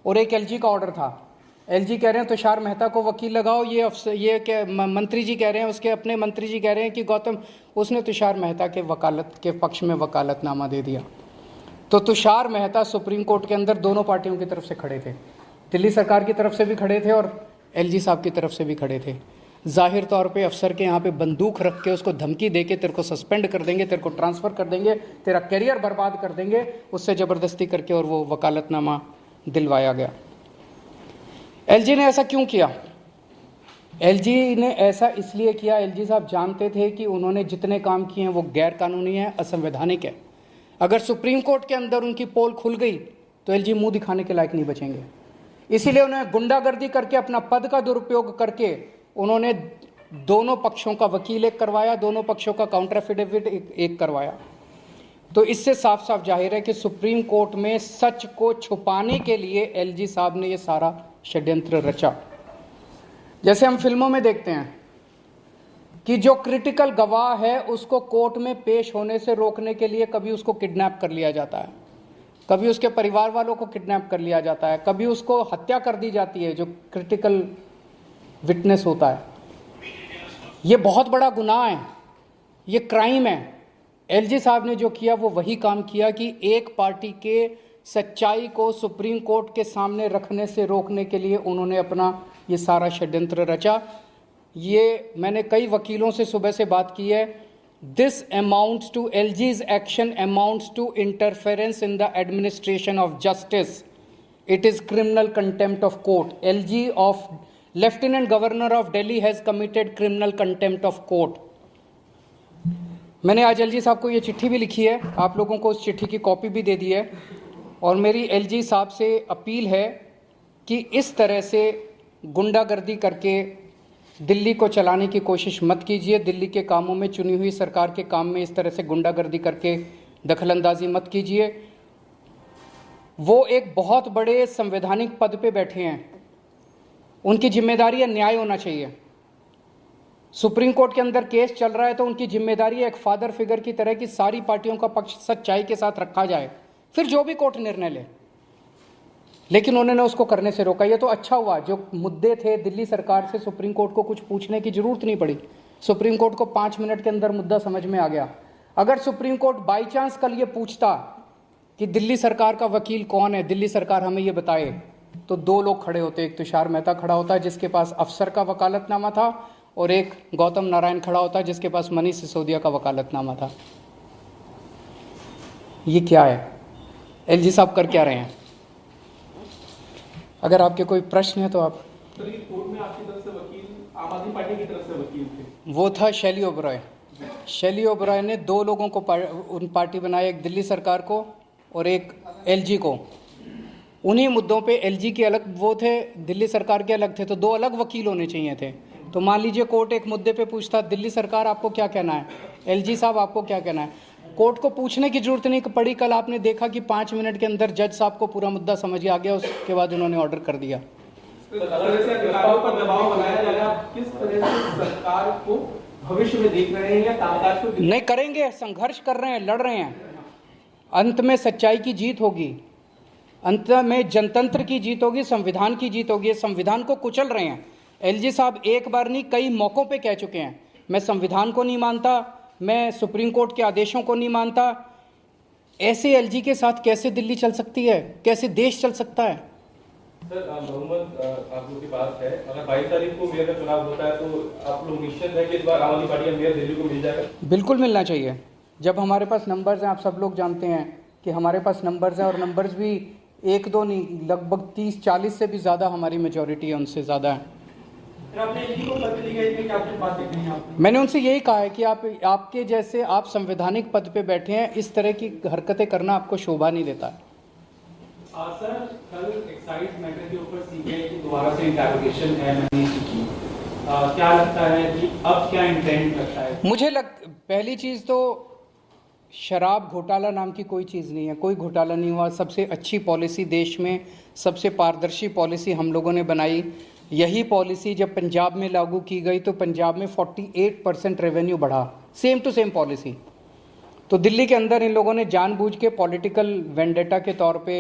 और एक एलजी का ऑर्डर था। एलजी कह रहे हैं तुषार मेहता को वकील लगाओ, ये अफसर ये क्या मंत्री जी कह रहे हैं, उसके अपने मंत्री जी कह रहे हैं कि गौतम, उसने तुषार मेहता के वकालत के पक्ष में वकालतनामा दे दिया। तो तुषार मेहता सुप्रीम कोर्ट के अंदर दोनों पार्टियों की तरफ से खड़े थे, दिल्ली सरकार की तरफ से भी खड़े थे और एलजी साहब की तरफ से भी खड़े थे। जाहिर तौर पे अफसर के यहाँ पे बंदूक रख के उसको धमकी दे के तेरे को सस्पेंड कर देंगे, तेरे को ट्रांसफ़र कर देंगे, तेरा करियर बर्बाद कर देंगे, उससे ज़बरदस्ती करके और वो वकालतनामा दिलवाया गया। एलजी ने ऐसा क्यों किया? एलजी ने ऐसा इसलिए किया, एलजी साहब जानते थे कि उन्होंने जितने काम किए हैं वो गैर कानूनी है, असंवैधानिक है। अगर सुप्रीम कोर्ट के अंदर उनकी पोल खुल गई तो एलजी मुंह दिखाने के लायक नहीं बचेंगे। इसीलिए उन्हें गुंडागर्दी करके, अपना पद का दुरुपयोग करके उन्होंने दोनों पक्षों का वकील एक करवाया, दोनों पक्षों का काउंटर एफिडेविट एक करवाया। तो इससे साफ साफ जाहिर है कि सुप्रीम कोर्ट में सच को छुपाने के लिए एलजी साहब ने ये सारा षड्यंत्र रचा। जैसे हम फिल्मों में देखते हैं कि जो क्रिटिकल गवाह है उसको कोर्ट में पेश होने से रोकने के लिए कभी उसको किडनैप कर लिया जाता है, कभी उसके परिवार वालों को किडनैप कर लिया जाता है, कभी उसको हत्या कर दी जाती है जो क्रिटिकल विटनेस होता है। ये बहुत बड़ा गुनाह है, ये क्राइम है। एलजी साहब ने जो किया वो वही काम किया कि एक पार्टी के सच्चाई को सुप्रीम कोर्ट के सामने रखने से रोकने के लिए उन्होंने अपना ये सारा षड्यंत्र रचा। ये मैंने कई वकीलों से सुबह से बात की है। This amounts to LG's action amounts to interference in the administration of justice. It is criminal contempt of court. LG of lieutenant governor of Delhi has committed criminal contempt of court. मैंने आज एलजी साहब को ये चिट्ठी भी लिखी है, आप लोगों को उस चिट्ठी की कॉपी भी दे दी है, और मेरी एलजी साहब से अपील है कि इस तरह से गुंडागर्दी करके दिल्ली को चलाने की कोशिश मत कीजिए। दिल्ली के कामों में, चुनी हुई सरकार के काम में इस तरह से गुंडागर्दी करके दखलंदाजी मत कीजिए। वो एक बहुत बड़े संवैधानिक पद पे बैठे हैं, उनकी जिम्मेदारी है न्याय होना चाहिए। सुप्रीम कोर्ट के अंदर केस चल रहा है तो उनकी जिम्मेदारी है एक फादर फिगर की तरह कि सारी पार्टियों का पक्ष सच्चाई के साथ रखा जाए, फिर जो भी कोर्ट निर्णय ले। लेकिन उन्होंने उसको करने से रोका। ये तो अच्छा हुआ, जो मुद्दे थे दिल्ली सरकार से सुप्रीम कोर्ट को कुछ पूछने की जरूरत नहीं पड़ी। सुप्रीम कोर्ट को 5 मिनट के अंदर मुद्दा समझ में आ गया। अगर सुप्रीम कोर्ट बाई चांस कल ये पूछता कि दिल्ली सरकार का वकील कौन है, दिल्ली सरकार हमें ये बताए, तो 2 लोग खड़े होते। एक तुषार मेहता खड़ा होता जिसके पास अफसर का वकालतनामा था, और एक गौतम नारायण खड़ा होता जिसके पास मनीष सिसोदिया का वकालतनामा था। ये क्या है? एलजी साहब कर क्या रहे हैं? अगर आपके कोई प्रश्न है तो आप। कोर्ट में आपकी तरफ से वकील, आम आदमी पार्टी की तरफ से वकील थे, वो था शैली ओबरॉय। शैली ओबरॉय ने 2 लोगों को पार्टी बनाया, एक दिल्ली सरकार को और एक एलजी को। उन्हीं मुद्दों पे एलजी के अलग वो थे, दिल्ली सरकार के अलग थे, तो 2 अलग वकील होने चाहिए थे। तो मान लीजिए कोर्ट एक मुद्दे पे पूछता, दिल्ली सरकार आपको क्या कहना है, एलजी साहब आपको क्या कहना है। कोर्ट को पूछने की जरूरत नहीं पड़ी। कल आपने देखा कि 5 मिनट के अंदर जज साहब को पूरा मुद्दा समझ आ गया, उसके बाद उन्होंने ऑर्डर कर दिया। दबाव बनाया जा रहा है, किस तरह से सरकार को भविष्य में देख रहे हैं या कामकाज को नहीं करेंगे? संघर्ष कर रहे हैं, लड़ रहे हैं। अंत में सच्चाई की जीत होगी, अंत में जनतंत्र की जीत होगी, संविधान की जीत होगी। संविधान को कुचल रहे हैं। एलजी साहब एक बार नहीं कई मौकों पे कह चुके हैं, मैं संविधान को नहीं मानता, मैं सुप्रीम कोर्ट के आदेशों को नहीं मानता। ऐसे एलजी के साथ कैसे दिल्ली चल सकती है, कैसे देश चल सकता है? सर, बहुमत आप लोगों के पास है, अगर 22 तारीख को मेयर का चुनाव होता है तो आप लोग निश्चित है कि इस बार आम आदमी पार्टी का मेयर दिल्ली को मिल जाएगा? बिल्कुल मिलना चाहिए। जब हमारे पास नंबर्स हैं, आप सब लोग जानते हैं कि हमारे पास नंबर्स हैं, और नंबर्स भी 1-2 नहीं, लगभग 30-40 से भी ज़्यादा हमारी मेजॉरिटी है, उनसे ज़्यादा है। मैंने उनसे यही कहा है कि आपके जैसे, आप संवैधानिक पद पे बैठे हैं, इस तरह की हरकतें करना आपको शोभा नहीं देता है। सर, कल एक्साइज मैटर के ऊपर सीबीआई की दोबारा से इंटरोगेशन है मनीष जी की, क्या लगता है कि अब क्या इंटेंट रखता है? पहली चीज़ तो शराब घोटाला नाम की कोई चीज़ नहीं है, कोई घोटाला नहीं हुआ। सबसे अच्छी पॉलिसी देश में, सबसे पारदर्शी पॉलिसी हम लोगों ने बनाई। यही पॉलिसी जब पंजाब में लागू की गई तो पंजाब में 48% रेवेन्यू बढ़ा, सेम टू सेम पॉलिसी। तो दिल्ली के अंदर इन लोगों ने जानबूझ के पॉलिटिकल वेंडेटा के तौर पे,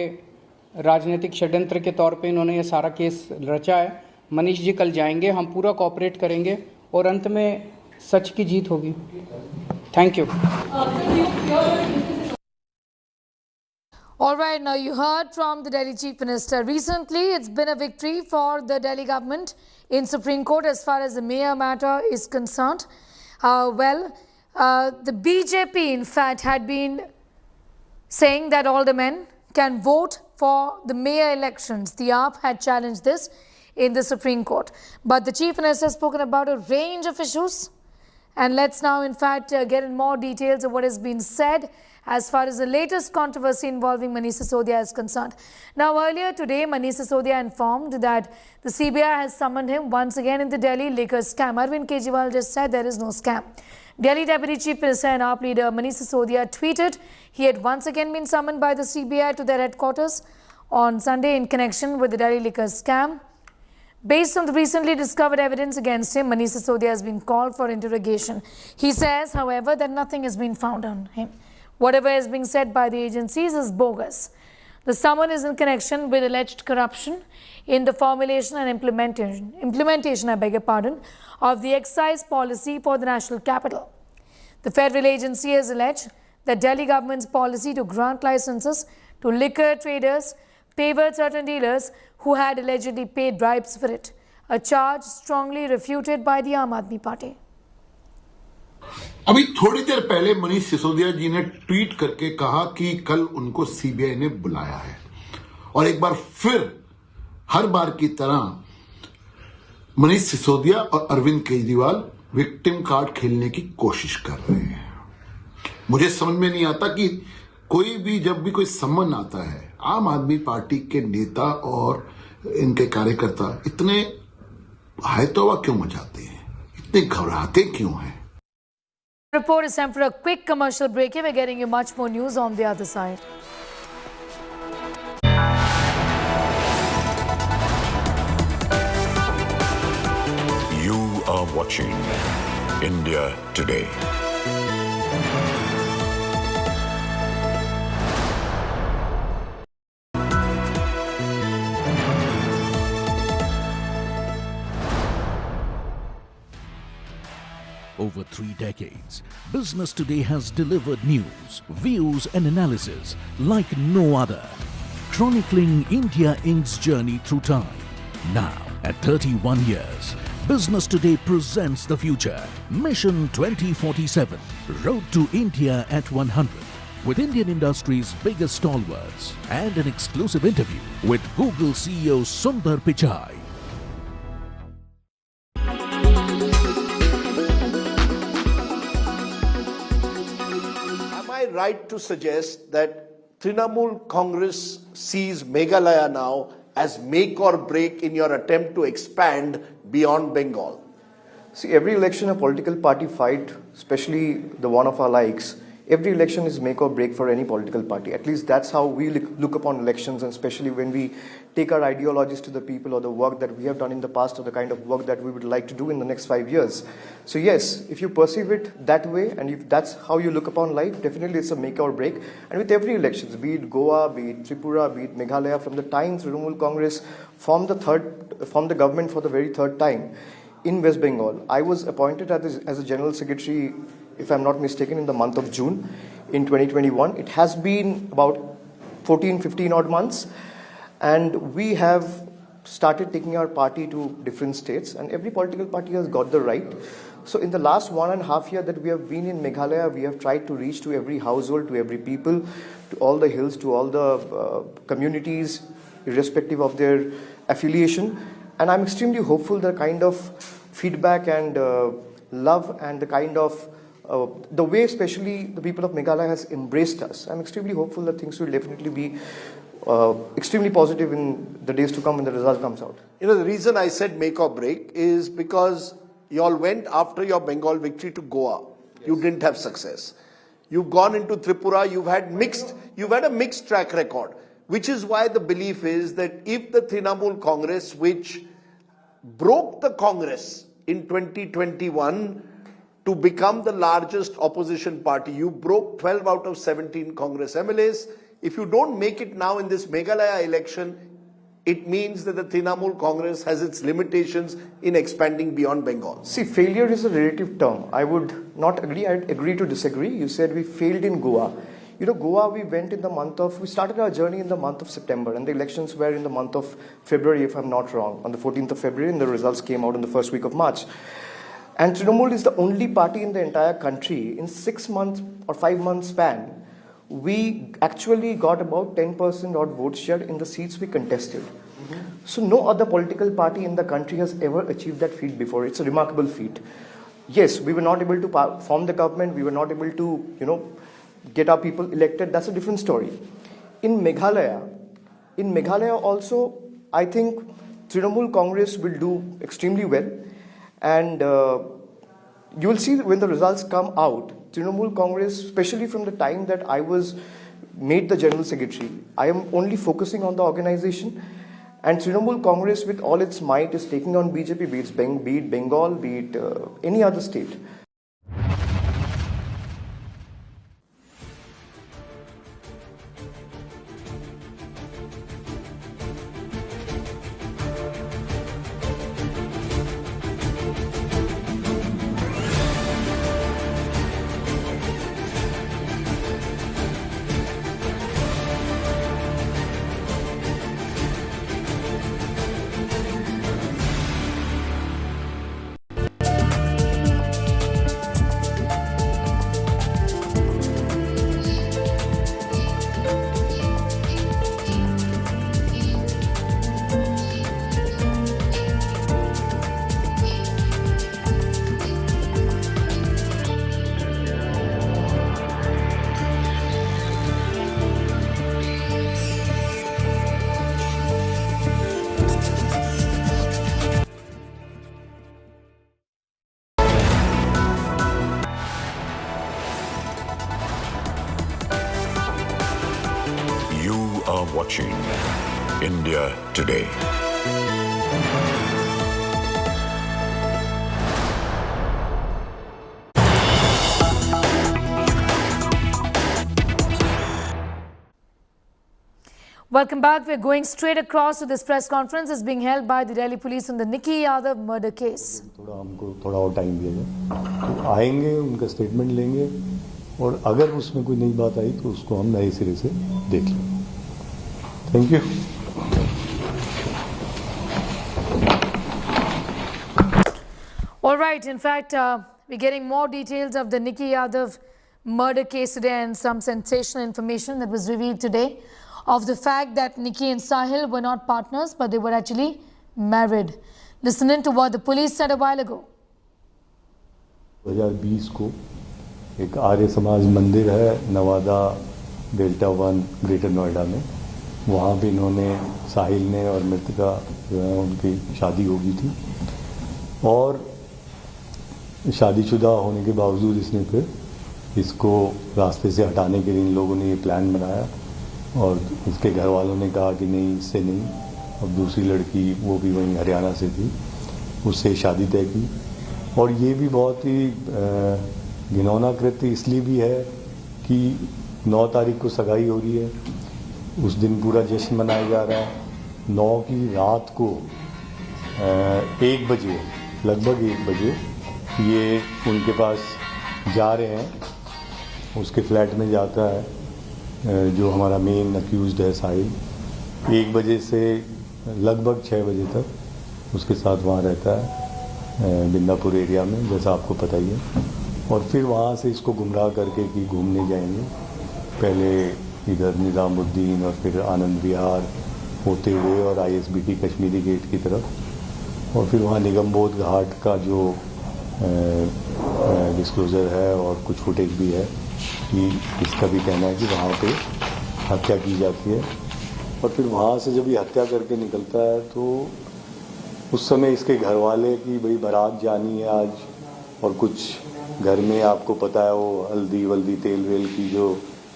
राजनीतिक षड्यंत्र के तौर पे इन्होंने ये सारा केस रचा है। मनीष जी कल जाएंगे, हम पूरा कोऑपरेट करेंगे और अंत में सच की जीत होगी। Thank you. All right, now you heard from the Delhi Chief Minister. Recently, it's been a victory for the Delhi government in Supreme Court as far as the mayor matter is concerned. The BJP, in fact, had been saying that all the men can vote for the mayor elections. The AAP had challenged this in the Supreme Court. But the Chief Minister has spoken about a range of issues. And let's now, in fact, get in more details of what has been said as far as the latest controversy involving Manish Sisodia is concerned. Now, earlier today, Manish Sisodia informed that the CBI has summoned him once again in the Delhi liquor scam. Arvind Kejriwal just said there is no scam. Delhi Deputy Chief Minister and AAP leader Manish Sisodia tweeted he had once again been summoned by the CBI to their headquarters on Sunday in connection with the Delhi liquor scam. Based on the recently discovered evidence against him, Manish Sisodia has been called for interrogation. He says, however, that nothing has been found on him. Whatever is being said by the agencies is bogus. The summon is in connection with alleged corruption in the formulation and implementation, of the excise policy for the national capital. The federal agency has alleged that Delhi government's policy to grant licenses to liquor traders favored certain dealers who had allegedly paid bribes for it, a charge strongly refuted by the Aam Aadmi Party. अभी थोड़ी देर पहले मनीष सिसोदिया जी ने tweet करके कहा कि कल उनको CBI ने बुलाया है और एक बार फिर हर बार की तरह मनीष सिसोदिया और अरविंद केजरीवाल विक्टिम कार्ड खेलने की कोशिश कर रहे हैं। मुझे समझ में नहीं आता कि कोई भी जब भी कोई सम्मन आता है, आम आदमी पार्टी के नेता और इनके कार्यकर्ता इतने हायतौबा क्यों मचाते हैं, इतने घबराते क्यों हैं? Report is time for a quick commercial break. We're getting you much more news on the other side. You are watching India Today. Over 3 decades, Business Today has delivered news, views and analysis like no other, chronicling India Inc.'s journey through time. Now, at 31 years, Business Today presents the future. Mission 2047, Road to India at 100, with Indian industry's biggest stalwarts and an exclusive interview with Google CEO Sundar Pichai. Right to suggest that Trinamool Congress sees Meghalaya now as make or break in your attempt to expand beyond Bengal? See, every election a political party fight, especially the one of our likes, every election is make or break for any political party. At least that's how we look upon elections, and especially when we take our ideologies to the people or the work that we have done in the past or the kind of work that we would like to do in the next 5 years. So yes, if you perceive it that way and if that's how you look upon life, definitely it's a make or break. And with every elections, be it Goa, be it Tripura, be it Meghalaya, from the time Trinamool Congress formed the government for the very third time in West Bengal, I was appointed as a General Secretary, if I'm not mistaken, in the month of June in 2021. It has been about 14-15 odd months, and we have started taking our party to different states, and every political party has got the right. So in the last 1.5 years that we have been in Meghalaya, we have tried to reach to every household, to every people, to all the hills, to all the communities, irrespective of their affiliation. And I'm extremely hopeful the kind of feedback and love and the kind of the way especially the people of Meghalaya has embraced us. I'm extremely hopeful that things will definitely be extremely positive in the days to come when the result comes out. You know, the reason I said make or break is because you all went after your Bengal victory to Goa. Yes. You didn't have success. You've gone into Tripura, you've had a mixed track record, which is why the belief is that if the Trinamool Congress, which broke the Congress in 2021 to become the largest opposition party. You broke 12 out of 17 Congress MLAs. If you don't make it now in this Meghalaya election, it means that the Trinamool Congress has its limitations in expanding beyond Bengal. See, failure is a relative term. I would not agree. I'd agree to disagree. You said we failed in Goa. You know, Goa, we started our journey in the month of September, and the elections were in the month of February, if I'm not wrong, on the 14th of February, and the results came out in the first week of March. And Trinamool is the only party in the entire country in 6 months or 5 months span. We actually got about 10% odd vote share in the seats we contested. So no other political party in the country has ever achieved that feat before. It's a remarkable feat. Yes, we were not able to form the government. We were not able to, get our people elected. That's a different story. In Meghalaya also, I think Trinamool Congress will do extremely well. And you will see when the results come out, Trinamool Congress, especially from the time that I was made the General Secretary, I am only focusing on the organization. And Trinamool Congress with all its might is taking on BJP, be it Bengal, be it any other state. are watching India Today. Welcome back. We're going straight across to this press conference is being held by the Delhi police on the Nikki Yadav murder case. हमको थोड़ा और time दिया जाए, तो आएंगे, उनका statement लेंगे और अगर उसमें कोई नई बात आई तो उसको हम नए सिरे से देख लेंगे. Thank you. All right. In fact, we're getting more details of the Nikki Yadav murder case today and some sensational information that was revealed today of the fact that Nikki and Sahil were not partners, but they were actually married. Listen in to what the police said a while ago. 2020 को एक आर्य समाज मंदिर है Nawada delta 1 greater Noida में, वहाँ पे इन्होंने साहिल ने और मृतका जो है उनकी शादी हो गई थी और शादीशुदा होने के बावजूद इसने फिर इसको रास्ते से हटाने के लिए इन लोगों ने ये प्लान बनाया और उसके घर वालों ने कहा कि नहीं, इससे नहीं. अब दूसरी लड़की वो भी वहीं हरियाणा से थी, उससे शादी तय की. और ये भी बहुत ही घिनौना कृत्य इसलिए भी है कि 9 तारीख को सगाई हो रही है, उस दिन पूरा जश्न मनाया जा रहा है. 9 की रात को 1 बजे, लगभग 1 बजे ये उनके पास जा रहे हैं. उसके फ्लैट में जाता है जो हमारा मेन अक्यूज्ड है साहिल. 1 बजे से लगभग 6 बजे तक उसके साथ वहाँ रहता है बिंदापुर एरिया में, जैसा आपको पता ही है. और फिर वहाँ से इसको गुमराह करके कि घूमने जाएंगे, पहले इधर निज़ामुद्दीन और फिर आनंद विहार होते हुए और ISBT कश्मीरी गेट की तरफ, और फिर वहाँ निगमबोध घाट का जो डिस्क्लोज़र है और कुछ फुटेज भी है कि इसका भी कहना है कि वहाँ पे हत्या की जाती है. और फिर वहाँ से जब ये हत्या करके निकलता है तो उस समय इसके घर वाले कि भाई बारात जानी है आज, और कुछ घर में आपको पता है वो हल्दी वल्दी तेल वेल की जो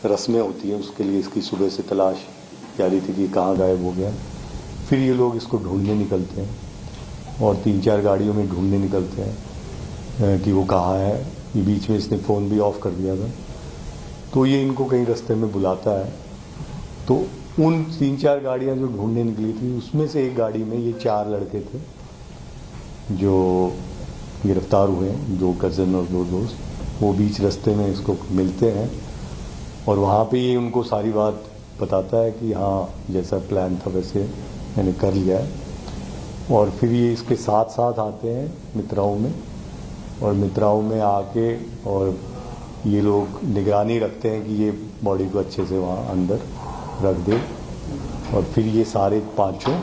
रस्में होती हैं, उसके लिए इसकी सुबह से तलाश जारी थी कि कहाँ गायब हो गया. फिर ये लोग इसको ढूंढने निकलते हैं और 3-4 गाड़ियों में ढूंढने निकलते हैं कि वो कहाँ है। ये बीच में इसने फ़ोन भी ऑफ कर दिया था, तो ये इनको कहीं रास्ते में बुलाता है। तो उन 3-4 गाड़ियाँ जो ढूंढने निकली थी, उसमें से एक गाड़ी में ये 4 लड़के थे जो गिरफ्तार हुए हैं, 2 कज़न और 2 दोस्त। वो बीच रास्ते में इसको मिलते हैं और वहाँ पे ये उनको सारी बात बताता है कि हाँ, जैसा प्लान था वैसे मैंने कर लिया है। और फिर ये इसके साथ साथ आते हैं मित्राओं में, और मित्राओं में आके और ये लोग निगरानी रखते हैं कि ये बॉडी को अच्छे से वहाँ अंदर रख दे। और फिर ये सारे पांचों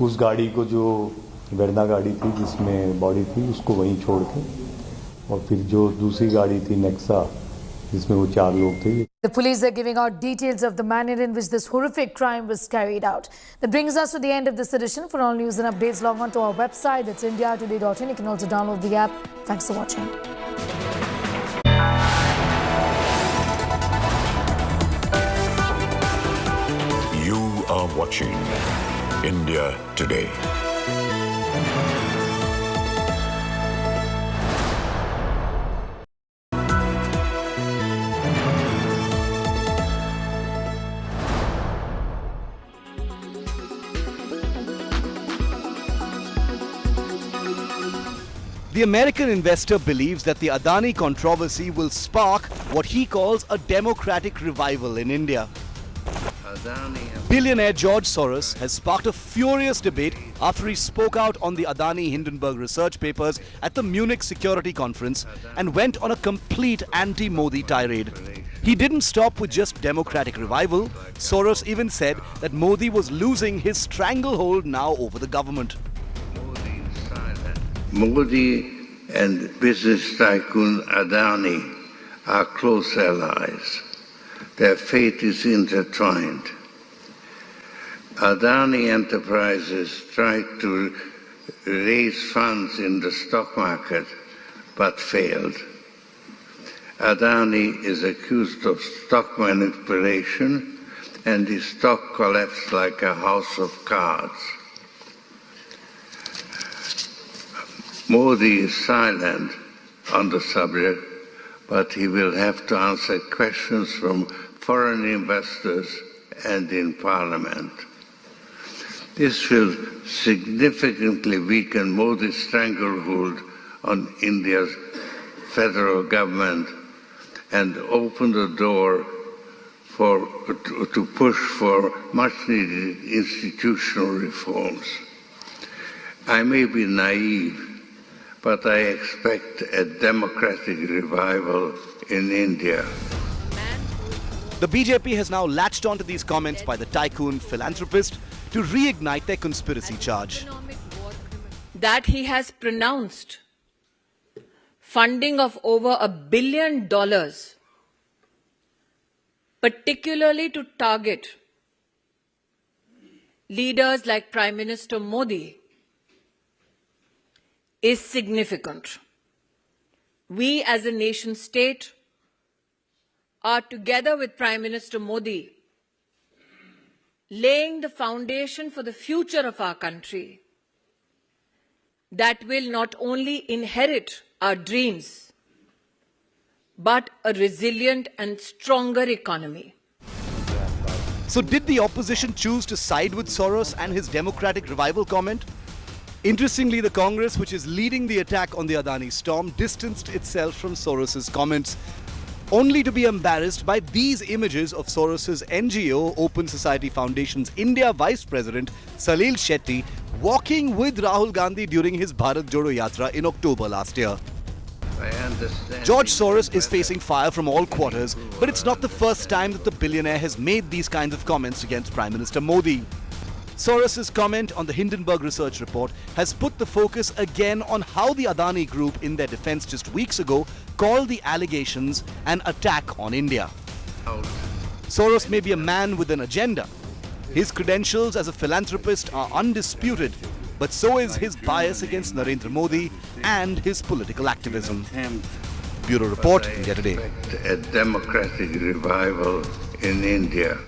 उस गाड़ी को, जो वेरना गाड़ी थी जिसमें बॉडी थी, उसको वहीं छोड़ के, और फिर जो दूसरी गाड़ी थी नेक्सा जिसमें वो 4 लोग थे। The police are giving out details of the manner in which this horrific crime was carried out. That brings us to the end of this edition. For all news and updates, log on to our website. That's indiatoday.in. You can also download the app. Thanks for watching. You are watching India Today. The American investor believes that the Adani controversy will spark what he calls a democratic revival in India. Billionaire George Soros has sparked a furious debate after he spoke out on the Adani Hindenburg research papers at the Munich Security Conference and went on a complete anti-Modi tirade. He didn't stop with just democratic revival. Soros even said that Modi was losing his stranglehold now over the government. Modi and business tycoon Adani are close allies. Their fate is intertwined. Adani Enterprises tried to raise funds in the stock market but failed. Adani is accused of stock manipulation and his stock collapsed like a house of cards. Modi is silent on the subject, but he will have to answer questions from foreign investors and in Parliament. This will significantly weaken Modi's stranglehold on India's federal government and open the door to push for much-needed institutional reforms. I may be naive, but I expect a democratic revival in India. The BJP has now latched onto these comments by the tycoon philanthropist to reignite their conspiracy charge. That he has pronounced funding of over $1 billion, particularly to target leaders like Prime Minister Modi, is significant. We as a nation state are together with Prime Minister Modi laying the foundation for the future of our country that will not only inherit our dreams but a resilient and stronger economy. So did the opposition choose to side with Soros and his democratic revival comment? Interestingly, the Congress, which is leading the attack on the Adani storm, distanced itself from Soros's comments, only to be embarrassed by these images of Soros's NGO, Open Society Foundation's India Vice President, Salil Shetty, walking with Rahul Gandhi during his Bharat Jodo Yatra in October last year. George Soros is facing fire from all quarters, but it's not the first time that the billionaire has made these kinds of comments against Prime Minister Modi. Soros's comment on the Hindenburg research report has put the focus again on how the Adani Group, in their defense just weeks ago, called the allegations an attack on India. Soros may be a man with an agenda. His credentials as a philanthropist are undisputed, but so is his bias against Narendra Modi and his political activism. Bureau Report, India Today. A democratic revival in India.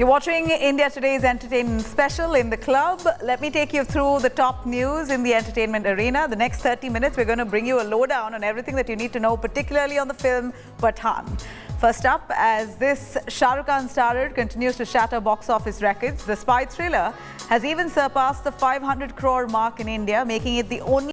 You're watching India Today's entertainment special in the club. Let me take you through the top news in the entertainment arena. The next 30 minutes, we're going to bring you a lowdown on everything that you need to know, particularly on the film Pathaan. First up, as this Shah Rukh Khan starrer continues to shatter box office records, the spy thriller has even surpassed the 500 crore mark in India, making it the only